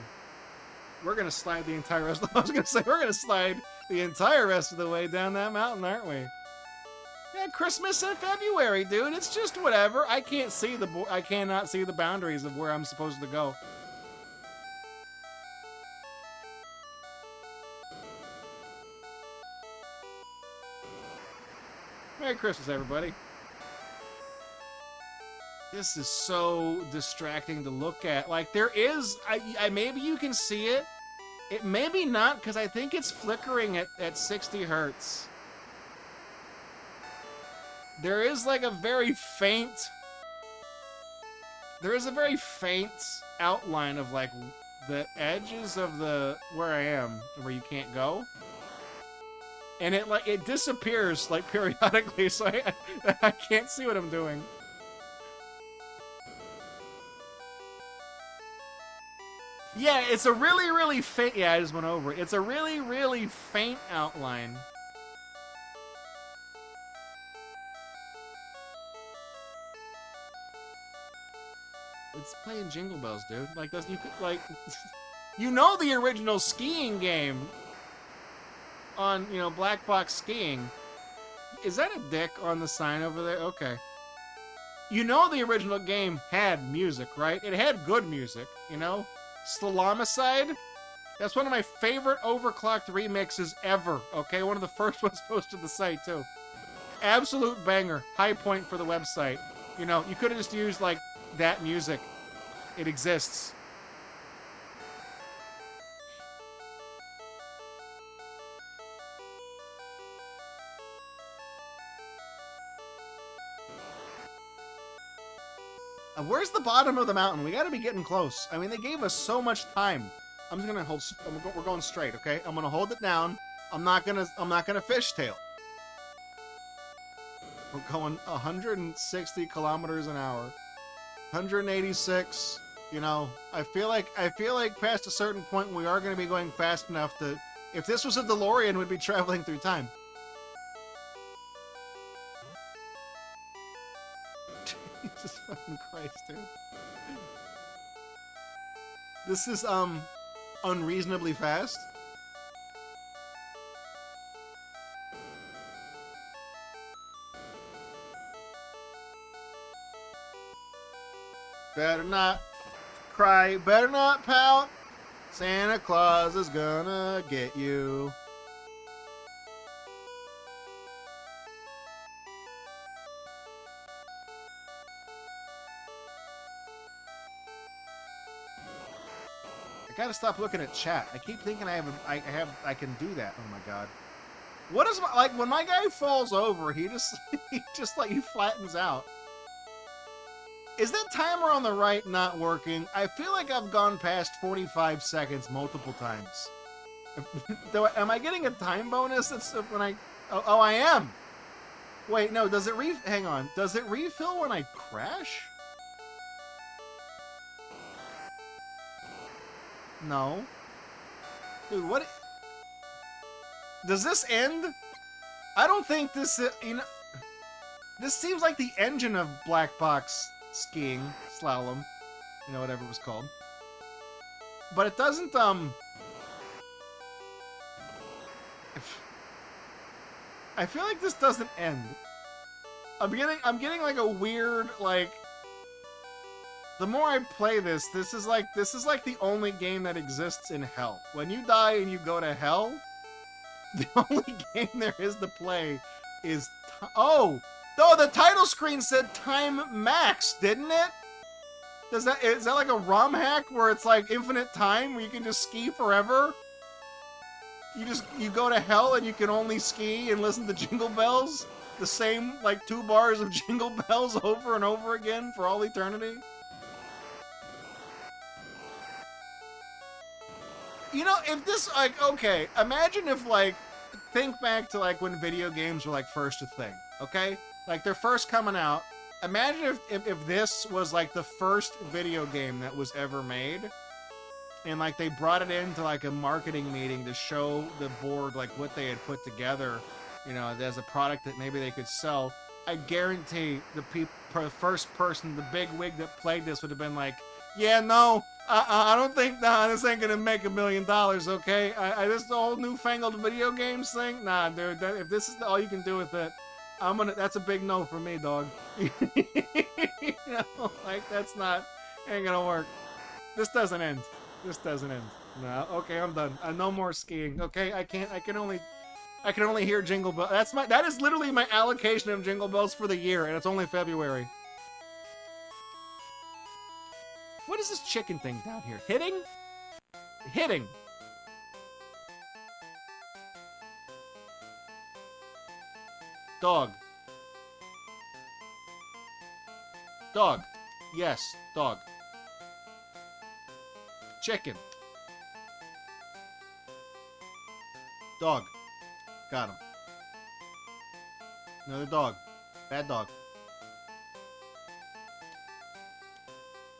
We're gonna slide the entire rest. I was gonna say we're gonna slide the entire rest of the way down that mountain, aren't we? Yeah, Christmas in February, dude. It's just whatever. I cannot see the boundaries of where I'm supposed to go. Merry Christmas, everybody. This is so distracting to look at. Like, there is, maybe you can see it. It maybe not, because I think it's flickering at 60 hertz. There is like a very faint outline of like the edges of the where I am, where you can't go. And it disappears like periodically, so I can't see what I'm doing. Yeah, it's a really, really faint... Yeah, I just went over it. It's a really, really faint outline. It's playing Jingle Bells, dude. Like, doesn't you... Like... You know the original skiing game on, you know, Black Box Skiing. Is that a dick on the sign over there? Okay. You know the original game had music, right? It had good music, you know? Slalomicide? That's one of my favorite overclocked remixes ever, okay? One of the first ones posted to the site, too. Absolute banger. High point for the website. You know, you could have just used, like, that music. It exists. Where's the bottom of the mountain? We gotta be getting close. I mean, they gave us so much time. I'm just gonna hold. We're going straight, okay? I'm gonna hold it down. I'm not gonna fishtail. We're going 160 kilometers an hour, 186. You know, I feel like past a certain point we are gonna be going fast enough to. If this was a DeLorean, we'd be traveling through time. Jesus fucking Christ, dude. This is, unreasonably fast. Better not cry, better not pout. Santa Claus is gonna get you. I gotta stop looking at chat. I keep thinking I can do that. Oh my god. What is my, like when my guy falls over, he flattens out. Is that timer on the right not working? I feel like I've gone past 45 seconds multiple times. Am I getting a time bonus? That's when I... Oh, I am! Wait, no, does it hang on. Does it refill when I crash? No. Dude, what... Does this end? I don't think this... you know... This seems like the engine of Black Box Skiing, Slalom, you know, whatever it was called. But it doesn't, I feel like this doesn't end. I'm getting like a weird, like... The more I play this is like the only game that exists in hell. When you die and you go to hell, the only game there is to play is... Oh! No, the title screen said Time Max, didn't it? Is that like a ROM hack where it's like infinite time where you can just ski forever? You go to hell and you can only ski and listen to Jingle Bells? The same, like, 2 bars of Jingle Bells over and over again for all eternity? You know, if this, like, okay, imagine if, like, think back to, like, when video games were, like, first a thing, okay? Like, they're first coming out. Imagine if this was, like, the first video game that was ever made. And, like, they brought it into, like, a marketing meeting to show the board, like, what they had put together, you know, as a product that maybe they could sell. I guarantee the first person, the big wig that played this would have been like, yeah, no, I don't think, nah, this ain't gonna make $1 million, okay? This whole newfangled video games thing? Nah, dude, if this is all you can do with it, That's a big no for me, dog. You know, like, that's not, ain't gonna work. This doesn't end. This doesn't end. No, okay, I'm done. No more skiing. Okay, I can only hear Jingle Bells. That is literally my allocation of Jingle Bells for the year, and it's only February. What is this chicken thing down here? Hitting? Hitting. Dog. Dog. Yes, dog. Chicken. Dog. Got him. Another dog. Bad dog.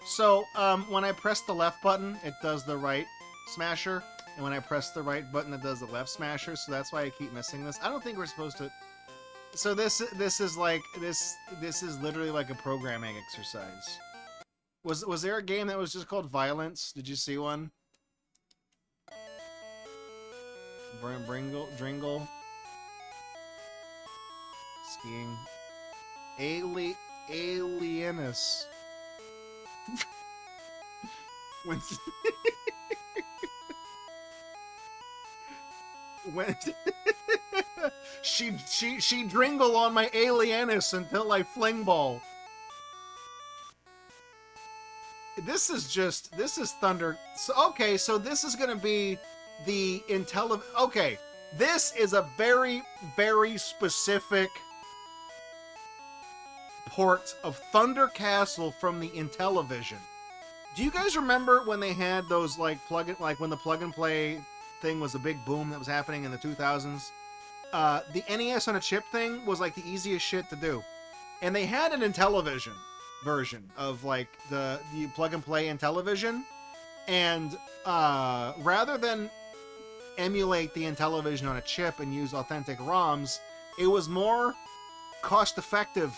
So, when I press the left button, it does the right smasher. And when I press the right button, it does the left smasher. So that's why I keep missing this. I don't think we're supposed to... So this is like... This is literally like a programming exercise. Was there a game that was just called Violence? Did you see one? Dringle. Skiing. Alienus. when she dringle on my alienus until I fling ball. This is Thunder. So, okay, so this is gonna be the okay, this is a very, very specific port of Thunder Castle from the Intellivision. Do you guys remember when they had those when the plug and play thing was a big boom that was happening in the 2000s? The NES on a chip thing was like the easiest shit to do. And they had an Intellivision version of like the plug and play Intellivision. And rather than emulate the Intellivision on a chip and use authentic ROMs, it was more cost effective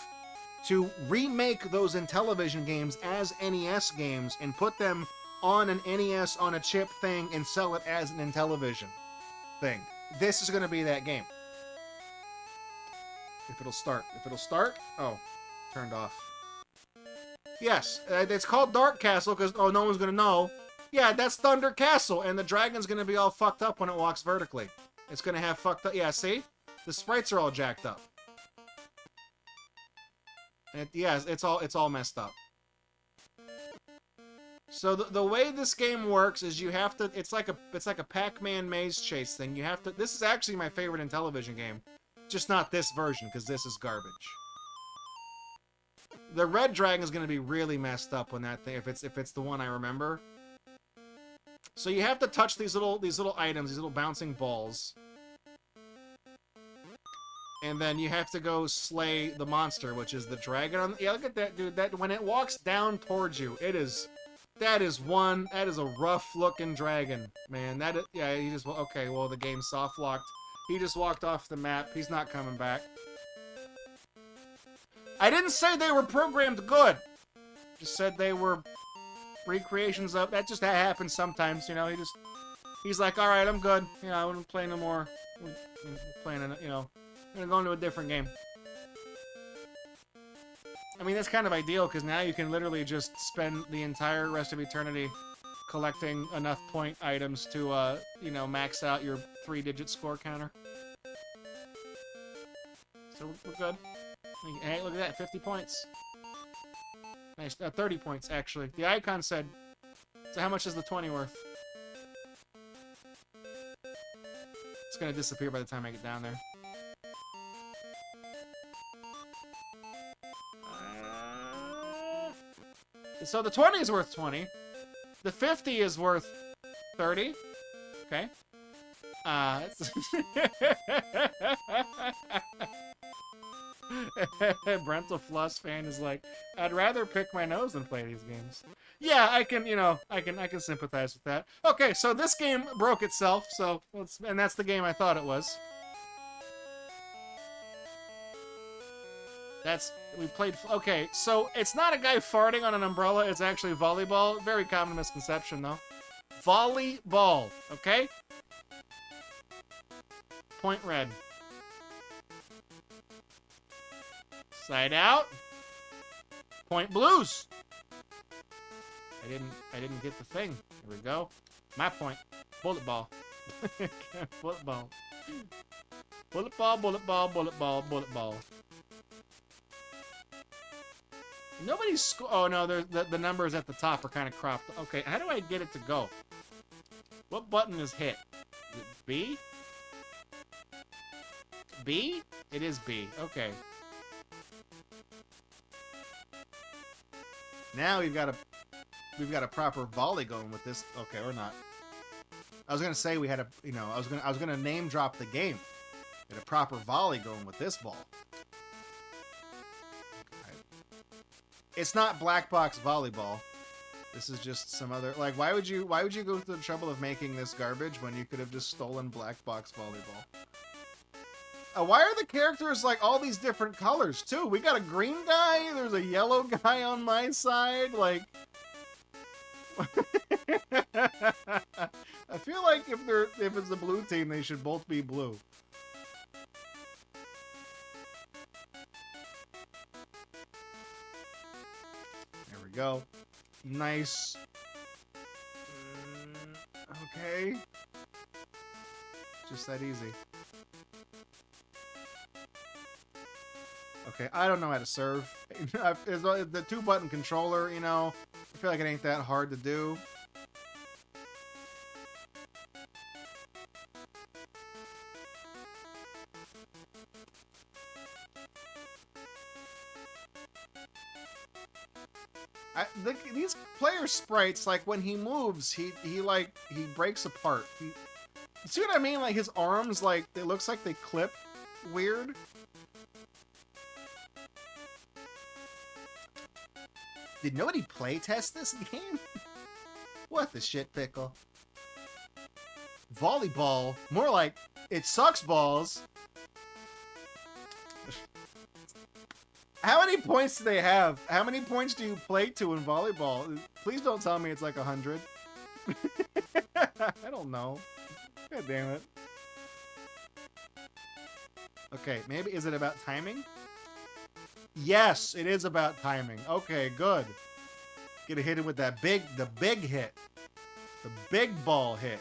to remake those Intellivision games as NES games and put them on an NES on a chip thing and sell it as an Intellivision thing. This is going to be that game. If it'll start. Oh, turned off. Yes, it's called Dark Castle because, no one's going to know. Yeah, that's Thunder Castle, and the dragon's going to be all fucked up when it walks vertically. It's going to have fucked up... Yeah, see? The sprites are all jacked up. It's all messed up. So the way this game works is you have to... It's like a Pac-Man maze chase thing. You have to... This is actually my favorite Intellivision game. Just not this version, because this is garbage. The red dragon is going to be really messed up when that thing... If it's the one I remember. So you have to touch these little items, these little bouncing balls. And then you have to go slay the monster, which is the dragon. Yeah, look at that, dude. That when it walks down towards you, that is a rough-looking dragon, man. He just... Okay, well, the game's soft-locked. He just walked off the map. He's not coming back. I didn't say they were programmed good. Just said they were recreations of... That happens sometimes, you know. He's like, all right, I'm good. You know, I wouldn't play no more. We're playing, you know, I'm gonna go into a different game. I mean, that's kind of ideal, because now you can literally just spend the entire rest of eternity collecting enough point items to, you know, max out your 3-digit score counter. So we're good. Hey, look at that, 50 points. Nice, 30 points, actually. The icon said, so how much is the 20 worth? It's gonna disappear by the time I get down there. So the 20 is worth 20. The 50 is worth 30. Okay. Brental Floss fan is like, I'd rather pick my nose than play these games. Yeah, I can sympathize with that. Okay, so this game broke itself, and that's the game I thought it was. We played... Okay, so it's not a guy farting on an umbrella, it's actually volleyball. Very common misconception, though. Volleyball, okay? Point red. Side out. Point blues. I didn't get the thing. Here we go. My point. Bullet ball. Bullet ball. Bullet ball, bullet ball, bullet ball, bullet ball. Nobody's oh no, the numbers at the top are kind of cropped. Okay, how do I get it to go? What button is hit? Is it B? B? It is B. Okay. Now we've got a proper volley going with this. Okay, or not. I was gonna say we had a, you know, I was gonna name drop the game. We had a proper volley going with this ball. Okay. It's not black box volleyball. This is just some other, like, why would you go through the trouble of making this garbage when you could have just stolen black box volleyball? Why are the characters like all these different colors too? We got a green guy. There's a yellow guy on my side. Like, I feel like if it's the blue team, they should both be blue. There we go. Nice. Okay. Just that easy. Okay, I don't know how to serve. The 2-button controller, you know, I feel like it ain't that hard to do. These player sprites, like, when he moves, he breaks apart. You see what I mean? Like, his arms, like, it looks like they clip weird. Did nobody play test this game? What the shit pickle? Volleyball? More like, it sucks balls. How many points do they have? How many points do you play to in volleyball? Please don't tell me it's like 100. I don't know. God damn it. Okay, maybe, is it about timing? Yes, it is about timing. Okay, good. Get a hit with that the big hit. The big ball hit.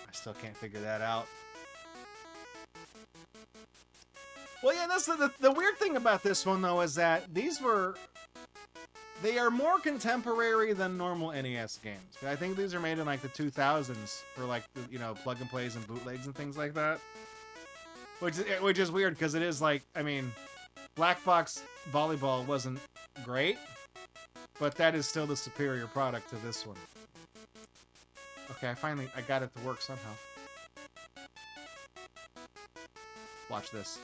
I still can't figure that out. Well, yeah, that's the weird thing about this one, though, is that they are more contemporary than normal NES games. I think these are made in, like, the 2000s for, like, you know, plug and plays and bootlegs and things like that. Which is weird, because it is, like, I mean, black box volleyball wasn't great, but that is still the superior product to this one. Okay, I got it to work somehow. Watch this.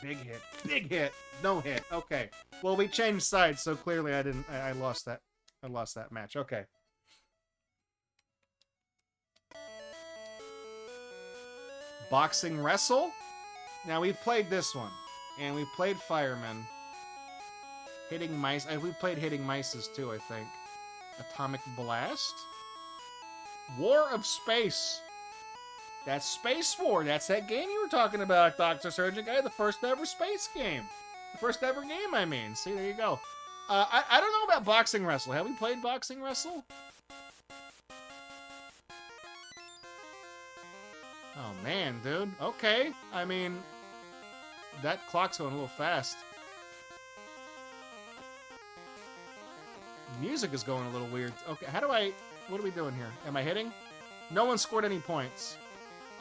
Big hit, big hit, no hit. Okay. Well, we changed sides, so clearly I lost that. I lost that match. Okay. Boxing wrestle. Now we've played this one, and we've played Fireman. Hitting mice. We played hitting mices too, I think. Atomic Blast. War of Space. That's Space War. That's that game you were talking about, Dr. Surgeon Guy. The first ever space game. The first ever game, I mean. See, there you go. I don't know about Boxing Wrestle. Have we played Boxing Wrestle? Oh, man, dude. Okay. I mean, that clock's going a little fast. Music is going a little weird. Okay, what are we doing here? Am I hitting? No one scored any points.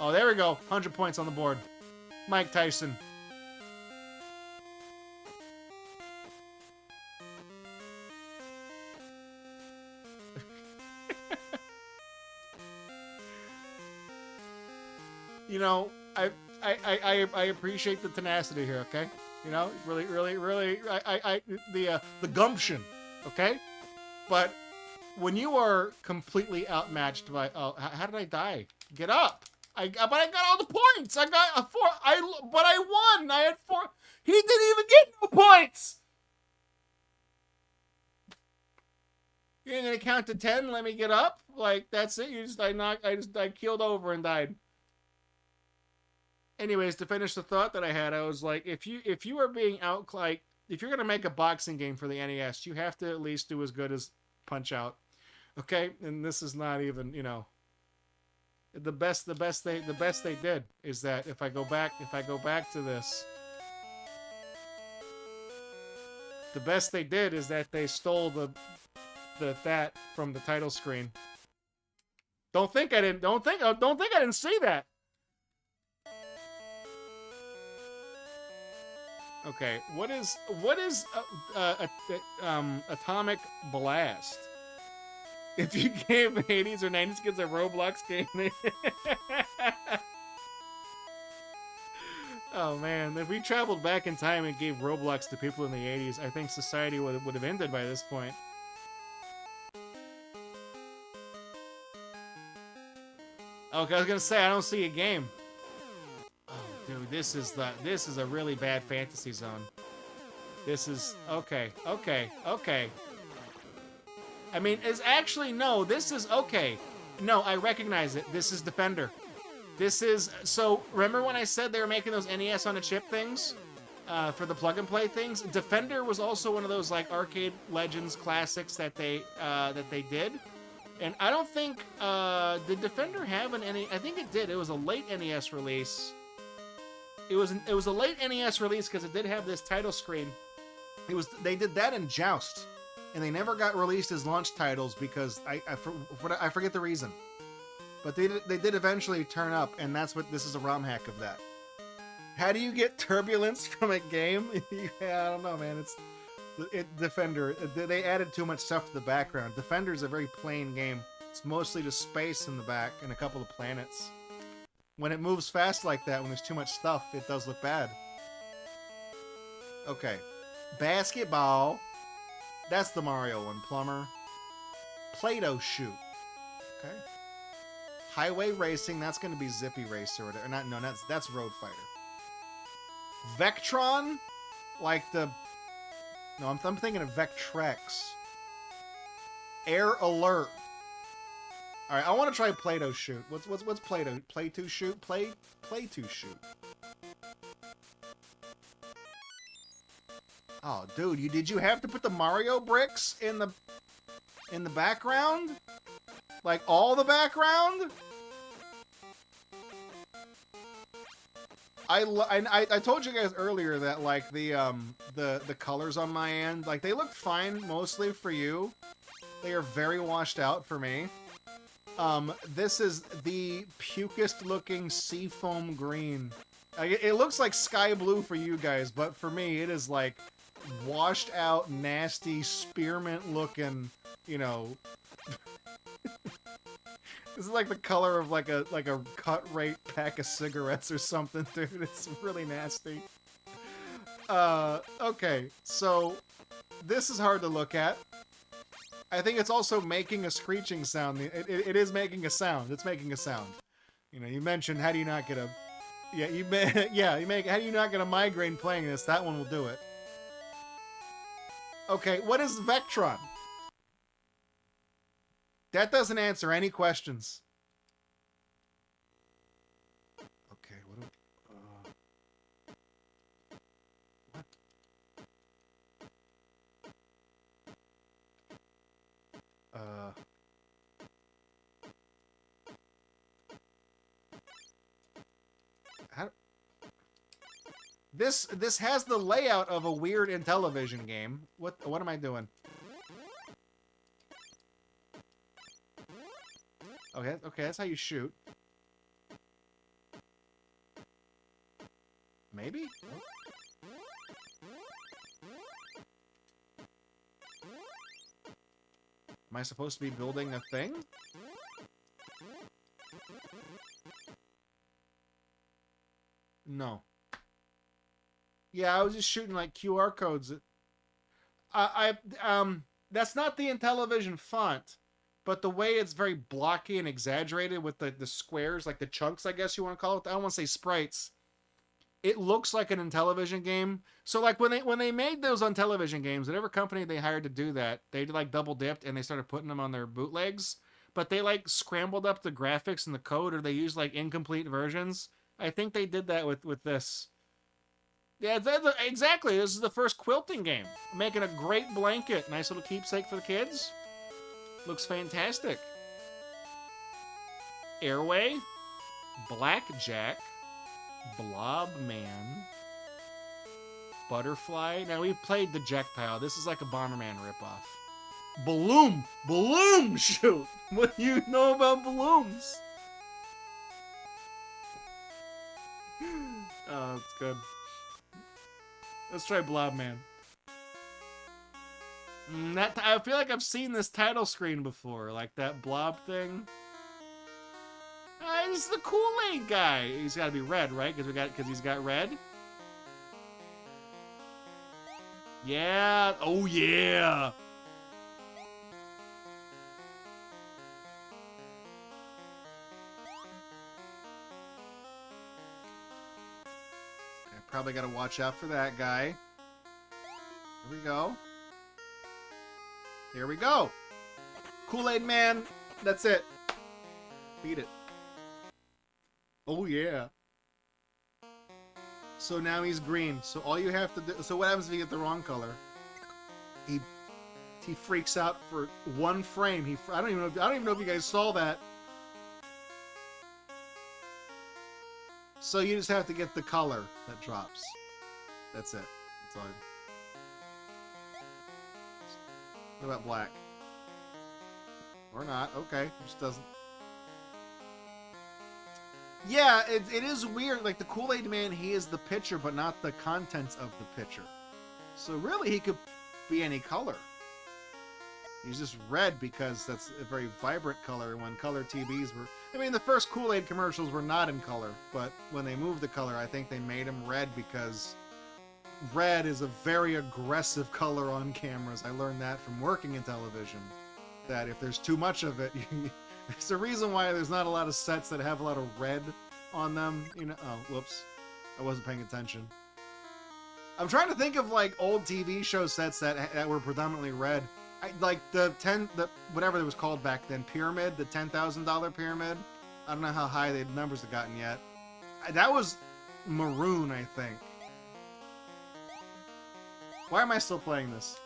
Oh, there we go. 100 points on the board. Mike Tyson. You know, I appreciate the tenacity here, okay? You know, really, the gumption, okay? But when you are completely outmatched by, oh, how did I die? Get up! But I got all the points. I got a 4. But I won. I had 4. He didn't even get no points. You're gonna count to 10, let me get up? Like, that's it? I keeled over and died. Anyways, to finish the thought that I had, I was like, if you are being out, like, if you're gonna make a boxing game for the NES, you have to at least do as good as Punch Out. Okay? And this is not even, the best they did is that if I go back to this, the best they did is that they stole that from the title screen. Don't think I didn't see that. Okay, what is Atomic Blast? If you gave 80s or 90s kids a Roblox game, oh man, if we traveled back in time and gave Roblox to people in the 80s, I think society would have ended by this point. Okay, I was gonna say I don't see a game. Oh, dude, this is a really bad fantasy zone. This is okay. I mean, it's actually no. This is okay. No, I recognize it. This is Defender. This is so. Remember when I said they were making those NES on a chip things for the plug and play things? Defender was also one of those like Arcade Legends classics that they did. And I don't think did Defender have an NES? I think it did. It was a late NES release. It was a late NES release because it did have this title screen. They did that in Joust, and they never got released as launch titles because I forget the reason. But they did eventually turn up, and that's what this is a ROM hack of that. How do you get turbulence from a game? Yeah, I don't know, man. Defender. They added too much stuff to the background. Defender is a very plain game. It's mostly just space in the back and a couple of planets. When it moves fast like that, when there's too much stuff, it does look bad. Okay. Basketball. That's the Mario one. Plumber. Play-Doh shoot. Okay. Highway racing. That's going to be Zippy Racer. Or not? No, that's Road Fighter. Vectron. Like the... No, I'm thinking of Vectrex. Air Alert. All right, I want to try Play-Doh shoot. What's Play-Doh? Play-to shoot? Play-to shoot. Oh, dude, did you have to put the Mario bricks in the background? Like all the background? I told you guys earlier that like the colors on my end, like they look fine mostly for you. They are very washed out for me. This is the pukest looking seafoam green. It looks like sky blue for you guys, but for me it is like washed out, nasty, spearmint looking, This is like the color of like a cut rate pack of cigarettes or something, dude. It's really nasty. Okay, so this is hard to look at. I think it's also making a screeching sound. It is making a sound. It's making a sound. You mentioned how do you not get a... Yeah, how do you not get a migraine playing this? That one will do it. Okay, what is Vectron? That doesn't answer any questions. Okay, what? How? This has the layout of a weird Intellivision game. What am I doing? Okay, that's how you shoot. Maybe? Am I supposed to be building a thing? No. Yeah, I was just shooting like QR codes. That's not the Intellivision font. But the way it's very blocky and exaggerated with the squares, like the chunks, I guess you want to call it. I don't want to say sprites. it looks like an Intellivision game. So like when they made those on television games, whatever company they hired to do that, they like double dipped and they started putting them on their bootlegs. But they like scrambled up the graphics and the code, or they used like incomplete versions. I think they did that with this. Yeah, exactly. This is the first quilting game. Making a great blanket, nice little keepsake for the kids. Looks fantastic. Airway, Blackjack, Blob Man, Butterfly. Now we played the Projectile. This is like a Bomberman ripoff. Balloon shoot. What do you know about balloons? Oh, it's good. Let's try Blob Man. I feel like I've seen this title screen before, like that blob thing. This is the Kool-Aid guy. He's got to be red, right? Because he's got red. Yeah. Oh yeah. I probably got to watch out for that guy. Here we go. Here we go. Kool-Aid Man. That's it. Beat it. Oh, yeah. So now he's green. So all you have to do... So what happens if you get the wrong color? He freaks out for one frame. I don't even know if you guys saw that. So you just have to get the color that drops. That's it. That's all. What about black? Or not. Okay. It just doesn't... Yeah, it is weird. Like, the Kool-Aid Man, he is the pitcher, but not the contents of the pitcher. So really, he could be any color. He's just red because that's a very vibrant color. When color TVs were... I mean, the first Kool-Aid commercials were not in color, but when they moved the color, I think they made him red because red is a very aggressive color on cameras. I learned that from working in television, that if there's too much of it, there's a reason why there's not a lot of sets that have a lot of red on them. You know, oh, whoops. I wasn't paying attention. I'm trying to think of, like, old TV show sets that were predominantly red. Like the whatever it was called back then, Pyramid, the $10,000 Pyramid. I don't know how high the numbers have gotten yet. That was maroon, I think. Why am I still playing this?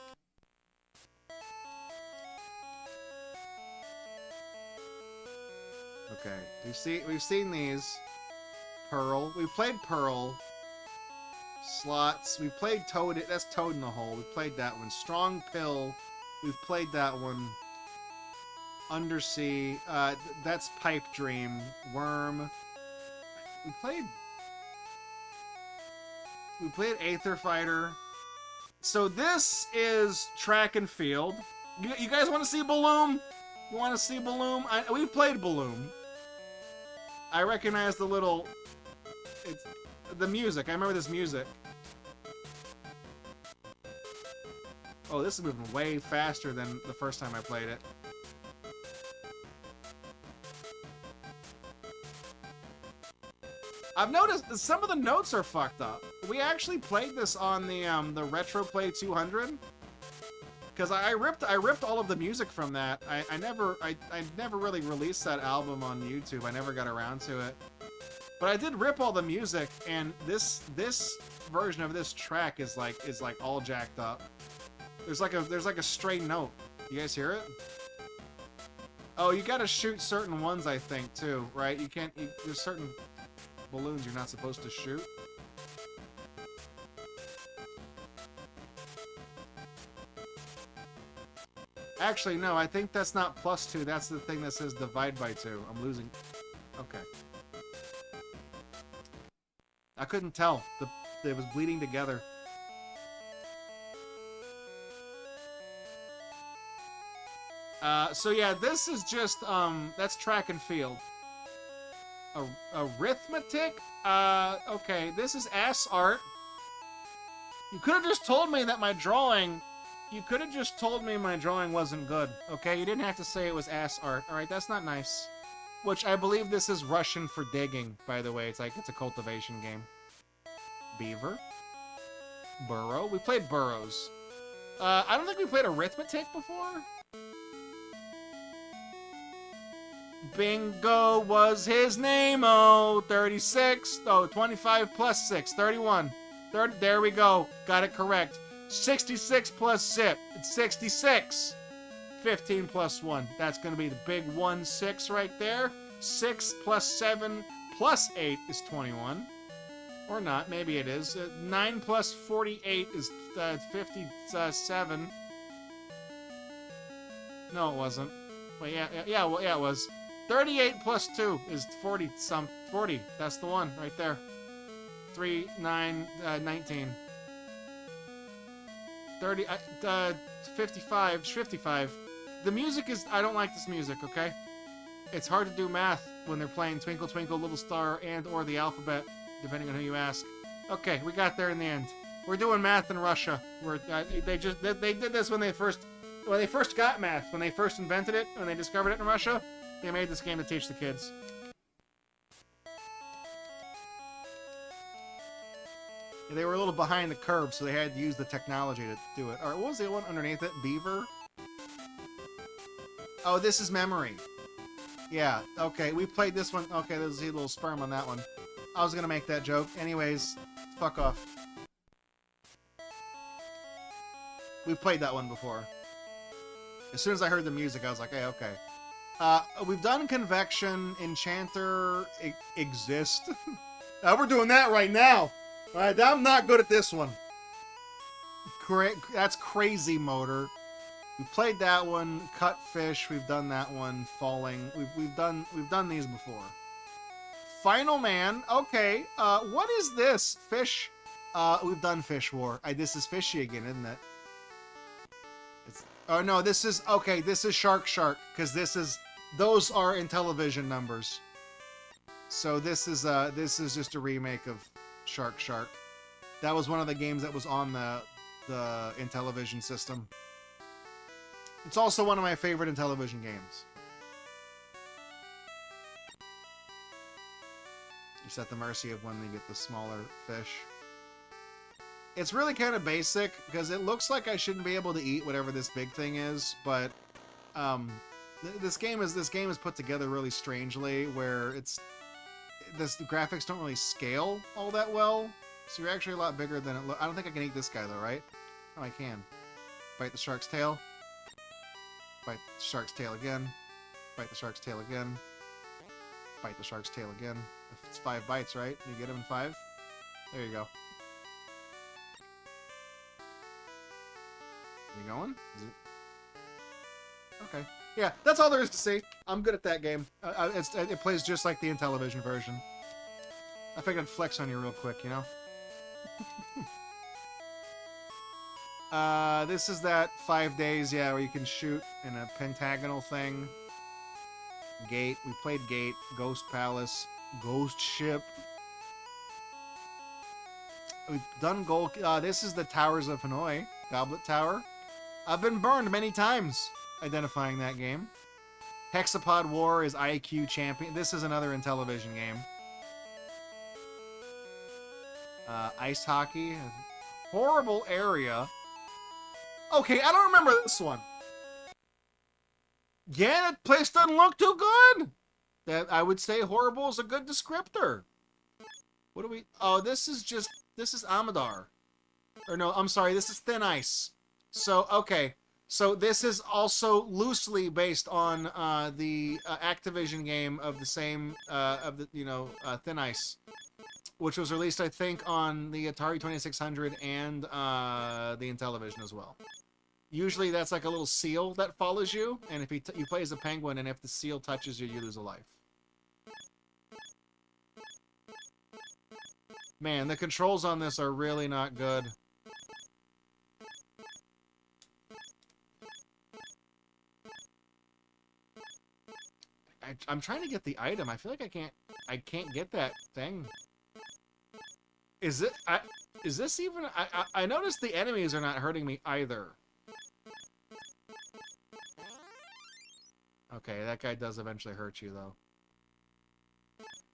Okay, we've seen these. Pearl. We've played Pearl. Slots. We played Toad. That's Toad in the Hole. We played that one. Strong Pill. We've played that one. Undersea. That's Pipe Dream. Worm. We played Aether Fighter. So this is Track and Field. You guys want to see Balloon? You want to see Balloon? We've played Balloon. I recognize the little... It's the music. I remember this music. Oh, this is moving way faster than the first time I played it. I've noticed that some of the notes are fucked up. We actually played this on the Retro Play 200. Because I ripped all of the music from that. I never really released that album on YouTube. I never got around to it. But I did rip all the music, and this version of this track is like all jacked up. There's like a stray note. You guys hear it? Oh, you gotta shoot certain ones, I think, too, right? You can't... there's certain balloons you're not supposed to shoot. Actually, no, I think that's not +2. That's the thing that says divide by 2. I'm losing... Okay. I couldn't tell. It was bleeding together. So yeah, this is just, that's Track and Field. Arithmetic? Okay, this is ass art. You could have just told me that my drawing... You could have just told me my drawing wasn't good, okay? You didn't have to say it was ass art. Alright, that's not nice. Which, I believe this is Russian for digging, by the way. It's like, it's a cultivation game. Beaver. Burrow. We played burrows. I don't think we played arithmetic before. Bingo was his name. Oh, 36. Oh, 25 plus 6. 31. 30, there we go. Got it correct. 66 plus zip. It's 66. 15 plus 1. That's going to be the big 1, 6 right there. 6 plus 7 plus 8 is 21. Or not. Maybe it is. 9 plus 48 is 57. No, it wasn't. Wait, yeah, well, yeah, it was. 38 plus 2 is 40. 40. That's the one right there. 3, 9, 19. 30, 55. 55. The music is... I don't like this music, okay? It's hard to do math when they're playing Twinkle Twinkle Little Star and or the alphabet, depending on who you ask. Okay, we got there in the end. We're doing math in Russia. They did this when they first got math, when they first invented it, when they discovered it in Russia. They made this game to teach the kids. Yeah, they were a little behind the curve, so they had to use the technology to do it. All right, what was the one underneath it? Beaver? Oh, this is memory. Yeah, okay, we played this one. Okay, there's a little sperm on that one. I was gonna make that joke. Anyways, fuck off. We played that one before. As soon as I heard the music, I was like, hey, okay. We've done Convection, Enchanter, Exist. We're doing that right now. All right, I'm not good at this one. That's Crazy Motor. We played that one. Cutfish. We've done that one. Falling. We've done these before. Final Man. Okay. What is this? Fish. We've done Fish War. This is fishy again, isn't it? Oh no, this is okay. This is Shark, because those are in television numbers. So this is just a remake of Shark. That was one of the games that was on the Intellivision system. It's also one of my favorite Intellivision games. You're at the mercy of when they get the smaller fish. It's really kind of basic because it looks like I shouldn't be able to eat whatever this big thing is, but this game is put together really strangely where the graphics don't really scale all that well. So you're actually a lot bigger than it looks. I don't think I can eat this guy though, right? Oh, I can. Bite the shark's tail. Bite the shark's tail again. Bite the shark's tail again. Bite the shark's tail again. If it's 5 bites, right? You get him in 5? There you go. You going? Is it? Okay. Yeah, that's all there is to see. I'm good at that game. It plays just like the Intellivision version. I figured I'd flex on you real quick, you know? This is that 5 days, yeah, where you can shoot in a pentagonal thing. Gate. We played Gate. Ghost Palace. Ghost Ship. We've done Gold... this is the Towers of Hanoi. Goblet Tower. I've been burned many times identifying that game. Hexapod War is IQ Champion. This is another Intellivision game. Ice Hockey. Horrible Area. Okay, I don't remember this one. Yeah, that place doesn't look too good. That I would say horrible is a good descriptor. What do we... Oh, this is Amadar. Or no, I'm sorry, this is Thin Ice. So, okay. So this is also loosely based on the Activision game of the same, Thin Ice. Which was released, I think, on the Atari 2600 and the Intellivision as well. Usually that's like a little seal that follows you, and if you play as a penguin, and if the seal touches you, you lose a life. Man, the controls on this are really not good. I'm trying to get the item. I feel like I can't get that thing. Is this even... I noticed the enemies are not hurting me either. Okay, that guy does eventually hurt you, though.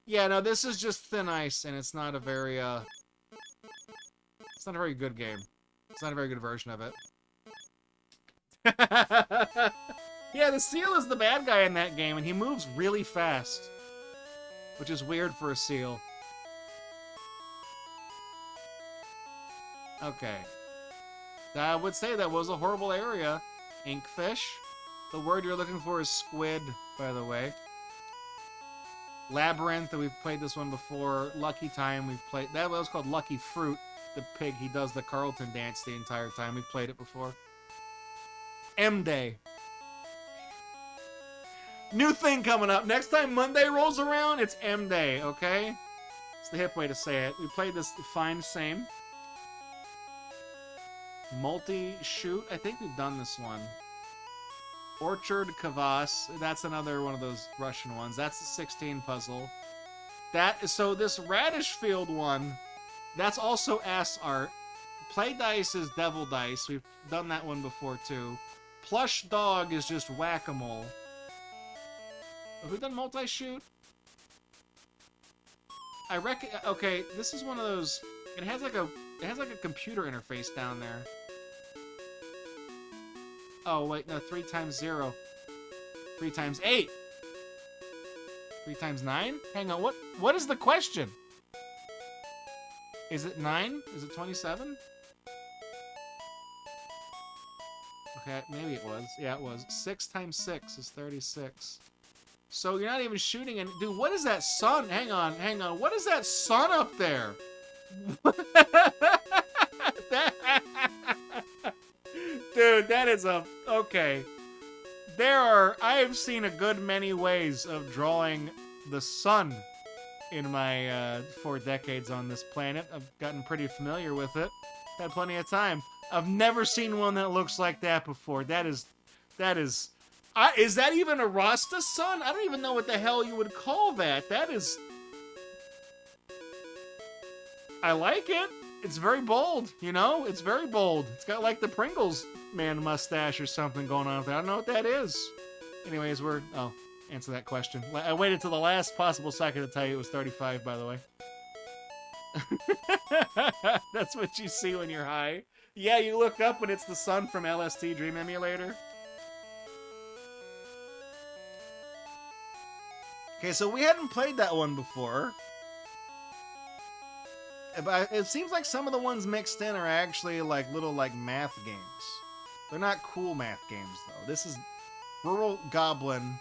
Yeah, no, this is just Thin Ice, and it's not a very, It's not a very good game. It's not a very good version of it. Yeah, the seal is the bad guy in that game, and he moves really fast. Which is weird for a seal. Okay. I would say that was a horrible area. Inkfish. The word you're looking for is squid, by the way. Labyrinth, we've played this one before. Lucky Time, we've played... That was called Lucky Fruit. The pig, he does the Carlton dance the entire time. We've played it before. M-Day. New thing coming up. Next time Monday rolls around, it's M-Day, okay? It's the hip way to say it. We played this Find Same. Multi-shoot. I think we've done this one. Orchard Kvass. That's another one of those Russian ones. That's the 16 puzzle. So this Radish Field one, that's also ass art. Play Dice is Devil Dice. We've done that one before too. Plush Dog is just Whack-A-Mole. Have we done multi-shoot? I reckon. Okay, this is one of those. It has like a computer interface down there. Oh wait, no, 3 times 0. 3 times 8. 3 times 9? Hang on, what is the question? Is it 9? Is it 27? Okay, maybe it was. Yeah, it was. 6 times 6 is 36. So you're not even shooting and dude, what is that sun? Hang on. What is that sun up there? Dude, that is okay. I have seen a good many ways of drawing the sun in my 4 decades on this planet. I've gotten pretty familiar with it. Had plenty of time. I've never seen one that looks like that before. Is that even a Rasta sun? I don't even know what the hell you would call that. I like it. It's very bold, you know? It's very bold. It's got like the Pringles man mustache or something going on with it. I don't know what that is. Anyways, answer that question. I waited till the last possible second to tell you it was 35, by the way. That's what you see when you're high. Yeah, you look up and it's the sun from LSD Dream Emulator. Okay, so we hadn't played that one before. But it seems like some of the ones mixed in are actually like little like math games. They're not cool math games though. This is Rural Goblin.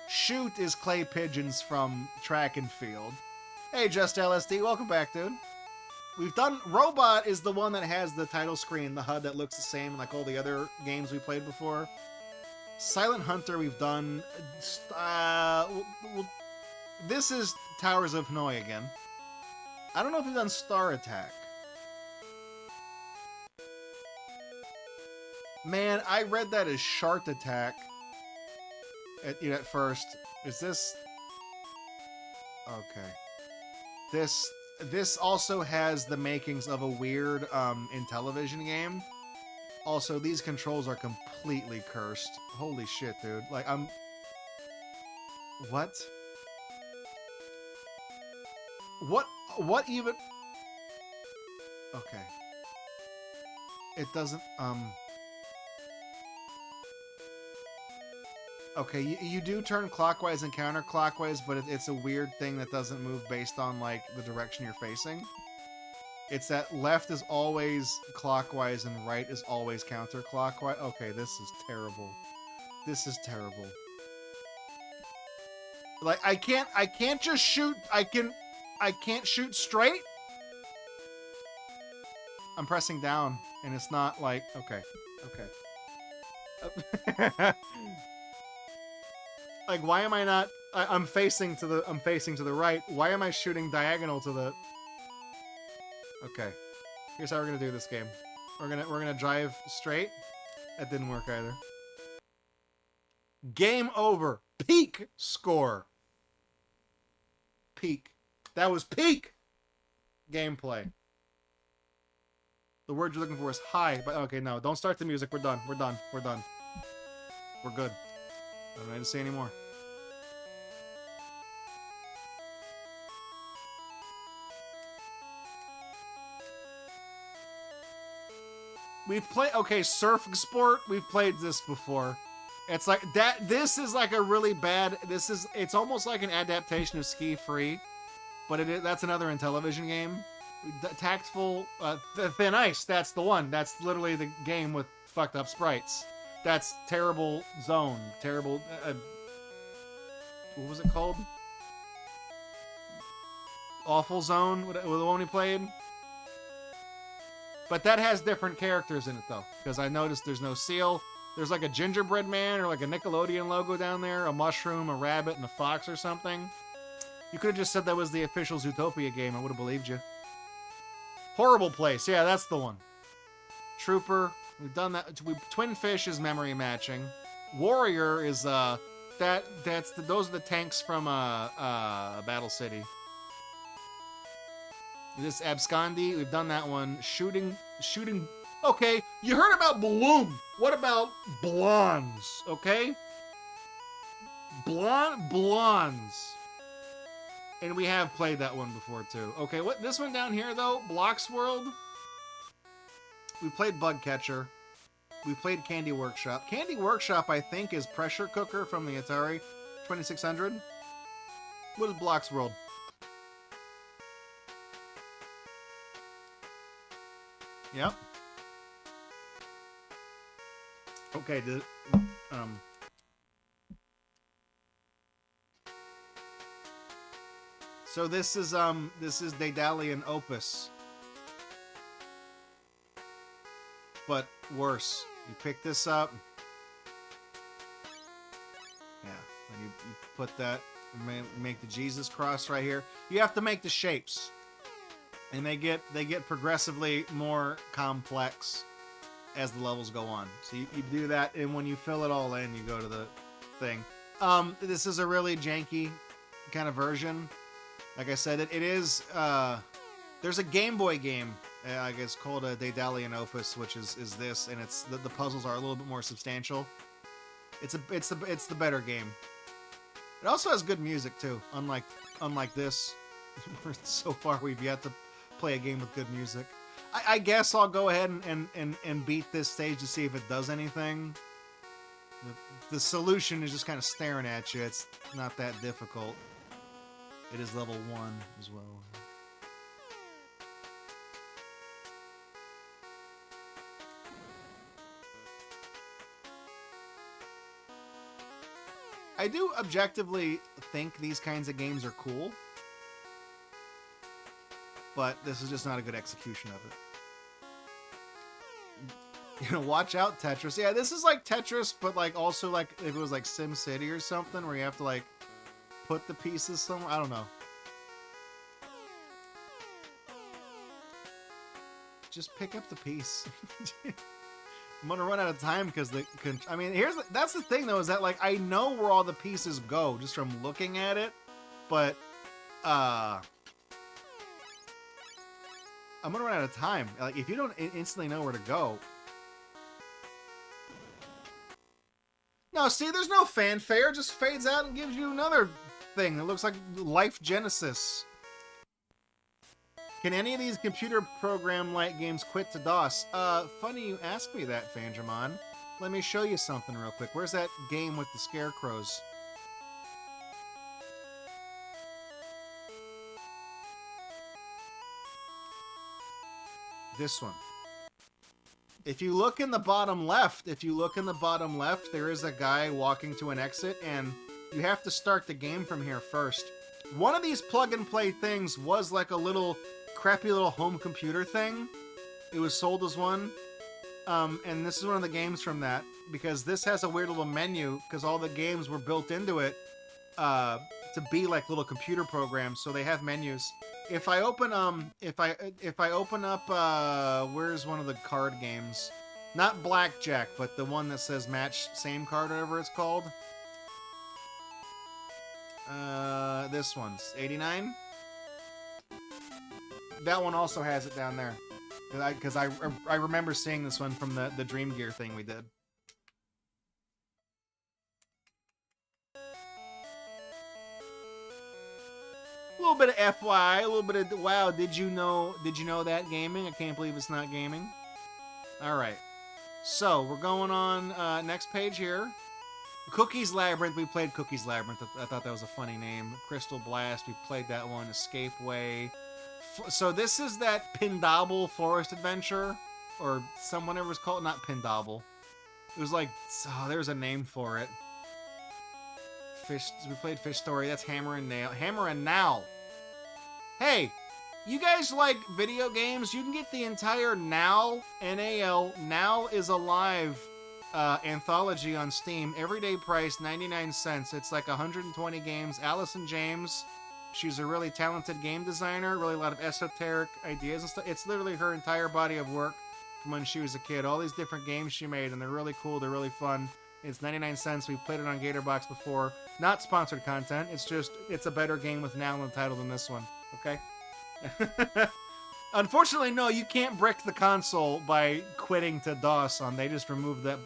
Shoot is Clay Pigeons from Track and Field. Hey, Just LSD, welcome back, dude. We've done Robot is the one that has the title screen, the HUD that looks the same like all the other games we played before. Silent Hunter we've done. This is Towers of Hanoi again. I don't know if we've done Star Attack. Man, I read that as Shart Attack at first. Is this... Okay. This also has the makings of a weird Intellivision game. Also, these controls are completely cursed. Holy shit, dude. Like, What? What even... Okay. It doesn't, Okay, you do turn clockwise and counterclockwise, but it's a weird thing that doesn't move based on, like, the direction you're facing. It's that left is always clockwise and right is always counterclockwise. Okay, this is terrible. This is terrible. Like, I can't just shoot, I can't shoot straight? I'm pressing down, and it's not like... Okay. Like, why am I not... I'm facing to the right. Why am I shooting diagonal to the... Okay. Here's how we're gonna do this game. We're gonna drive straight. That didn't work either. Game over. Peak score. Peak. That was peak gameplay. The word you're looking for is high. But okay, no, don't start the music. We're done. We're good. I don't need to say any more. We've played, okay, Surf Sport, we've played this before. It's like, this is like a really bad, it's almost like an adaptation of Ski Free, but that's another Intellivision game. Tactful, Thin Ice, that's the one. That's literally the game with fucked up sprites. That's Terrible Zone, what was it called? Awful Zone, the one we played? But that has different characters in it, though. Because I noticed there's no seal. There's like a gingerbread man or like a Nickelodeon logo down there. A mushroom, a rabbit, and a fox or something. You could have just said that was the official Zootopia game. I would have believed you. Horrible Place. Yeah, that's the one. Trooper. We've done that. Twin Fish is memory matching. Warrior is, those are the tanks from, Battle City. This Abscondi, we've done that one. Shooting. Okay, you heard about Bloom. What about Blondes? Okay, Blondes. And we have played that one before too. Okay, what this one down here though? Blocks World. We played Bug Catcher. We played Candy Workshop. Candy Workshop, I think, is Pressure Cooker from the Atari 2600. What is Blocks World? Yep. Okay, so this is Daedalian Opus. But worse. You pick this up. Yeah, and you put that, make the Jesus cross right here. You have to make the shapes. And they get progressively more complex as the levels go on. So you do that, and when you fill it all in, you go to the thing. This is a really janky kind of version. Like I said, it is. There's a Game Boy game, I guess, called a Daedalian Opus, which is this, and it's the puzzles are a little bit more substantial. It's the better game. It also has good music too, unlike this. So far, we've yet to play a game with good music. I guess I'll go ahead and beat this stage to see if it does anything. The solution is just kind of staring at you. It's not that difficult. It is level 1 as well. I do objectively think these kinds of games are cool. But this is just not a good execution of it. You know, watch out, Tetris. Yeah, this is like Tetris, but like also like if it was like Sim City or something, where you have to like put the pieces somewhere. I don't know. Just pick up the piece. I'm gonna run out of time because I mean, that's the thing though, is that like I know where all the pieces go just from looking at it, but I'm gonna run out of time. Like, if you don't instantly know where to go. No, see, there's no fanfare. It just fades out and gives you another thing that looks like Life Genesis. Can any of these computer program-like games quit to DOS? Funny you ask me that, Fandramon. Let me show you something real quick. Where's that game with the scarecrows? This one. If you look in the bottom left, there is a guy walking to an exit, and you have to start the game from here first. One of these plug-and-play things was like a little crappy little home computer thing. It was sold as one. And this is one of the games from that, because this has a weird little menu, because all the games were built into it to be like little computer programs, so they have menus. If I open if I open up where's one of the card games? Not Blackjack, but the one that says match same card, whatever it's called. This one's 89. That one also has it down there, because I remember seeing this one from the Dream Gear thing we did. A little bit of FYI, a little bit of wow. Did you know that gaming? I can't believe it's not gaming. All right. So we're going on next page here. Cookies Labyrinth. We played Cookies Labyrinth. I thought that was a funny name. Crystal Blast. We played that one. Escape Way. So this is that Pindobble Forest Adventure, or someone ever was called, not Pindobble. It was like, oh, there's a name for it. Fish. We played Fish Story. That's Hammer and Nail. Hammer and Now. Hey, you guys like video games? You can get the entire Now, N-A-L, Now is Alive anthology on Steam. Everyday price, 99 cents. It's like 120 games. Allison James, she's a really talented game designer, really a lot of esoteric ideas and stuff. It's literally her entire body of work from when she was a kid. All these different games she made, and they're really cool. They're really fun. It's 99 cents. We've played it on Gatorbox before. Not sponsored content. It's just, it's a better game with Now in the title than this one. Okay? Unfortunately, no, you can't brick the console by quitting to DOS on. They just removed that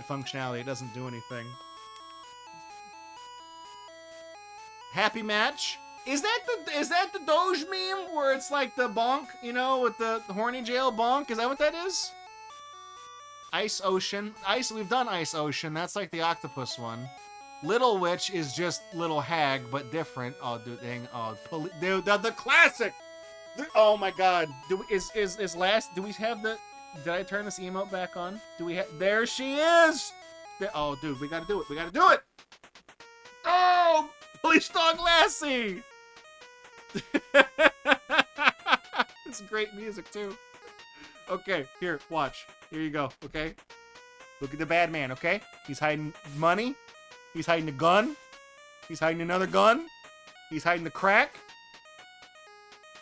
functionality. It doesn't do anything. Happy Match. Is that the Doge meme where it's like the bonk, you know, with the horny jail bonk? Is that what that is? Ice Ocean. We've done Ice Ocean. That's like the octopus one. Little Witch is just Little Hag, but different. Oh, dude, dang. Oh, dude, the classic. Oh my God. Do we have the? Did I turn this emote back on? Do we have? There she is. Oh, dude, we gotta do it. We gotta do it. Oh, Police Dog Lassie. It's great music too. Okay, here, watch. Here you go, okay? Look at the bad man, okay? He's hiding money. He's hiding a gun. He's hiding another gun. He's hiding the crack.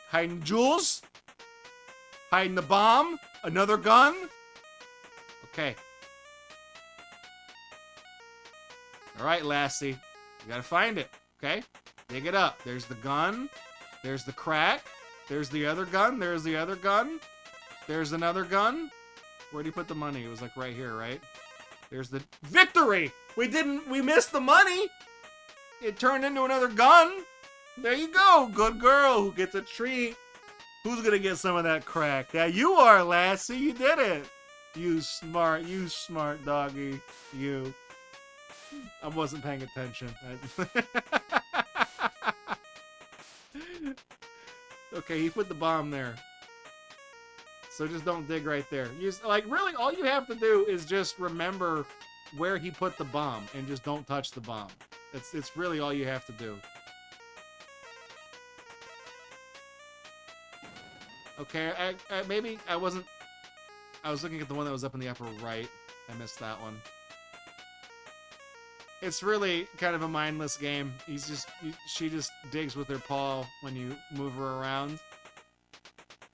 Hiding jewels. Hiding the bomb. Another gun. Okay. Alright, Lassie. You gotta find it, okay? Dig it up. There's the gun. There's the crack. There's the other gun. There's the other gun. There's another gun. Where'd he put the money? It was like right here, right? There's the victory! We missed the money! It turned into another gun! There you go! Good girl who gets a treat. Who's gonna get some of that crack? Yeah, you are, Lassie. You did it. You smart doggy. You. I wasn't paying attention. Okay, he put the bomb there. So just don't dig right there. Really, all you have to do is just remember where he put the bomb and just don't touch the bomb. It's really all you have to do. Okay, I was looking at the one that was up in the upper right. I missed that one. It's really kind of a mindless game. She just digs with her paw when you move her around.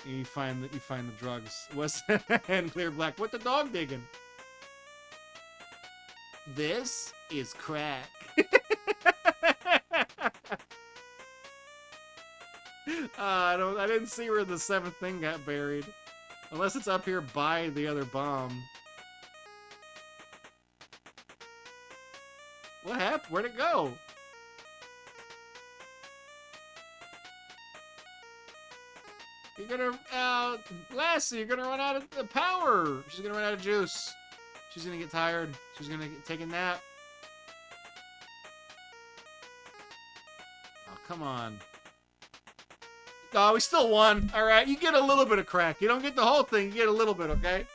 You find the drugs. What's and clear black? What the dog digging? This is crack. I didn't see where the seventh thing got buried. Unless it's up here by the other bomb. What happened? Where'd it go? You're gonna, Lassie, you're gonna run out of power. She's gonna run out of juice. She's gonna get tired. She's gonna take a nap. Oh, come on. Oh, we still won. All right, you get a little bit of crack. You don't get the whole thing. You get a little bit, okay?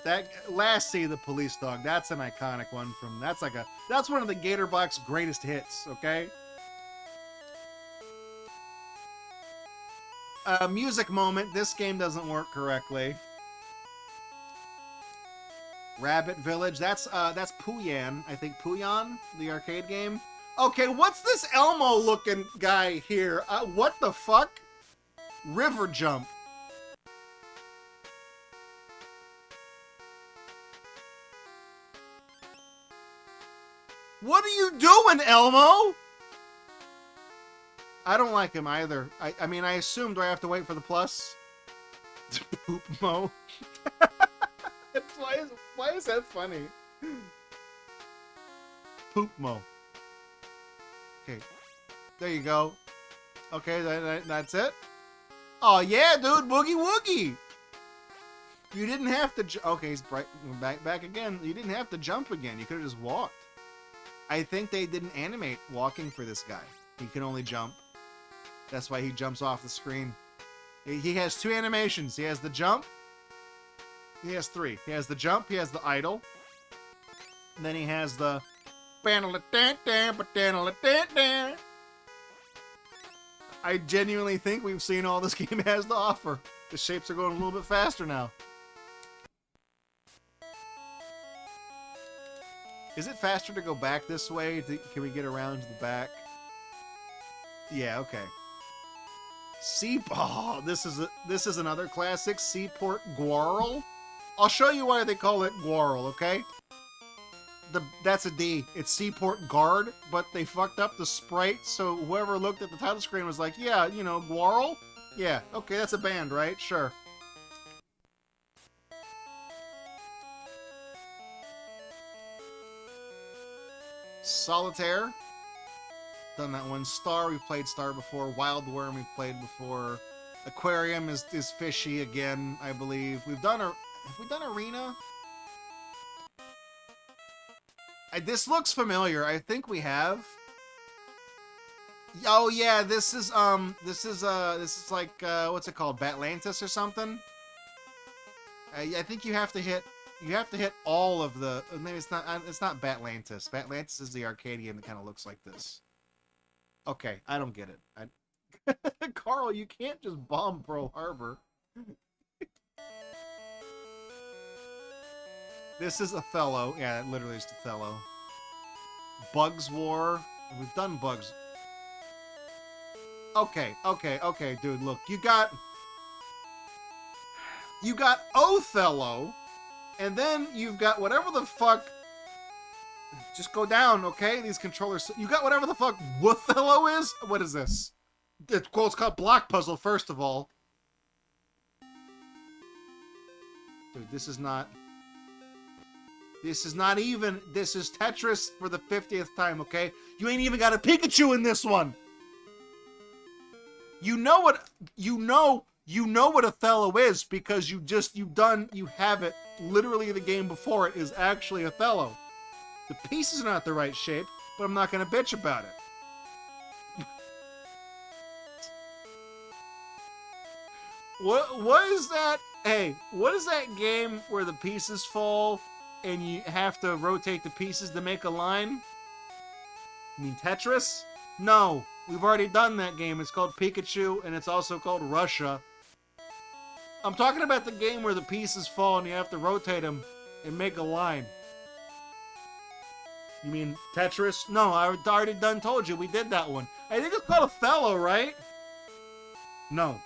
That Lassie the police dog, that's an iconic one from that's one of the Gatorbox greatest hits, okay? Music moment, this game doesn't work correctly. Rabbit Village, that's Puyan, I think Puyan, the arcade game. Okay, what's this Elmo looking guy here? What the fuck? River Jump. What are you doing, Elmo? I don't like him either. I mean, I assume, do I have to wait for the plus? Poop Mo. Why is that funny? Poop Mo. Okay. There you go. Okay, that's it. Oh yeah, dude, boogie woogie. You didn't have to. Okay, he's back again. You didn't have to jump again. You could have just walked. I think they didn't animate walking for this guy. He can only jump. That's why he jumps off the screen. He has 2 animations. He has the jump. He has 3. He has the jump. He has the idle. And then he has the. I genuinely think we've seen all this game has to offer. The shapes are going a little bit faster now. Is it faster to go back this way? Can we get around to the back? Yeah, okay. Oh, this is another classic Seaport Guarl. I'll show you why they call it Guarl, okay? That's a D. It's Seaport Guard, but they fucked up the sprite, so whoever looked at the title screen was like, yeah, you know, Guarl? Yeah, okay, that's a band, right? Sure. Solitaire. Done that one. Star, we've played Star before. Wild Worm, we've played before. Aquarium is fishy again, I believe. Have we done Arena? This looks familiar. I think we have. Oh yeah, this is like what's it called? Batlantis or something? I think you have to hit all of the. Maybe it's not Batlantis. Batlantis is the arcade game that kind of looks like this. Okay, I don't get it. Carl, you can't just bomb Pearl Harbor. This is Othello. Yeah, it literally is Othello. Bugs War. We've done Bugs. Okay, dude, look. You got Othello, and then you've got whatever the fuck. Just go down, okay? These controllers. You got whatever the fuck Othello is? What is this? It's called Block Puzzle, first of all. Dude, this is not even. This is Tetris for the 50th time, okay? You ain't even got a Pikachu in this one. You know what Othello is because you have it. Literally the game before it is actually Othello. The pieces are not the right shape, but I'm not gonna bitch about it. What is that? Hey, what is that game where the pieces fall and you have to rotate the pieces to make a line? You mean Tetris? No, we've already done that game. It's called Pikachu, and it's also called Russia. I'm talking about the game where the pieces fall and you have to rotate them and make a line. You mean Tetris? No, I already told you. We did that one. I think it's called Othello, right? No.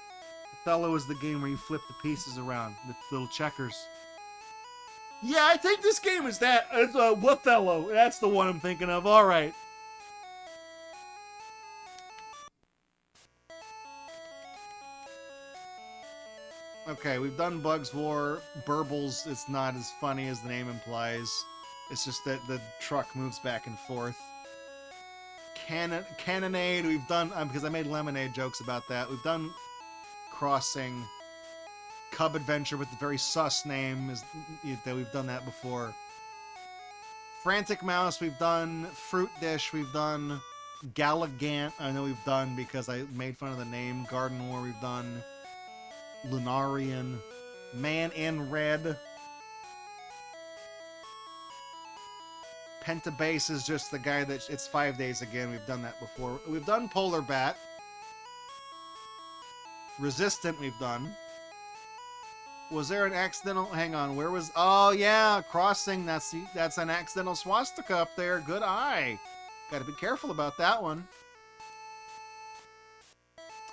Othello is the game where you flip the pieces around with little checkers. Yeah, I think this game is that. It's Othello. That's the one I'm thinking of. All right. Okay, we've done Bugs War. Burbles, it's not as funny as the name implies. It's just that the truck moves back and forth. Cannonade, we've done, because I made Lemonade jokes about that. We've done Crossing. Cub Adventure with the very sus name, that we've done that before. Frantic Mouse, we've done. Fruit Dish, we've done. Galagant, I know we've done because I made fun of the name. Garden War, we've done. Lunarian. Man in Red. Pentabase is just the guy that... It's 5 days again. We've done that before. We've done Polar Bat. Resistant we've done. Was there an accidental... Hang on. Where was... Oh, yeah. Crossing. That's an accidental swastika up there. Good eye. Gotta be careful about that one.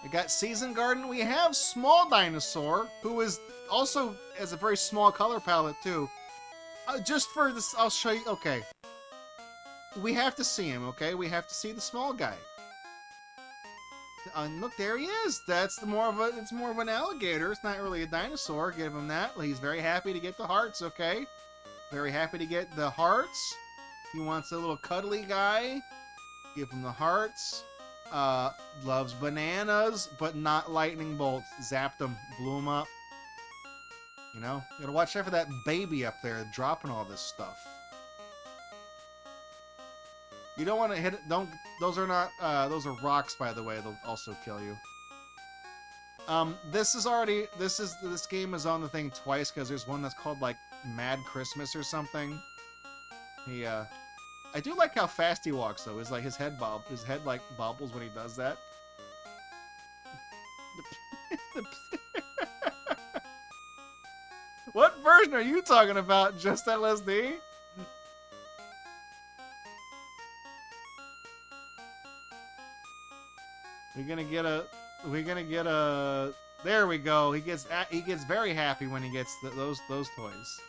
We got Season Garden. We have Small Dinosaur, who is also has a very small color palette, too. Just for this... I'll show you... Okay. We have to see him, okay? We have to see the small guy. Look, there he is. It's more of an alligator. It's not really a dinosaur. Give him that. He's very happy to get the hearts, okay? Very happy to get the hearts. He wants a little cuddly guy. Give him the hearts. loves bananas, but not lightning bolts. Zapped them, blew them up. You know, you gotta watch out for that baby up there dropping all this stuff. You don't want to hit it. Don't. Those are not. Those are rocks, by the way. They'll also kill you. This is already. This game is on the thing twice because there's one that's called like Mad Christmas or something. He. I do like how fast he walks though. It's like his head like bobbles when he does that. What version are you talking about? Just LSD? We're gonna get a. There we go. He gets very happy when he gets those toys.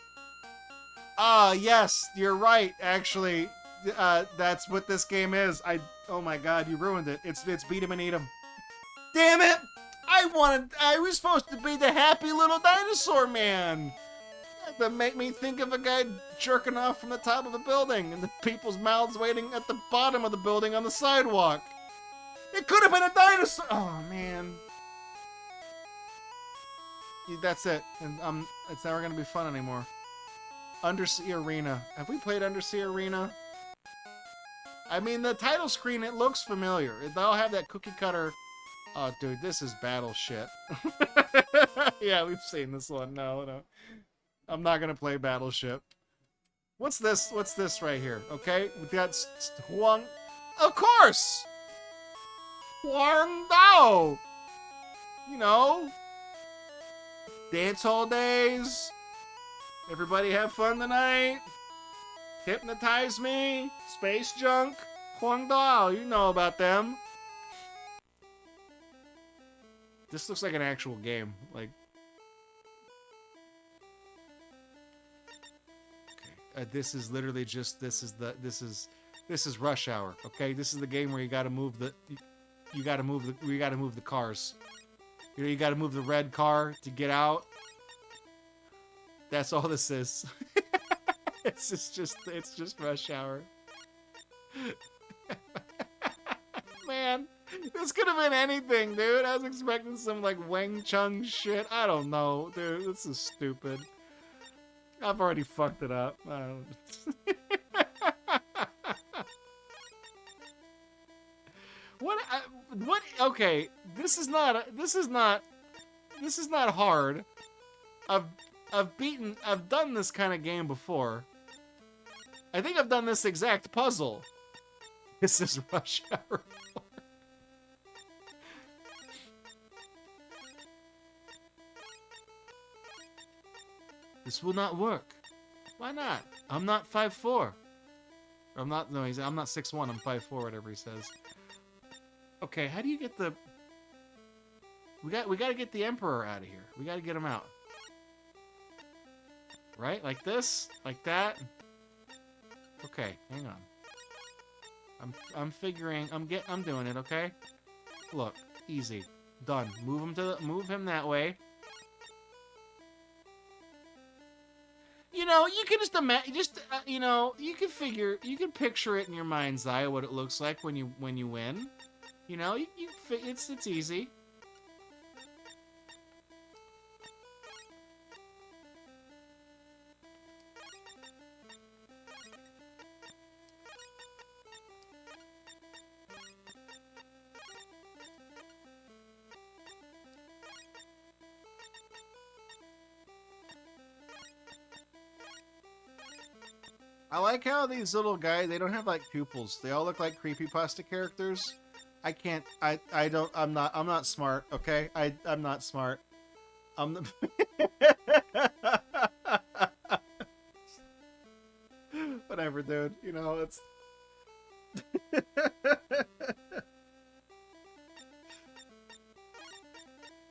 Ah, yes, you're right. Actually, that's what this game is. Oh my God, you ruined it. It's beat him and eat him. Damn it! I was supposed to be the happy little dinosaur man. That make me think of a guy jerking off from the top of a building and the people's mouths waiting at the bottom of the building on the sidewalk. It could have been a dinosaur. Oh man. That's it. And it's never gonna be fun anymore. Undersea Arena. Have we played Undersea Arena? I mean, the title screen, it looks familiar. They'll have that cookie cutter. Oh, dude, this is battle shit. Yeah, we've seen this one. No. I'm not gonna play Battleship. What's this? What's this right here? Okay, we got Huang. Of course! Huang Dao! You know, dance hall days. Everybody have fun tonight. Hypnotize me. Space junk. Huang Dao, you know about them. This looks like an actual game. Like, okay, this is literally just this is Rush Hour. Okay, this is the game where you got to move the cars. You know, you got to move the red car to get out. That's all this is. It's just Rush Hour. Man, this could have been anything, dude. I was expecting some like Wang Chung shit. I don't know, dude. This is stupid. I've already fucked it up. I don't... What? Okay, this is not hard. I've done this kind of game before. I think I've done this exact puzzle. This is Rush Hour 4. This will not work. Why not? I'm not 5'4". I'm not 6'1", I'm 5'4", whatever he says. Okay, how do you get the... We got to get the Emperor out of here. We got to get him out. Right? Like this? Like that? Okay, hang on. I'm doing it, okay? Look, easy. Done. Move him that way. You know, you can just imagine, you know, you can picture it in your mind's eye what it looks like when you win. You know, it's easy. I like how these little guys, they don't have like pupils. They all look like creepypasta characters. I'm not smart, okay? I'm not smart. I'm the... Whatever, dude. You know, it's...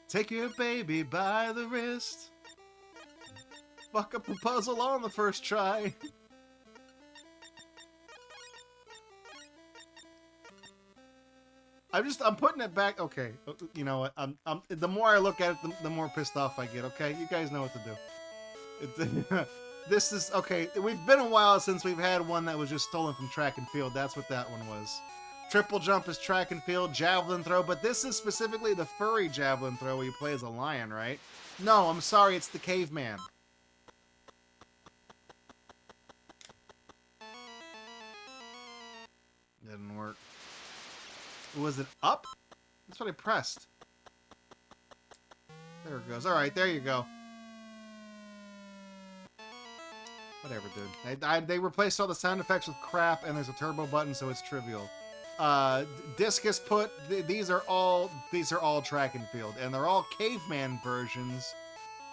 Take your baby by the wrist. Fuck up the puzzle on the first try. I'm putting it back. Okay, you know what? The more I look at it, the more pissed off I get. Okay, you guys know what to do. This is okay. We've been a while since we've had one that was just stolen from track and field. That's what that one was. Triple jump is track and field, javelin throw, but this is specifically the furry javelin throw where you play as a lion, right? No, I'm sorry, it's the caveman. Didn't work. Was it up? That's what I pressed. There it goes. Alright, there you go. Whatever, dude. They replaced all the sound effects with crap, and there's a turbo button, so it's trivial. Discus put these are all track and field, and they're all caveman versions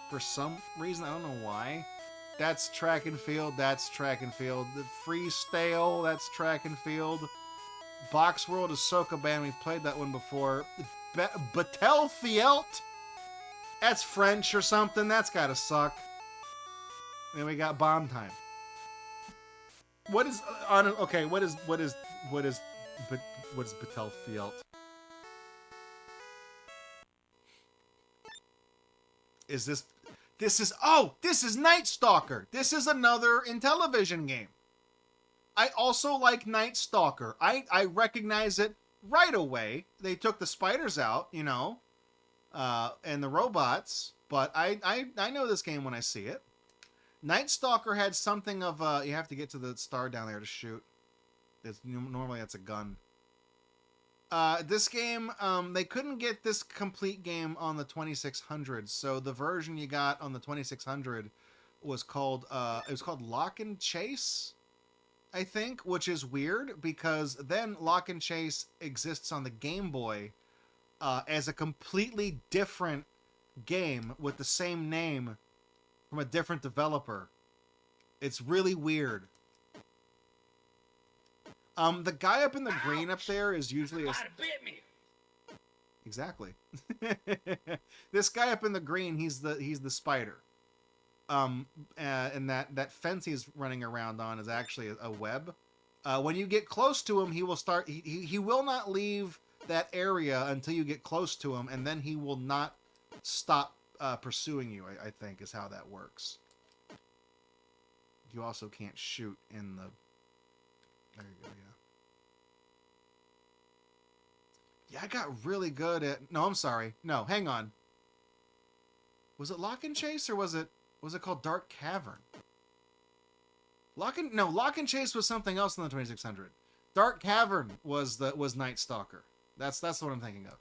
for some reason. I don't know why. That's track and field. That's track and field. The freestyle. That's track and field. Box World is Soca Band. We've played that one before. Battlefield. That's French or something. That's gotta suck. Then we got Bomb Time. What is on? Okay, what is Battlefield? Is this? This is Night Stalker. This is another Intellivision game. I also like Night Stalker. I recognize it right away. They took the spiders out, you know, and the robots, but I know this game when I see it. Night Stalker had something of you have to get to the star down there to shoot. Normally that's a gun. This game, they couldn't get this complete game on the 2600, so the version you got on the 2600 was called Lock and Chase, I think, which is weird because then Lock and Chase exists on the Game Boy as a completely different game with the same name from a different developer. It's really weird. The guy up in the green up there is usually a... Exactly. This guy up in the green, he's the spider. And that fence he's running around on is actually a web. When you get close to him, he will start. He will not leave that area until you get close to him, and then he will not stop pursuing you. I think is how that works. You also can't shoot in the. There you go. Yeah, I got really good at... No, I'm sorry. No, hang on. Was it Lock and Chase or was it called Dark Cavern? Lock and Chase was something else in the 2600. Dark Cavern was Night Stalker. That's what I'm thinking of.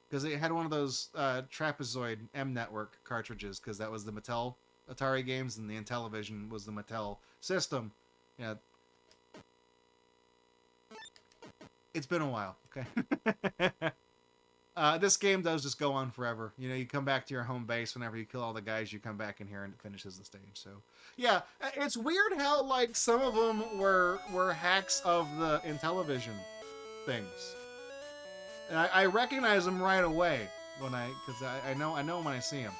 Because it had one of those Trapezoid M Network cartridges, because that was the Mattel Atari games and the Intellivision was the Mattel system. Yeah. It's been a while, okay? This game does just go on forever. You know, you come back to your home base whenever you kill all the guys, you come back in here and it finishes the stage. So, yeah, it's weird how, like, some of them were hacks of the Intellivision things. And I recognize them right away because I know when I see them.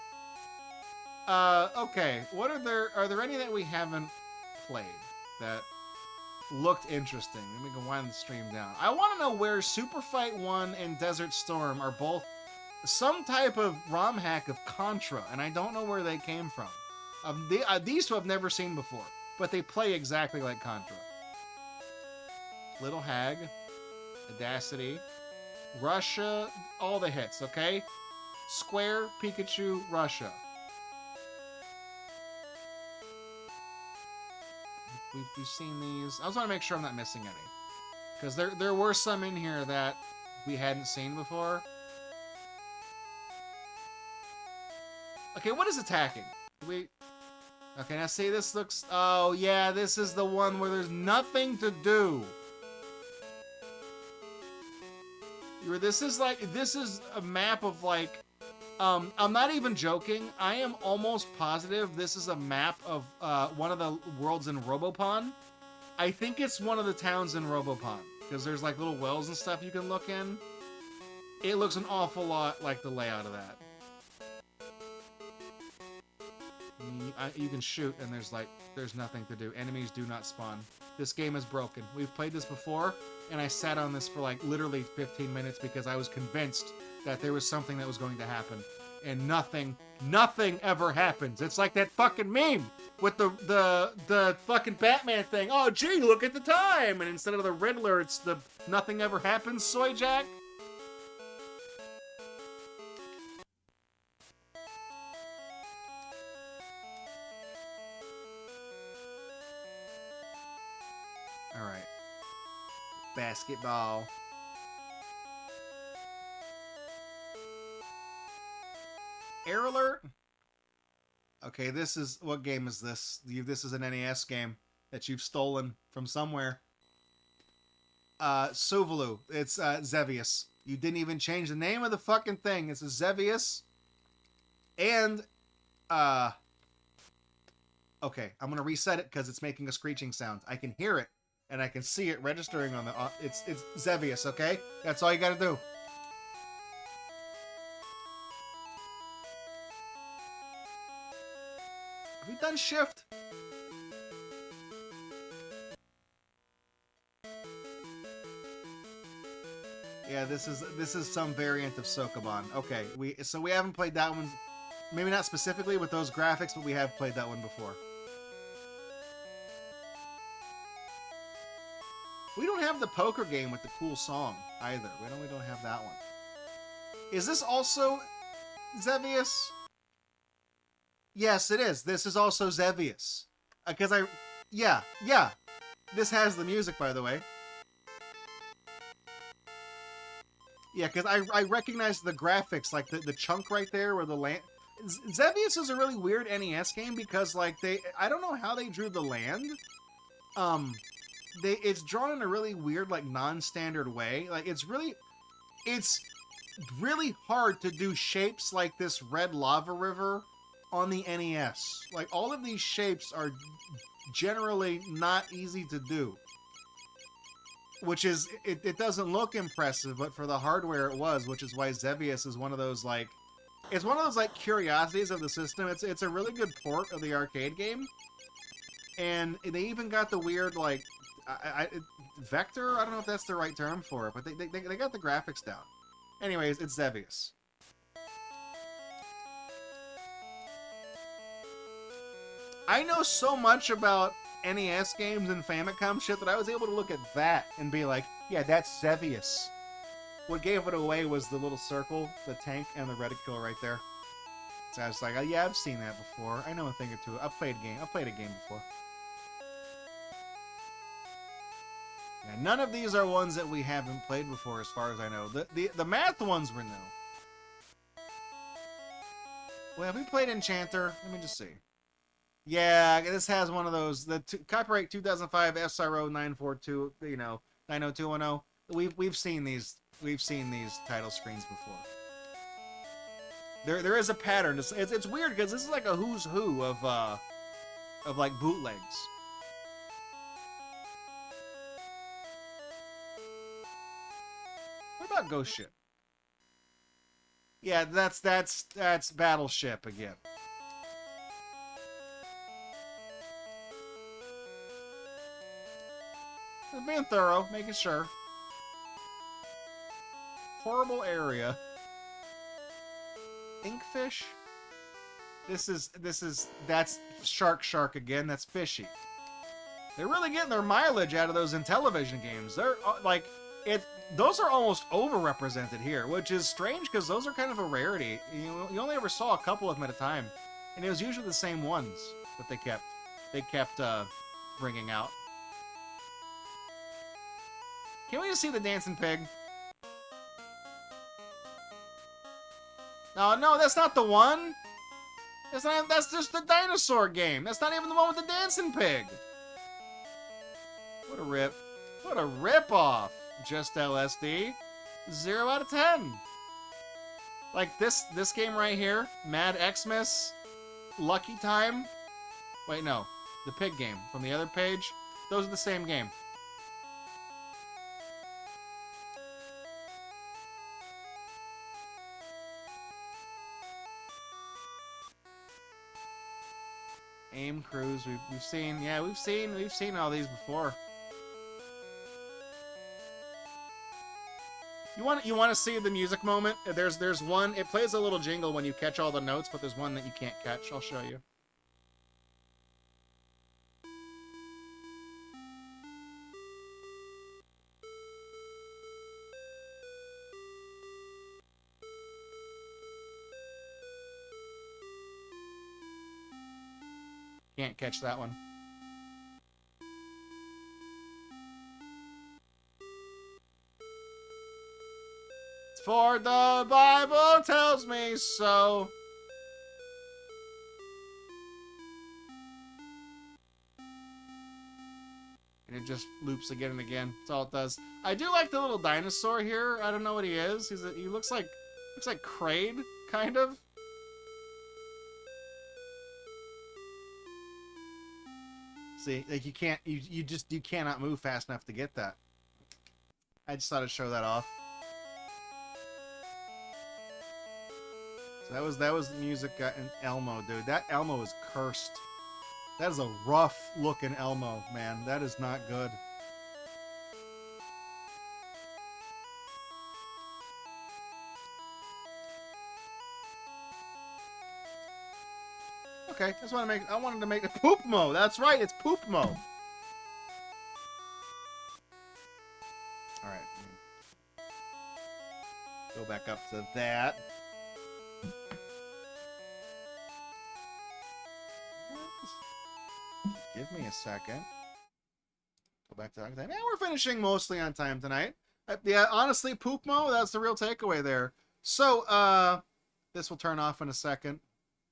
Okay, are there any that we haven't played that looked interesting? And we can wind the stream down. I want to know where Super Fight 1 and Desert Storm are both some type of ROM hack of Contra, and I don't know where they came from. These two I've never seen before, but they play exactly like Contra. Little Hag, Audacity, Russia, all the hits, okay? Square, Pikachu, Russia. We've seen these. I just want to make sure I'm not missing any. Because there were some in here that we hadn't seen before. Okay, what is attacking? Okay, now see, this looks... Oh, yeah, this is the one where there's nothing to do. This is a map of, like... I'm not even joking. I am almost positive this is a map of one of the worlds in Robopon. I think it's one of the towns in Robopon. Because there's like little wells and stuff you can look in. It looks an awful lot like the layout of that. You can shoot and there's nothing to do. Enemies do not spawn. This game is broken. We've played this before and I sat on this for like literally 15 minutes because I was convinced that there was something that was going to happen. And nothing ever happens. It's like that fucking meme. with the fucking Batman thing. Oh, gee, look at the time! And instead of the Riddler, it's the nothing ever happens soy jack. All right. Basketball. Air alert. Okay, this is what game is this? This is an NES game that you've stolen from somewhere. Sovalu. It's Xevious. You didn't even change the name of the fucking thing. It's a Xevious. And okay, I'm gonna reset it because it's making a screeching sound. I can hear it and I can see it registering on the. It's Xevious. Okay, that's all you gotta do. Have we done shift? Yeah, this is some variant of Sokoban. Okay, we haven't played that one. Maybe not specifically with those graphics, but we have played that one before. We don't have the poker game with the cool song either. We don't have that one. Is this also Xevious? Yes, it is. This is also Xevious. Because yeah. This has the music, by the way. Yeah, because I recognize the graphics, like the chunk right there where the land... Xevious is a really weird NES game because, like, I don't know how they drew the land. It's drawn in a really weird, like, non-standard way. Like, it's really hard to do shapes like this red lava river on the NES. Like, all of these shapes are generally not easy to do. Which is, it doesn't look impressive, but for the hardware it was, which is why Xevious is one of those, like, it's one of those, like, curiosities of the system. It's a really good port of the arcade game. And they even got the weird, like, vector? I don't know if that's the right term for it, but they got the graphics down. Anyways, it's Xevious. I know so much about NES games and Famicom shit that I was able to look at that and be like, yeah, that's Xevious. What gave it away was the little circle, the tank, and the reticule right there. So I was like, oh, yeah, I've seen that before. I know a thing or two. I've played a game before. Yeah, none of these are ones that we haven't played before, as far as I know. The math ones were new. Well, have we played Enchanter? Let me just see. Yeah, this has one of those. Copyright 2005 SRO 942, 90210. We've seen these. We've seen these title screens before. There is a pattern. It's weird because this is like a who's who of like bootlegs. What about Ghost Ship? Yeah, that's Battleship again. I'm being thorough, making sure. Horrible area. Inkfish? That's Shark again. That's fishy. They're really getting their mileage out of those Intellivision games. They're like those are almost overrepresented here, which is strange because those are kind of a rarity. You only ever saw a couple of them at a time, and it was usually the same ones that they kept bringing out. Can we just see the dancing pig? No, that's not the one. That's just the dinosaur game. That's not even the one with the dancing pig. What a rip. What a rip-off. Just LSD. 0 out of 10. Like this game right here, Mad Xmas, Lucky Time. Wait, no. The pig game from the other page. Those are the same game. Aim Cruise, we've seen, yeah, we've seen all these before. You want to see the music moment? There's one. It plays a little jingle when you catch all the notes, but there's one that you can't catch. I'll show you. Can't catch that one. For the Bible tells me so. And it just loops again and again. That's all it does. I do like the little dinosaur here. I don't know what he is. He looks like Kraid, kind of. See, like you can't, you cannot move fast enough to get that. I just thought I'd show that off. So that was the music in Elmo, dude. That Elmo is cursed. That is a rough looking Elmo, man. That is not good. Okay, I wanted to make it Poop Mo. That's right, it's Poop Mo. Alright. Go back up to that. Give me a second. Go back to that. Yeah, we're finishing mostly on time tonight. Yeah, honestly, Poop Mo, that's the real takeaway there. So, this will turn off in a second.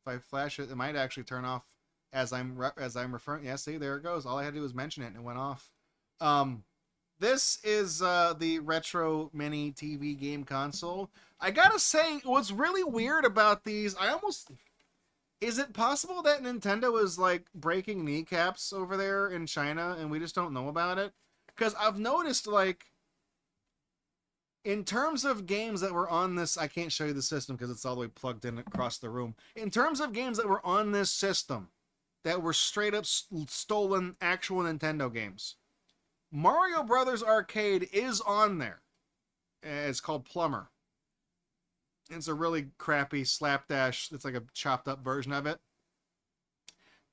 If I flash it, it might actually turn off as I'm referring. Yeah, see, there it goes. All I had to do was mention it and it went off. This is the retro mini TV game console. I gotta say, what's really weird about these, is it possible that Nintendo is like breaking kneecaps over there in China and we just don't know about it? Because I've noticed, like, in terms of games that were on this, I can't show you the system because it's all the way plugged in across the room. In terms of games that were on this system that were straight up stolen actual Nintendo games, Mario Brothers Arcade is on there. It's called Plumber. It's a really crappy slapdash. It's like a chopped up version of it.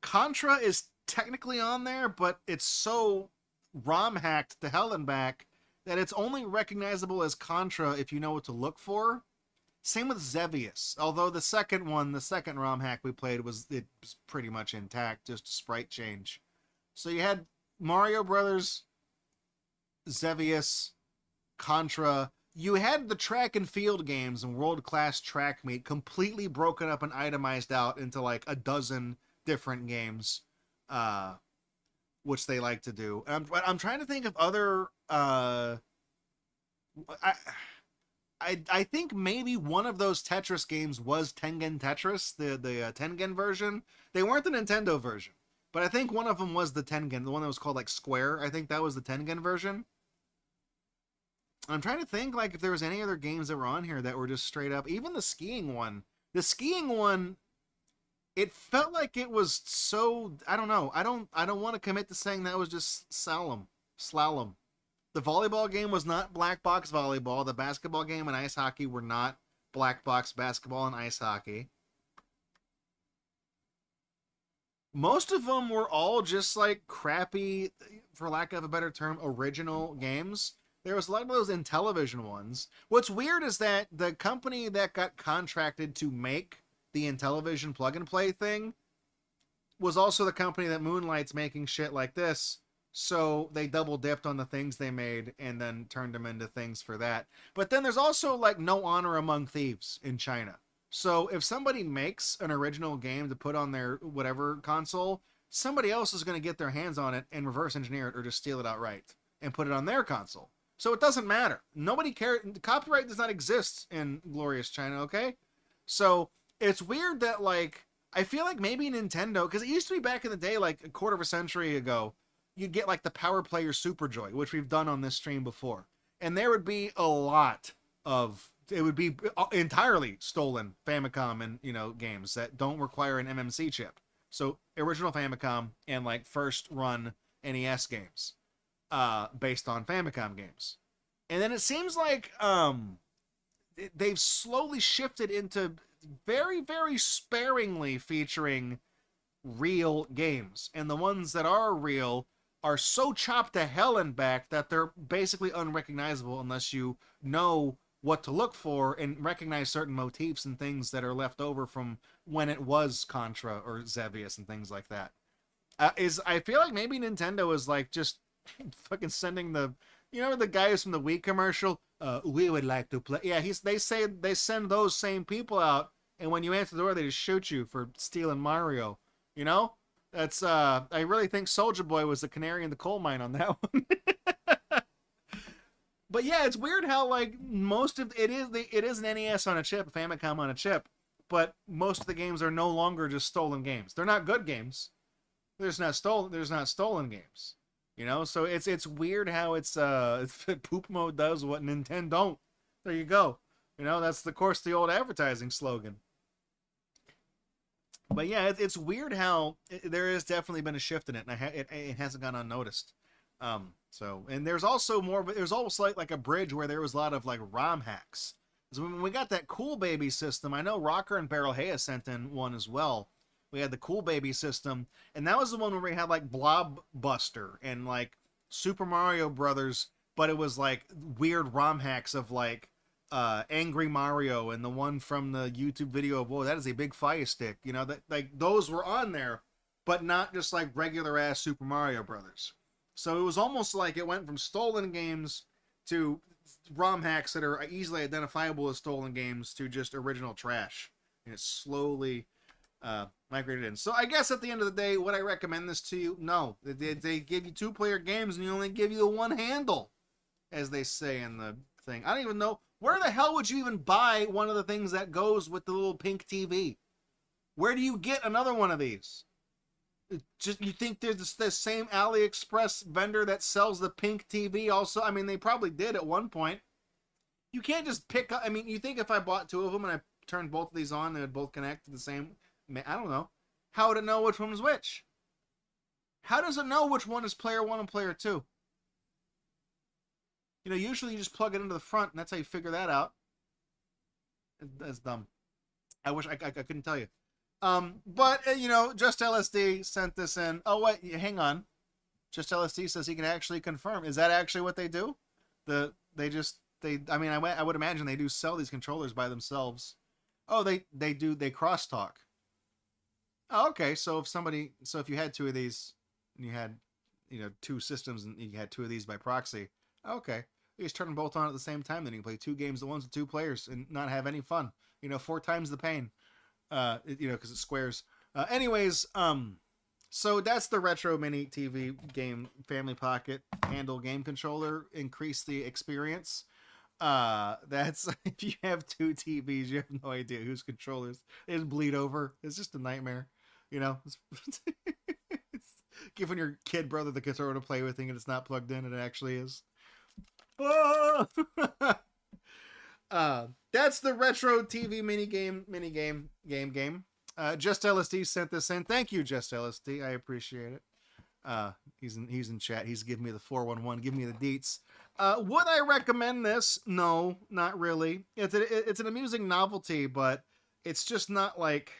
Contra is technically on there, but it's so ROM hacked to hell and back that it's only recognizable as Contra if you know what to look for. Same with Xevious. Although the second ROM hack we played was pretty much intact, just a sprite change. So you had Mario Brothers, Xevious, Contra. You had the track and field games and World Class Track Meet completely broken up and itemized out into like a dozen different games, which they like to do. I'm trying to think of other. I think maybe one of those Tetris games was Tengen Tetris, the Tengen version. They weren't the Nintendo version, but I think one of them was the Tengen, the one that was called like Square. I think that was the Tengen version. I'm trying to think like if there was any other games that were on here that were just straight up. Even the skiing one. The skiing one, it felt like it was so, I don't know. I don't want to commit to saying that was just slalom. The volleyball game was not black box volleyball. The basketball game and ice hockey were not black box basketball and ice hockey. Most of them were all just like crappy, for lack of a better term, original games. There was a lot of those Intellivision ones. What's weird is that the company that got contracted to make the Intellivision plug-and-play thing was also the company that moonlights making shit like this. So they double-dipped on the things they made and then turned them into things for that. But then there's also, like, no honor among thieves in China. So if somebody makes an original game to put on their whatever console, somebody else is going to get their hands on it and reverse engineer it or just steal it outright and put it on their console. So it doesn't matter. Nobody cares. Copyright does not exist in glorious China, okay? So it's weird that, like, I feel like maybe Nintendo, because it used to be back in the day, like a quarter of a century ago, you'd get like the Power Player Super Joy, which we've done on this stream before. And there would be a lot of, it would be entirely stolen Famicom and, you know, games that don't require an MMC chip. So original Famicom and like first run NES games. Based on Famicom games. And then it seems like they've slowly shifted into very, very sparingly featuring real games. And the ones that are real are so chopped to hell and back that they're basically unrecognizable unless you know what to look for and recognize certain motifs and things that are left over from when it was Contra or Xevious and things like that. Is I feel like maybe Nintendo is like just fucking sending the, you know, the guys from the Wii commercial. We would like to play. Yeah, they say they send those same people out, and when you answer the door, they just shoot you for stealing Mario. You know, that's I really think Soldier Boy was the canary in the coal mine on that one. But yeah, it's weird how like most of it is an NES on a chip, a Famicom on a chip, but most of the games are no longer just stolen games. They're not good games. There's not stolen games. You know, so it's weird how it's poop mode does what Nintendo don't. There you go. You know, that's of course the old advertising slogan. But yeah, it's weird how there has definitely been a shift in it, and it hasn't gone unnoticed. So and there's also more, but there's almost like a bridge where there was a lot of like ROM hacks. So when we got that Cool Baby system, I know Rocker and Barrel Hayes sent in one as well. We had the Cool Baby system, and that was the one where we had like Blobbuster and like Super Mario Brothers, but it was like weird ROM hacks of like Angry Mario and the one from the YouTube video of, whoa, that is a big fire stick. You know, that like those were on there, but not just like regular ass Super Mario Brothers. So it was almost like it went from stolen games to ROM hacks that are easily identifiable as stolen games to just original trash. And it slowly migrated in. So I guess at the end of the day, would I recommend this to you? No. They give you 2-player games and you only give you the one handle, as they say in the thing. I don't even know. Where the hell would you even buy one of the things that goes with the little pink TV? Where do you get another one of these? Just you think there's the same AliExpress vendor that sells the pink TV also? I mean, they probably did at one point. You can't just pick up. I mean, you think if I bought 2 of them and I turned both of these on, they would both connect to the same? I don't know. How would it know which one was which? How does it know which one is player 1 and player 2? You know, usually you just plug it into the front, and that's how you figure that out. That's dumb. I wish I couldn't tell you. But you know, Just LSD sent this in. Oh wait, hang on. Just LSD says he can actually confirm. Is that actually what they do? I mean, I would imagine they do sell these controllers by themselves. Oh, they crosstalk. Oh, okay. So if you had 2 of these, and you had, you know, 2 systems, and you had 2 of these by proxy. Okay, you just turn them both on at the same time. Then you can play 2 games at once with 2 players and not have any fun. You know, 4 times the pain. You know, because it squares. Anyways, so that's the retro mini TV game family pocket handle game controller. Increase the experience. That's if you have 2 TVs, you have no idea whose controllers. They just bleed over. It's just a nightmare. You know, it's giving your kid brother the controller to play with, thinking it's not plugged in, and it actually is. Oh! That's the retro TV game. Just LSD sent this in. Thank you, Just LSD. I appreciate it. He's in chat. He's giving me the 411. Give me the deets. Would I recommend this? No, not really. It's an amusing novelty, but it's just not like.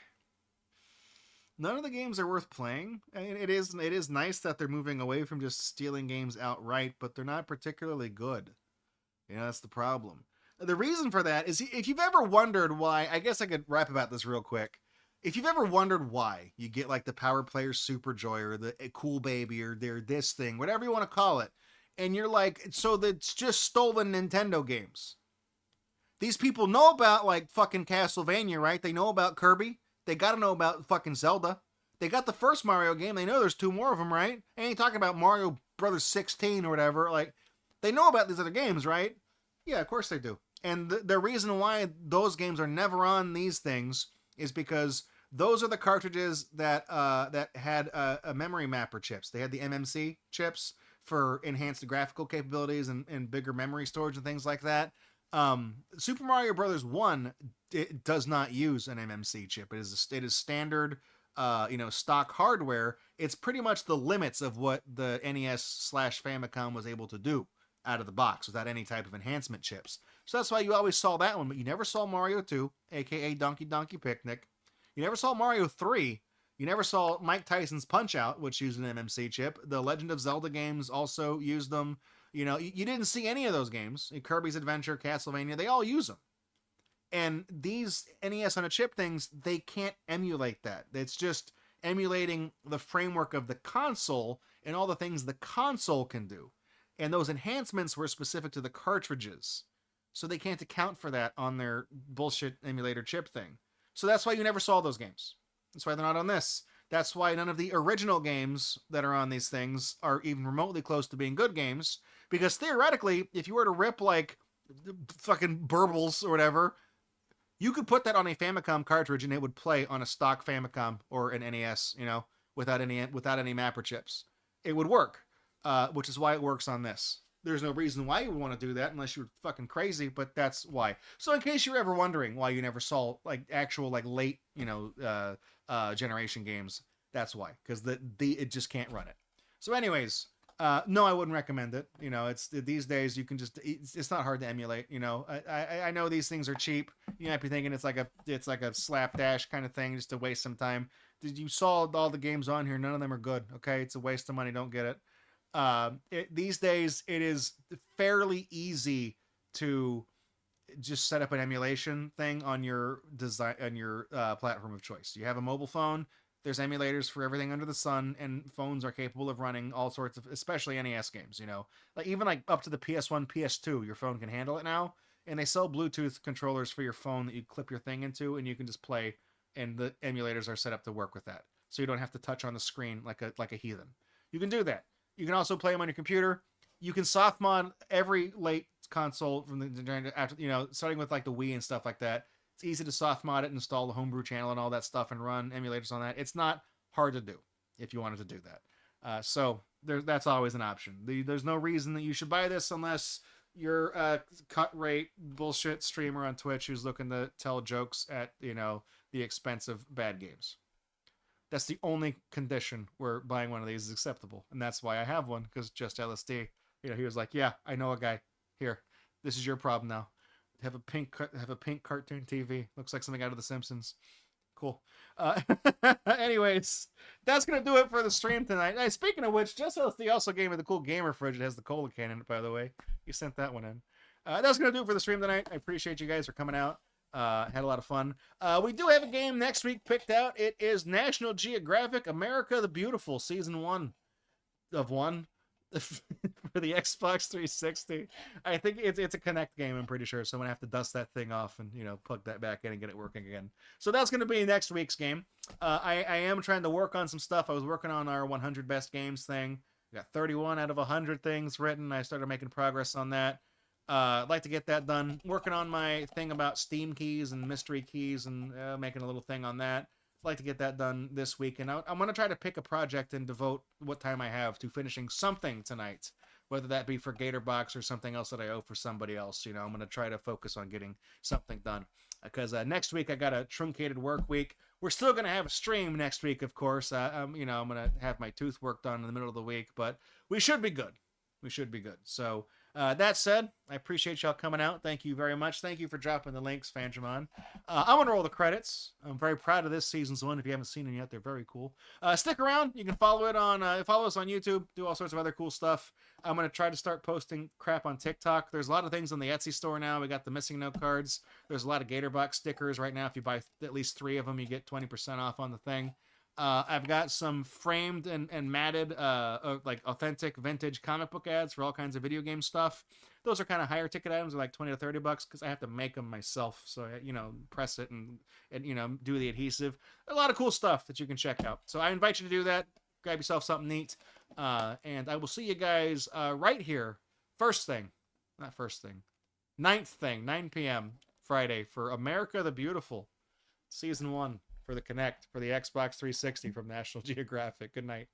None of the games are worth playing. I mean, it is nice that they're moving away from just stealing games outright, but they're not particularly good. You know, that's the problem. The reason for that is, if you've ever wondered why, I guess I could rap about this real quick. If you've ever wondered why you get like the Power Player Super Joy or the Cool Baby or this thing, whatever you want to call it, and you're like, so that's just stolen Nintendo games. These people know about like fucking Castlevania, right? They know about Kirby. They got to know about fucking Zelda. They got the first Mario game. They know there's 2 more of them, right? I ain't talking about Mario Brothers 16 or whatever. Like, they know about these other games, right? Yeah, of course they do. And the reason why those games are never on these things is because those are the cartridges that had a memory mapper chips. They had the MMC chips for enhanced graphical capabilities and bigger memory storage and things like that. Super Mario Brothers 1 it does not use an MMC chip. It is standard, stock hardware. It's pretty much the limits of what the NES/Famicom was able to do out of the box without any type of enhancement chips. So that's why you always saw that one, but you never saw Mario 2, aka Donkey Donkey Picnic. You never saw Mario 3. You never saw Mike Tyson's Punch-Out, which used an MMC chip. The Legend of Zelda games also used them. You know, you didn't see any of those games. Kirby's Adventure, Castlevania, they all use them. And these NES on a chip things, they can't emulate that. emulating the framework of the console and all the things the console can do. And those enhancements were specific to the cartridges. So they can't account for that on their bullshit emulator chip thing. So that's why you never saw those games. That's why they're not on this. That's why none of the original games that are on these things are even remotely close to being good games. Because theoretically, if you were to rip like fucking burbles or whatever, you could put that on a Famicom cartridge and it would play on a stock Famicom or an NES, you know, without any mapper chips. It would work, which is why it works on this. There's no reason why you would want to do that unless you're fucking crazy, but that's why. So in case you're ever wondering why you never saw like actual like late, you know, generation games, that's why, because it just can't run it. So anyways, no, I wouldn't recommend it. You know, it's these days you can just it's not hard to emulate. You know, I know these things are cheap. You might be thinking it's like a slapdash kind of thing just to waste some time. You saw all the games on here. None of them are good. Okay, it's a waste of money. Don't get it. These days it is fairly easy to just set up an emulation thing on your platform of choice. You have a mobile phone. There's emulators for everything under the sun, and phones are capable of running all sorts of, especially NES games, you know. Like even like up to the PS1, PS2, your phone can handle it now. And they sell Bluetooth controllers for your phone that you clip your thing into, and you can just play, and the emulators are set up to work with that. So you don't have to touch on the screen like a heathen. You can do that. You can also play them on your computer. You can soft mod every late console from after, you know, starting with like the Wii and stuff like that. It's easy to soft mod it, install the homebrew channel and all that stuff, and run emulators on that. It's not hard to do if you wanted to do that. So that's always an option. There's no reason that you should buy this unless you're a cut rate bullshit streamer on Twitch who's looking to tell jokes at, you know, the expense of bad games. That's the only condition where buying one of these is acceptable, and that's why I have one, because Just LSD, you know, he was like, "Yeah, I know a guy. Here, this is your problem now. Have a pink cartoon TV. Looks like something out of The Simpsons." Cool. Anyways, that's gonna do it for the stream tonight. Hey, speaking of which, Just LSD also gave me the cool gamer fridge. It has the cola can in it, by the way. You sent that one in. That's gonna do it for the stream tonight. I appreciate you guys for coming out. Had a lot of fun. We do have a game next week picked out. It is National Geographic America the Beautiful, Season 1 of 1 for the Xbox 360. I think it's a Kinect game, I'm pretty sure, so I'm going to have to dust that thing off and, you know, plug that back in and get it working again. So that's going to be next week's game. I am trying to work on some stuff. I was working on our 100 best games thing. We got 31 out of 100 things written. I started making progress on that. I'd like to get that done. Working on my thing about Steam keys and mystery keys and making a little thing on that. I'd like to get that done this week. And I'm going to try to pick a project and devote what time I have to finishing something tonight, whether that be for Gatorbox or something else that I owe for somebody else. You know, I'm going to try to focus on getting something done. Because next week I got a truncated work week. We're still going to have a stream next week, of course. You know, I'm going to have my tooth worked on in the middle of the week, but we should be good. We should be good. So that said, I appreciate y'all coming out. Thank you very much. Thank you for dropping the links, Fanjamon. I'm going to roll the credits. I'm very proud of this season's one. If you haven't seen it yet, they're very cool. Stick around. You can follow us on YouTube, do all sorts of other cool stuff. I'm going to try to start posting crap on TikTok. There's a lot of things on the Etsy store now. We got the missing no cards. There's a lot of Gatorbox stickers right now. If you buy at least 3 of them, you get 20% off on the thing. I've got some framed and matted, like authentic vintage comic book ads for all kinds of video game stuff. Those are kind of higher ticket items, like $20 to $30, because I have to make them myself. So, you know, press it and you know, do the adhesive. A lot of cool stuff that you can check out. So I invite you to do that. Grab yourself something neat. And I will see you guys right here. Ninth thing, 9 p.m. Friday for America the Beautiful, Season 1. For the Kinect, for the Xbox 360 from National Geographic. Good night.